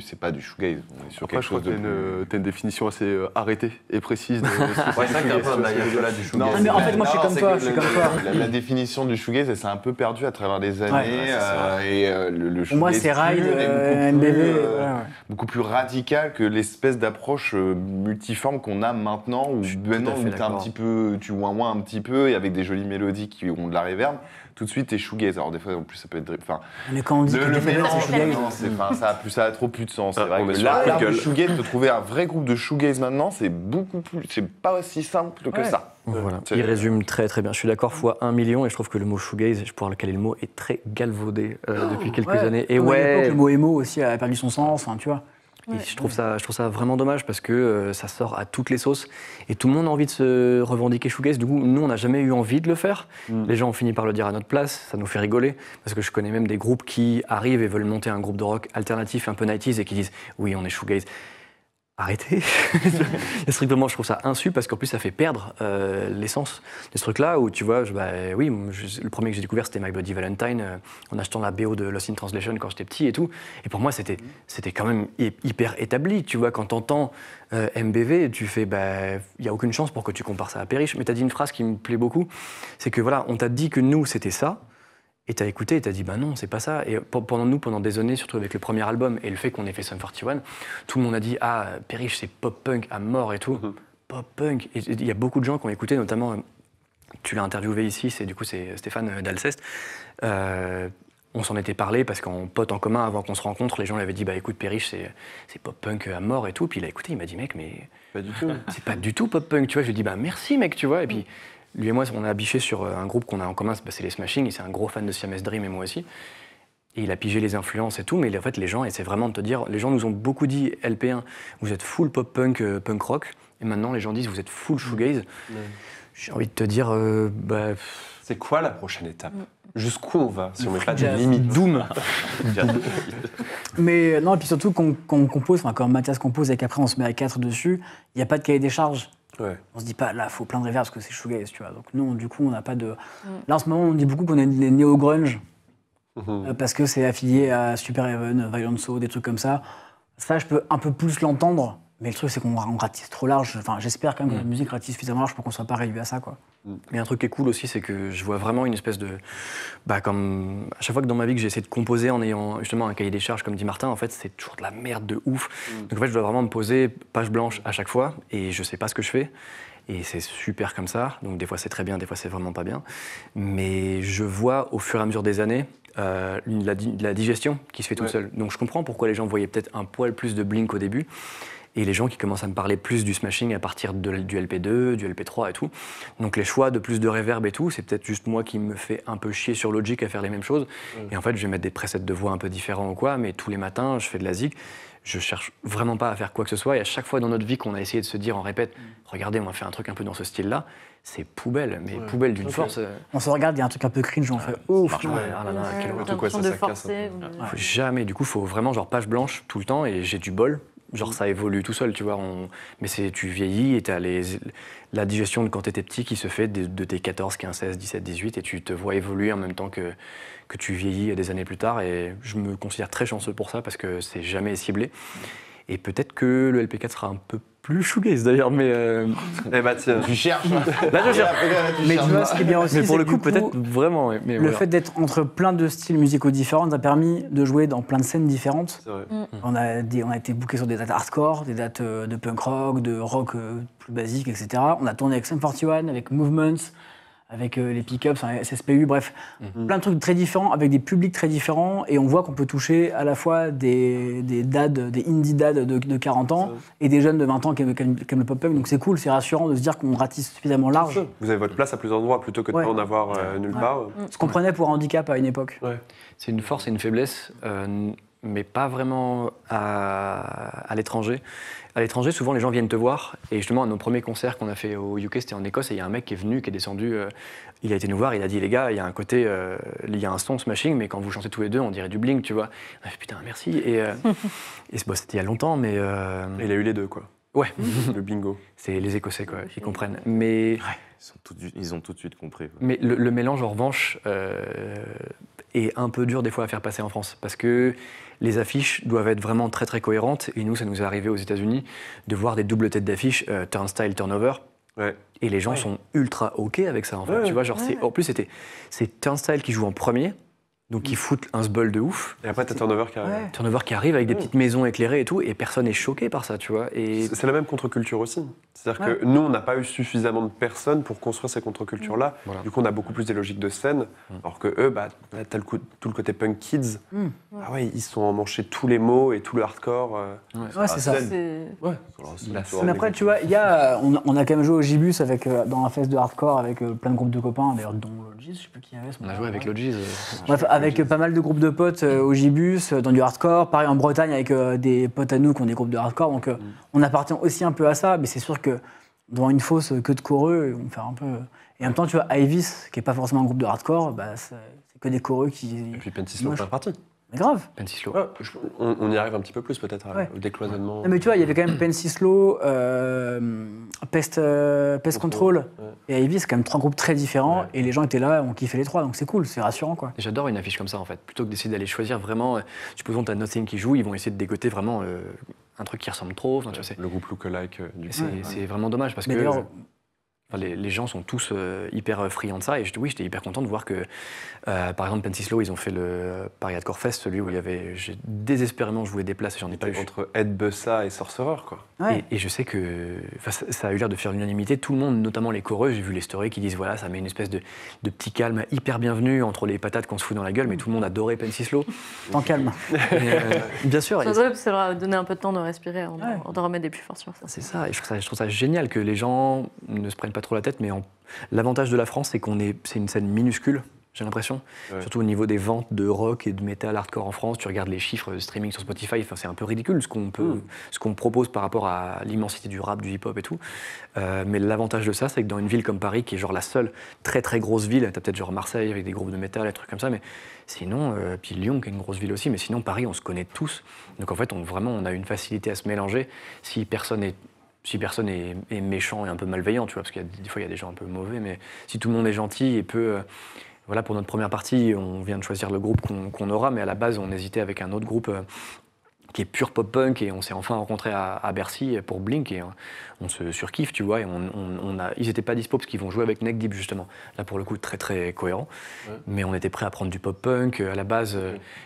c'est pas du shoegaze. On est sur Après, quelque je crois chose que de t'as une définition assez arrêtée et précise. Ouais, c'est vrai qu'il y a un peu un ayatollah du shoegaze. Ah, mais en fait, moi, je suis comme toi, je suis comme toi. La définition du shoegaze, elle s'est un peu perdue à travers les années. Ouais, Et le Pour moi, shoegaze c'est Ride, pur est beaucoup MBV. plus, Ouais. beaucoup plus radical que l'espèce d'approche multiforme qu'on a maintenant, où maintenant fait où t'as un d'accord. petit peu, tu ouin un petit peu, et avec des jolies mélodies qui ont de la réverb, tout de suite t'es shoegaze. Alors des fois, en plus, ça peut être... Enfin, Mais quand on dit que le tu fais mélange, c'est shoegaze, non, ça a trop plus de sens. C'est Ah, vrai on met que sur la l'art gueule. du shoegaze, de trouver un vrai groupe de shoegaze maintenant, c'est beaucoup plus... C'est pas aussi simple que Ouais. ça. Voilà. C'est- Il résume très très bien. Je suis d'accord fois 1 million et je trouve que le mot shoegaze, je pourrais caler le mot, est très galvaudé depuis quelques années. Et Comme à l'époque, ouais, le mot emo aussi a perdu son sens, enfin, tu vois. et je trouve ça vraiment dommage parce que ça sort à toutes les sauces et tout le monde a envie de se revendiquer shoegaze. Du coup, nous, on n'a jamais eu envie de le faire. Les gens ont fini par le dire à notre place. Ça nous fait rigoler parce que je connais même des groupes qui arrivent et veulent monter un groupe de rock alternatif un peu 90s et qui disent oui, on est shoegaze. Arrêtez. Et strictement, je trouve ça insu parce qu'en plus, ça fait perdre l'essence de ce truc-là où tu vois, le premier que j'ai découvert, c'était My Bloody Valentine en achetant la BO de Lost in Translation quand j'étais petit et tout. Et pour moi, c'était quand même hyper établi. Tu vois, quand t'entends MBV, tu fais, il n'y a aucune chance pour que tu compares ça à Perriche. Mais tu as dit une phrase qui me plaît beaucoup, c'est que voilà, on t'a dit que nous, c'était ça. Et t'as écouté et t'as dit, bah non, c'est pas ça. Et pendant des années, surtout avec le premier album et le fait qu'on ait fait Sum 41, tout le monde a dit, ah, Perriche, c'est pop-punk à mort et tout. Pop-punk. Et il y a beaucoup de gens qui ont écouté, notamment Tu l'as interviewé ici, c'est Stéphane d'Alceste. On s'en était parlé parce qu'en pote en commun, avant qu'on se rencontre, les gens lui avaient dit bah écoute Perriche, c'est pop-punk à mort et tout. Puis il a écouté, il m'a dit mec mais Pas du tout. c'est pas du tout pop-punk, tu vois. Je lui ai dit bah merci mec, tu vois. Et puis lui et moi on a biché sur un groupe qu'on a en commun, c'est les Smashing. Et c'est un gros fan de Siamese Dream et moi aussi. Et il a pigé les influences et tout, mais en fait les gens essaient vraiment de te dire, les gens nous ont beaucoup dit LP1, vous êtes full pop-punk, punk rock. Et maintenant les gens disent vous êtes full shoegaze. J'ai envie de te dire bah C'est quoi la prochaine étape? Jusqu'où on va si on met pas de Jazz. limite? Doom. Mais non, et puis surtout qu'on compose, enfin quand Mathias compose et qu'après on se met à 4 dessus, il n'y a pas de cahier des charges. Ouais. On se dit pas, là, faut plein de reverb parce que c'est shoegaze, tu vois. Donc nous, du coup, on n'a pas de... Là, en ce moment, on dit beaucoup qu'on est les néo-grunge parce que c'est affilié à Super Heaven, Violent Soul, des trucs comme ça. Ça, je peux un peu plus l'entendre, mais le truc, c'est qu'on ratisse trop large. Enfin, j'espère quand même que la musique ratisse suffisamment large pour qu'on soit pas réduit à ça, quoi. Mais un truc qui est cool aussi, c'est que je vois vraiment une espèce de... Bah, comme à chaque fois que dans ma vie que j'ai essayé de composer en ayant justement un cahier des charges, comme dit Martin, en fait, c'est toujours de la merde de ouf. Donc en fait, je dois vraiment me poser page blanche à chaque fois et je sais pas ce que je fais. Et c'est super comme ça. Donc des fois, c'est très bien, des fois, c'est vraiment pas bien. Mais je vois au fur et à mesure des années la digestion qui se fait toute seule. Donc je comprends pourquoi les gens voyaient peut-être un poil plus de Blink au début. Et les gens qui commencent à me parler plus du smashing à partir du LP2, du LP3 et tout. Donc les choix de plus de reverb et tout, c'est peut-être juste moi qui me fais un peu chier sur Logic à faire les mêmes choses. Et en fait, je vais mettre des presets de voix un peu différents ou quoi, mais tous les matins, je fais de la zig. Je cherche vraiment pas à faire quoi que ce soit. Et à chaque fois dans notre vie qu'on a essayé de se dire en répète, regardez, on va faire un truc un peu dans ce style-là, c'est poubelle, mais poubelle d'une force. On se regarde, il y a un truc un peu cringe, on fait ouf. Ah là là, quelle horreur. De quoi ça de casse forcer. Faut jamais, du coup, faut vraiment genre page blanche tout le temps et j'ai du bol. Genre ça évolue tout seul, tu vois. Mais tu vieillis et t'as la digestion de quand t'étais petit qui se fait de tes 14, 15, 16, 17, 18 et tu te vois évoluer en même temps que tu vieillis des années plus tard. Et je me considère très chanceux pour ça parce que c'est jamais ciblé. Et peut-être que le LP4 sera un peu plus shoegaze d'ailleurs, mais... Eh bah tiens. Tu cherches. Là, je cherche. Mais tu vois, ce qui est bien aussi, Mais pour c'est le que coup, du coup, peut-être vraiment. Ouais. Mais le voilà. fait d'être entre plein de styles musicaux différents nous a permis de jouer dans plein de scènes différentes. C'est vrai. On a été bookés sur des dates hardcore, des dates de punk rock, de rock plus basique, etc. On a tourné avec Sum 41, avec Movements, avec les Pickups, SSPU, bref, plein de trucs très différents, avec des publics très différents, et on voit qu'on peut toucher à la fois des dads, des indie dads de 40 ans, et des jeunes de 20 ans qui aiment le pop-punk, donc c'est cool, c'est rassurant de se dire qu'on ratisse suffisamment large. Vous avez votre place à plusieurs endroits plutôt que de Ouais. pas en avoir nulle part. Ce qu'on prenait pour un handicap à une époque. C'est une force et une faiblesse, mais pas vraiment à l'étranger. À l'étranger, souvent, les gens viennent te voir. Et justement, à nos premiers concerts qu'on a fait au UK, c'était en Écosse. Et il y a un mec qui est venu, qui est descendu. Il a été nous voir. Il a dit, les gars, il y a un côté, il y a un son smashing, mais quand vous chantez tous les deux, on dirait du Blink, tu vois. On a fait, putain, merci. Et bon, c'était il y a longtemps, mais... Il a eu les deux, quoi. Ouais, Le bingo. c'est les Écossais, quoi, qui comprennent. Mais... Ils ont tout de suite compris. quoi. Mais le mélange, en revanche, est un peu dur des fois à faire passer en France. Parce que les affiches doivent être vraiment très très cohérentes. Et nous, ça nous est arrivé aux États-Unis de voir des doubles têtes d'affiche, turnstile, turnover. Ouais. Et les gens sont ultra OK avec ça, en fait. Tu vois, genre, en plus, c'est turnstile qui joue en premier. Donc ils foutent un sbul de ouf. Et après, t'as Turnover qui arrive. Turnover qui arrive avec des petites maisons éclairées et tout, et personne n'est choqué par ça, tu vois. Et C'est la même contre-culture aussi. C'est-à-dire que nous, on n'a pas eu suffisamment de personnes pour construire ces contre-cultures-là. Voilà. Du coup, on a beaucoup plus des logiques de scène. Alors que eux, bah, t'as tout le côté punk kids. Ah ouais, ils sont emmanchés tous les mots et tout le hardcore. Ouais, c'est ça. Mais après, tu vois, on a quand même joué au Gibus avec, dans un fest de hardcore avec plein de groupes de copains, d'ailleurs, dont Logis, je sais plus qui y avait. on a joué avec Logis. Bref, avec pas mal de groupes de potes au Gibus, dans du hardcore. Pareil en Bretagne avec des potes à nous qui ont des groupes de hardcore. Donc on appartient aussi un peu à ça, mais c'est sûr que devant une fosse que de choreux, on fait un peu. Et en même temps, tu vois, Ivis, qui n'est pas forcément un groupe de hardcore, bah, c'est que des choreux qui. Et puis Pentislow, Moche. c'est parti. Mais grave. Pentislow. Ouais, on y arrive un petit peu plus peut-être Ouais. au décloisonnement. Non, mais tu vois, il y avait quand même Pencislow, Pest Control et Ivy, c'est quand même trois groupes très différents. Ouais. Et les gens étaient là, on kiffait les trois, donc c'est cool, c'est rassurant, quoi. Et j'adore une affiche comme ça, en fait. Plutôt que d'essayer d'aller choisir vraiment... supposons que t'as Nothing qui joue, ils vont essayer de dégoter vraiment un truc qui ressemble trop. Enfin, tu vois, Le groupe Lookalike du coup. c'est vraiment dommage parce Mais que... d'ailleurs, Enfin, les gens sont tous hyper friands de ça. Et j'étais hyper content de voir que, par exemple, Pensislo, ils ont fait le Paris Hardcore Fest, celui où j'ai désespérément joué des places et j'en ai pas eu. Entre Ed Bussa et Sorcerer, quoi. Ouais. Et je sais que ça a eu l'air de faire l'unanimité. Tout le monde, notamment les choreux, j'ai vu les stories qui disent voilà, ça met une espèce de petit calme hyper bienvenu entre les patates qu'on se fout dans la gueule, mais tout le monde adorait Pensislo. Tant calme. Bien sûr. Ça leur a donné un peu de temps de respirer, on doit remettre des plus forts sur ça. C'est ça, et je trouve ça génial que les gens ne se prennent pas trop la tête, mais l'avantage de la France, c'est c'est une scène minuscule, j'ai l'impression, surtout au niveau des ventes de rock et de métal hardcore en France. Tu regardes les chiffres de streaming sur Spotify, c'est un peu ridicule ce qu'on propose par rapport à l'immensité du rap, du hip-hop et tout. Mais l'avantage de ça, c'est que dans une ville comme Paris, qui est genre la seule très très grosse ville, t'as peut-être genre Marseille avec des groupes de métal, des trucs comme ça, mais sinon, puis Lyon qui est une grosse ville aussi, mais sinon Paris, on se connaît tous. Donc en fait, on a une facilité à se mélanger. Si personne est méchant et un peu malveillant, tu vois, parce qu'il y a des fois il y a des gens un peu mauvais, mais si tout le monde est gentil et peut, voilà, pour notre première partie, on vient de choisir le groupe qu'on aura, mais à la base on hésitait avec un autre groupe qui est pur pop-punk et on s'est enfin rencontrés à Bercy pour Blink et on se surkiffe, tu vois, et ils n'étaient pas dispo parce qu'ils vont jouer avec Neck Deep justement. Là pour le coup très très cohérent, mais on était prêts à prendre du pop-punk. À la base,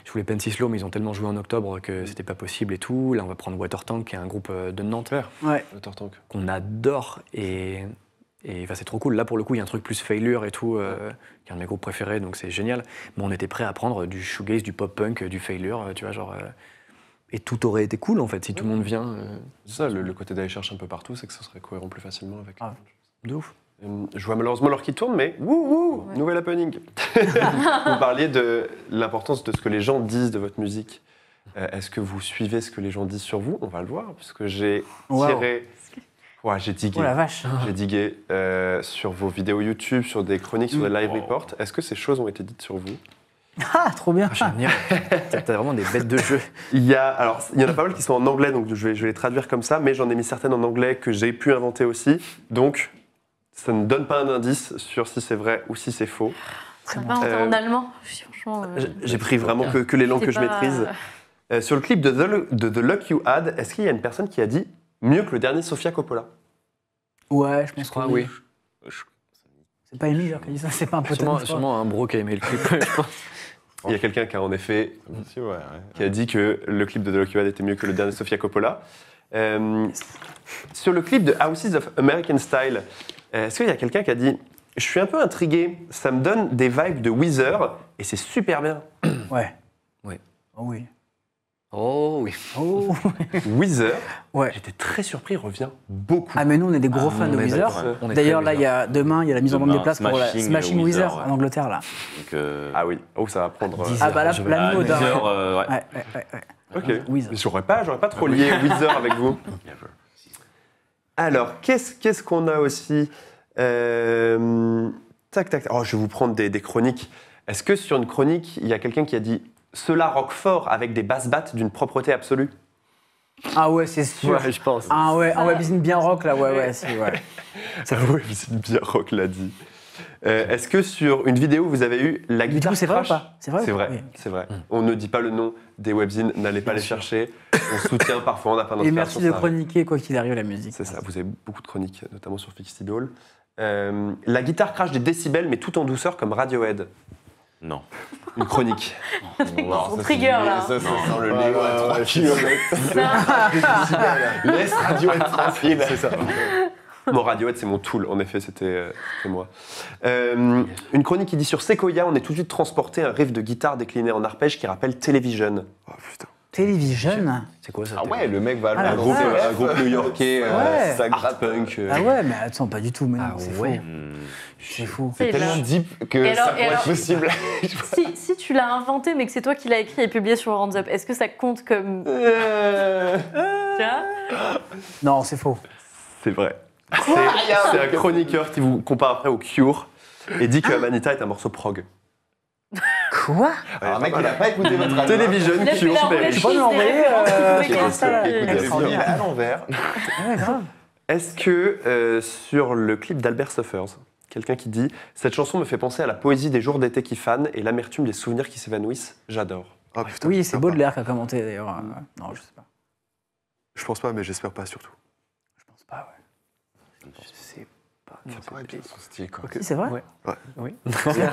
je voulais Pensislo, mais ils ont tellement joué en octobre que c'était pas possible et tout. Là on va prendre Watertank qui est un groupe de Nantes Watertank. qu'on adore et enfin, c'est trop cool. Là pour le coup il y a un truc plus Failure et tout, qui est un de mes groupes préférés, donc c'est génial. Mais on était prêts à prendre du shoegaze, du pop-punk, du Failure, tu vois, genre... Et tout aurait été cool en fait si tout le monde vient. C'est ça, le côté d'aller chercher un peu partout, c'est que ça serait cohérent plus facilement avec. De ouf. Je vois malheureusement l'heure qui tourne, mais nouvel happening. Vous parliez de l'importance de ce que les gens disent de votre musique. Est-ce que vous suivez ce que les gens disent sur vous? On va le voir, puisque j'ai tiré. Ouais, j'ai digué. Oh la vache. J'ai digué sur vos vidéos YouTube, sur des chroniques, sur des live reports. Est-ce que ces choses ont été dites sur vous? Ah, trop bien. T'as vraiment des bêtes de jeu. Il y en a pas mal qui sont en anglais, donc je vais les traduire comme ça, mais j'en ai mis certaines en anglais que j'ai pu inventer aussi. Donc, ça ne donne pas un indice sur si c'est vrai ou si c'est faux. Ça va en allemand, franchement. J'ai pris vraiment que les langues que je maîtrise. Sur le clip de The Luck You Had, est-ce qu'il y a une personne qui a dit mieux que le dernier Sofia Coppola? Ouais, je pense que oui. C'est pas Émile qui a dit ça, c'est pas un pote. Sûrement un bro qui a aimé le clip, je pense. Il y a quelqu'un qui a en effet qui a dit que le clip de The Luck You Had était mieux que le dernier Sofia Coppola. Sur le clip de Houses of American Style, est-ce qu'il y a quelqu'un qui a dit « Je suis un peu intrigué, ça me donne des vibes de Weezer et c'est super bien ». Ouais. Oui. Oh oui. Oh oui. Oh. Weezer, Ouais. j'étais très surpris, revient beaucoup. Ah mais nous on est des gros fans de on est Weezer. d'accord. On est D'ailleurs très là demain il y a la mise en vente Demain, des places pour la Smashing Smashing Weezer, Weezer ouais. en Angleterre là. Donc, Ah oui, ça va prendre... 10 Ah bah là, je vais- plein de mots. 10 heures, ouais. Ouais. Ok, Weezer. mais j'aurais pas trop lié Weezer avec vous. Alors, qu'est-ce qu'on a aussi Tac. Oh, je vais vous prendre des chroniques. Est-ce que sur une chronique, il y a quelqu'un qui a dit « Cela rock fort avec des basses battes d'une propreté absolue » Ah ouais c'est sûr. Ouais, je pense. Ah ouais bisine bien rock là ouais si ouais. Ça oui, c'est bien rock l'a dit. Est-ce que sur une vidéo, vous avez eu la Du guitare coup c'est vrai ou crash pas? C'est vrai. C'est ou pas vrai, Oui. c'est vrai. On ne dit pas le nom des webzines, n'allez pas les chercher. On soutient parfois, on n'a pas Et d'inspiration. merci de ça arrive. chroniquer quoi qu'il arrive la musique. C'est ça, vous avez beaucoup de chroniques, notamment sur Fixiball. La guitare crache des décibels, mais tout en douceur comme Radiohead. Non. Une chronique. Son trigger là. Ça sent le Léo à 3 km. Laisse Radiohead tranquille. C'est ça. Mon Radiohead, c'est mon tool. En effet, c'était moi. Une chronique qui dit sur Sequoia, on est tout de suite transporté un riff de guitare décliné en arpège qui rappelle Television. Oh putain. Television. C'est quoi ça? Ah ouais, le mec va Ah, à la un vache. groupe new-yorkais, Ouais. ça gratte punk. Ah ouais mais attends pas du tout mais non, Ah c'est ouais. fou. C'est fou. C'est Et tellement là- deep que Et ça alors- pourrait être possible. Si tu l'as inventé, mais que c'est toi qui l'as écrit et publié sur Hands Up, est-ce que ça compte comme. Tu vois Non c'est faux. C'est vrai. C'est un chroniqueur qui vous compare après au Cure et dit que Amanita est un morceau prog. Quoi? Alors, mec, il a pas écouté votre album. Television, Il a fait Cure, la Perry. roulette Tu peux russe nous des envoyer, références, vous pouvez sur lire Insta, ça, là, et- Il est à l'envers. Ouais grave. Est-ce que sur le clip d'Albert Suffers, quelqu'un qui dit « Cette chanson me fait penser à la poésie des jours d'été qui fanent et l'amertume des souvenirs qui s'évanouissent. J'adore. Ah putain. Oui c'est sympa. Baudelaire qui a commenté d'ailleurs. Non je sais pas. Je pense pas, mais j'espère pas surtout. Je pense pas ouais. Je sais pas. pourrait être son style, quoi. Si, c'est vrai. Ouais. Oui. Ça s'appelle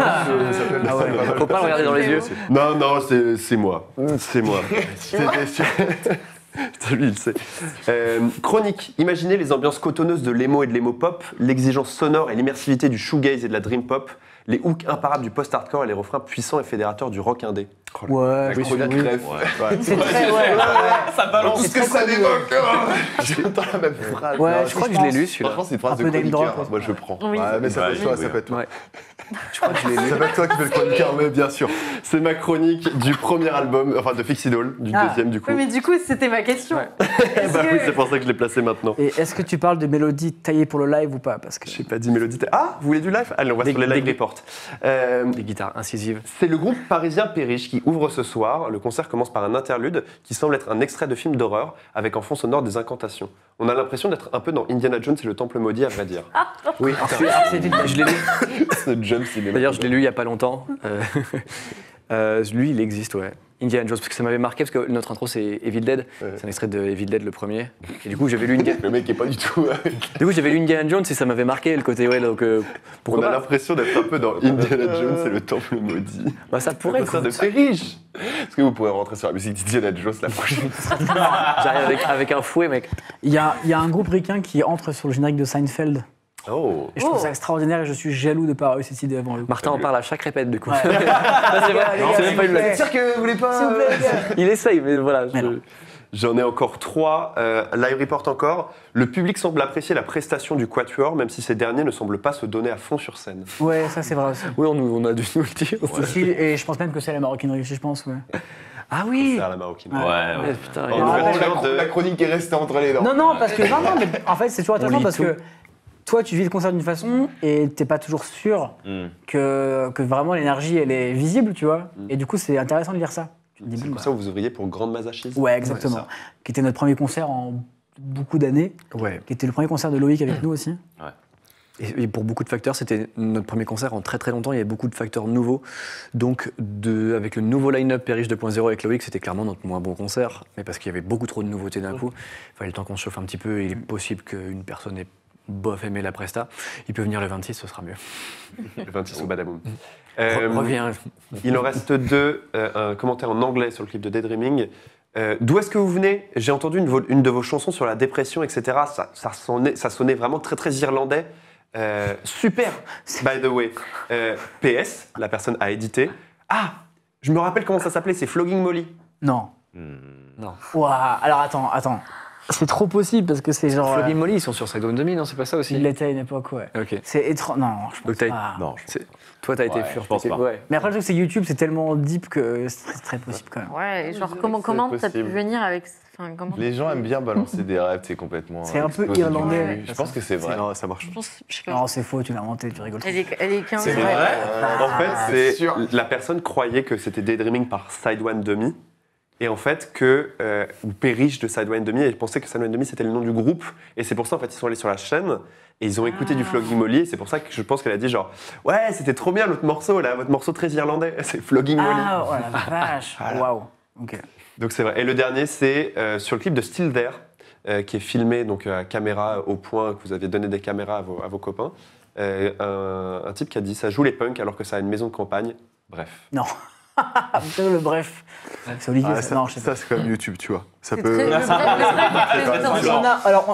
Ah ouais, faut pas le regarder dans les yeux. Non, non, c'est moi. C'est moi. C'était sûr. Lui, il sait. Chronique. Imaginez les ambiances cotonneuses de l'emo et de l'emo pop, l'exigence sonore et l'immersivité du shoegaze et de la dream pop, les hooks imparables du post-hardcore et les refrains puissants et fédérateurs du rock indé. Ouais, La chronique rêve. c'est très. Ouais, Ça balance ce que ça évoque. J'entends la même phrase. Ouais, Non, je crois que je l'ai lu, celui-là. Franchement, c'est une phrase Un de peu name chroniqueur. drop. Moi, je prends. Oui. Ouais, mais ça peut être toi, ça peut être toi. Ouais. Je crois que je l'ai lu. Ça peut être toi qui fais le chroniqueur, mais bien sûr. C'est ma chronique du premier album, enfin de Fix Idol, du Ah. deuxième du coup. Oui, mais du coup, c'était ma question. Ouais. Est-ce Bah que- oui, c'est pour ça que je l'ai placé maintenant. Et est-ce que tu parles de mélodies taillées pour le live ou pas? Parce que J'ai pas dit mélodie. Ah, vous voulez du live? Allez, on va Des- sur les live des- reports. Des guitares incisives. C'est le groupe parisien Périche qui ouvre ce soir. Le concert commence par un interlude qui semble être un extrait de film d'horreur avec en fond sonore des incantations. On a l'impression d'être un peu dans Indiana Jones et le Temple maudit, à vrai dire. Oui, je l'ai lu. Ce jump cinéma. D'ailleurs, je l'ai lu il y a pas longtemps. Lui, il existe, ouais. Indiana Jones, parce que ça m'avait marqué, parce que notre intro, c'est Evil Dead. Ouais. C'est un extrait de Evil Dead, le premier. Et du coup, j'avais lu Le mec est pas du tout. Indiana Jones et ça m'avait marqué le côté, ouais, donc On pourquoi a pas. l'impression d'être un peu dans Indiana Jones et le Temple maudit. Bah, ça pourrait, Le concert quoi. de Périche. Est-ce que vous pourrez rentrer sur la musique d'Indiana Jones la prochaine fois? J'arrive avec un fouet, mec. il y a un groupe ricain qui entre sur le générique de Seinfeld. Oh. Et je trouve ça extraordinaire et je suis jaloux de ne pas avoir eu cette idée avant eux. Martin en parle à chaque répète, du coup. Ouais. Là, c'est vrai, c'est même pas une blague. sûr que vous voulez pas. S'il vous plaît, les gars. Il essaye, mais voilà. Mais non. J'en ai encore 3. Live report encore. Le public semble apprécier la prestation du Quatuor, même si ces derniers ne semblent pas se donner à fond sur scène. Ouais, ça c'est vrai aussi. Oui, on a dû nous le dire. Aussi, et je pense même que c'est la maroquinerie aussi, je pense. Ouais. Ah oui. C'est à la maroquine. Ouais. Ouais, putain, Oh, il y a- ouais. La chronique est restée entre les dents. Non, parce que. Non, mais en fait, c'est toujours intéressant lit parce tout. que toi, tu vis le concert d'une façon et t'es pas toujours sûr que vraiment l'énergie, elle est visible, tu vois. Et du coup, c'est intéressant de lire ça. Tu te dis, C'est bon, pour ça que vous ouvriez pour Grande Masachise. ouais, exactement. Qui était notre premier concert en beaucoup d'années. Ouais. Qui était le premier concert de Loïc avec nous aussi. Et pour beaucoup de facteurs, c'était notre premier concert en très très longtemps. Il y avait beaucoup de facteurs nouveaux. Donc, avec le nouveau line-up Périche 2.0 avec Loïc, c'était clairement notre moins bon concert. Mais parce qu'il y avait beaucoup trop de nouveautés d'un coup. Il fallait le temps qu'on se chauffe un petit peu. Et il est possible qu'une personne ait bof aimé la presta. Il peut venir le 26, ce sera mieux. Le 26 au Badaboom. Reviens. Il en reste 2. Un commentaire en anglais sur le clip de Daydreaming. D'où est-ce que vous venez? J'ai entendu une de vos chansons sur la dépression, etc. Ça sonnait vraiment très très irlandais. Super, by the way. PS, la personne a édité. Ah, je me rappelle comment ça s'appelait, c'est Flogging Molly. Non. Non. Ouah, alors attends. C'est trop possible parce que c'est genre. Flogging Molly, ils sont sur Side 2000, non? C'est pas ça aussi? Il l'était à une époque, ouais. Ok. C'est étrange. Non, je pense Donc, t'as- pas. Non, Toi, t'as été Ouais, fur. je pense pas. Ouais. Mais après, le truc, c'est que YouTube, c'est tellement deep que c'est très possible quand même. Ouais, genre dirais comment que c'est t'as pu possible. venir avec... Enfin, comment... Les gens aiment bien balancer des rêves, c'est complètement. C'est un peu explosé du irlandais. cul. Je pense que c'est vrai. Non, ça marche. Je pense... Je sais pas. Non, c'est faux, tu l'as inventé, tu rigoles. Elle est 15 C'est ans. vrai. En c'est fait, sûr. la personne croyait que c'était Daydreaming par Sidewind Demi. Et en fait, ou Périche de Sidewind Demi, elle pensait que Sidewind Demi c'était le nom du groupe. Et c'est pour ça, en fait, ils sont allés sur la chaîne et ils ont écouté du Flogging Molly. Et c'est pour ça que je pense qu'elle a dit genre, ouais, c'était trop bien l'autre morceau, là, votre morceau très irlandais, c'est Flogging Molly. Ah, oh la vache. Waouh. Ok. Donc c'est vrai. Et le dernier, c'est sur le clip de Still There, qui est filmé donc à caméra au point, que vous aviez donné des caméras à vos copains. Un type qui a dit ça joue les punks alors que ça a une maison de campagne. Bref. Non. Putain, le bref. C'est Olivier, Ah, ça. Non, je sais ça pas. c'est comme YouTube, tu vois. Ça C'est peut. très- le vrai,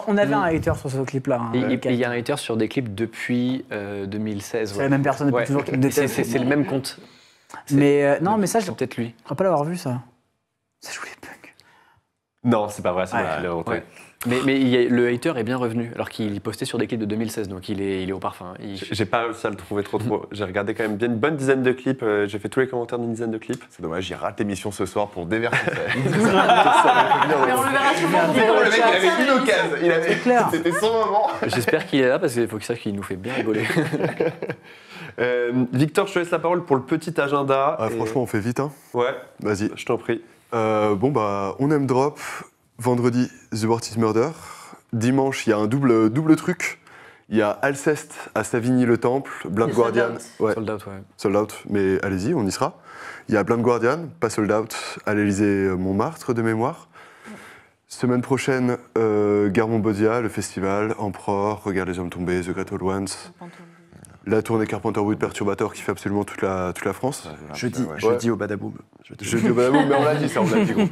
On avait un hater sur ce clip-là. hein, Et lequel. il y a un hater sur des clips depuis 2016. C'est la même personne depuis Ouais. toujours qui me Et déteste. c'est le même compte. Mais non, mais ça, je C'est ne peut-être lui. crois pas l'avoir vu, ça. Ça joue les punks. Non, c'est pas vrai, c'est moi Ouais. qui l'ai inventé. Ouais. Mais le hater est bien revenu, alors qu'il postait sur des clips de 2016, donc il est au parfum. J'ai pas réussi à le trouver trop. J'ai regardé quand même bien une bonne dizaine de clips. J'ai fait tous les commentaires d'une dizaine de clips. C'est dommage, j'y rate l'émission ce soir pour déverser. Mais on le verra sûrement Le mec, il avait une occasion. C'est clair. C'était son moment. J'espère qu'il est là, parce qu'il faut qu'il sache qu'il nous fait bien rigoler. Victor, je te laisse la parole pour le petit agenda. Ah, Et- franchement, on fait vite, hein. Ouais, Vas-y. je t'en prie. Bon, bah, on aime drop. Vendredi, The World is Murder. Dimanche, il y a un double truc. Il y a Alceste à Savigny-le-Temple, Blind Et Guardian. Sold Ouais, Sold out, ouais. sold out, mais allez-y, on y sera. Il y a Blind Guardian, pas sold out, à l'Élysée Montmartre de mémoire. Semaine prochaine, Guermont-Bodia, le festival, Emperor, Regarde les hommes tombés, The Great Old Ones. La tournée Carpenterwood Perturbator qui fait absolument toute la France. Jeudi au Badaboom. Jeudi au Badaboom, mais on l'a dit ça, on l'a dit gros.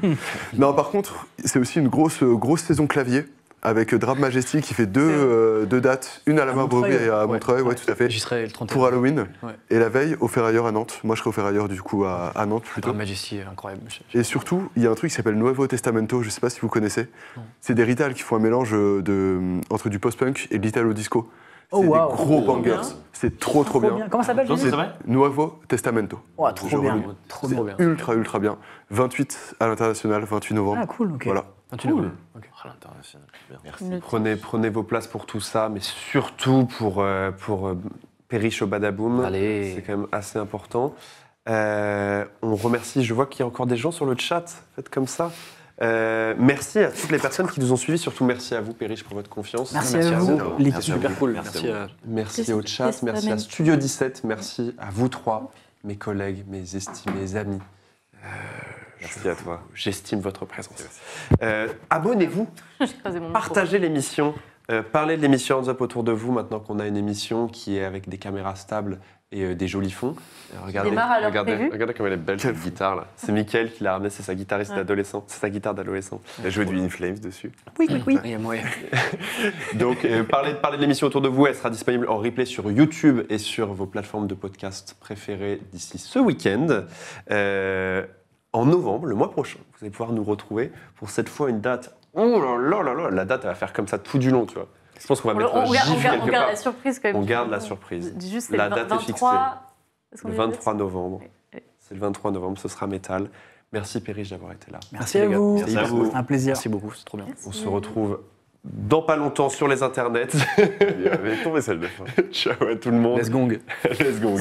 Non, par contre, c'est aussi une grosse saison clavier avec Drab Majesty qui fait deux dates, une à la Marbreurie et à Montreuil, ouais, tout à fait, J'y serai le 31. pour Halloween. Ouais. Et la veille, au Ferrailleur à Nantes. Moi, je serai au Ferrailleur du coup à Nantes plutôt. Drab Majesty, incroyable. Et surtout, il y a un truc qui s'appelle Nuevo Testamento, je ne sais pas si vous connaissez. C'est des Rital qui font un mélange entre du post-punk et de l'italo-disco. Oh, C'est wow. des gros Trop bangers. C'est trop bien. Comment ça s'appelle, Non, j'ai c'est dit vrai. Nuevo Testamento. Oh, trop Je bien. relis. Trop C'est bien. ultra bien. 28 à l'international, 28 novembre. Ah, cool, ok. Voilà. Tu cool. À l'international. Bien. Merci. Prenez vos places pour tout ça, mais surtout pour Périche au Badaboom. Allez. C'est quand même assez important. On remercie, je vois qu'il y a encore des gens sur le chat, faites comme ça. Merci à toutes les personnes qui nous ont suivis, surtout merci à vous Périche pour votre confiance. Merci à vous, l'équipe. Super cool. Merci. Merci au chat, merci à Studio 17, merci à vous trois, mes collègues, mes estimés amis. Merci à toi, j'estime votre présence. Abonnez-vous, J'ai crasé mon micro. partagez l'émission, parlez de l'émission Hands Up autour de vous maintenant qu'on a une émission qui est avec des caméras stables et des jolis fonds. Regardez, démarre à l'heure prévue. regardez comme elle est belle cette guitare là. C'est Mickaël qui l'a ramenée, c'est sa guitariste d'adolescent, c'est sa guitare d'adolescent. Il a joué du In Flames dessus. Oui. Il y a moyen. Donc, parlez de l'émission autour de vous. Elle sera disponible en replay sur YouTube et sur vos plateformes de podcast préférées d'ici ce week-end. En novembre, le mois prochain, vous allez pouvoir nous retrouver pour cette fois une date. Oh là là, la date, elle va faire comme ça tout du long, tu vois. Je pense qu'on va mettre un gif On quelque garde part. la surprise quand même. On garde la surprise. Juste La le date est fixée. 23. Est-ce qu'on Le est 23 novembre. Oui. C'est le 23 novembre, ce sera métal. Merci Périche d'avoir été là. Merci à les gars. vous. Merci à vous. C'est un plaisir. Merci beaucoup, c'est trop bien. On se retrouve dans pas longtemps sur les internets. Il avait tombé celle de fin. Ciao à tout le monde. Let's gong. Let's go.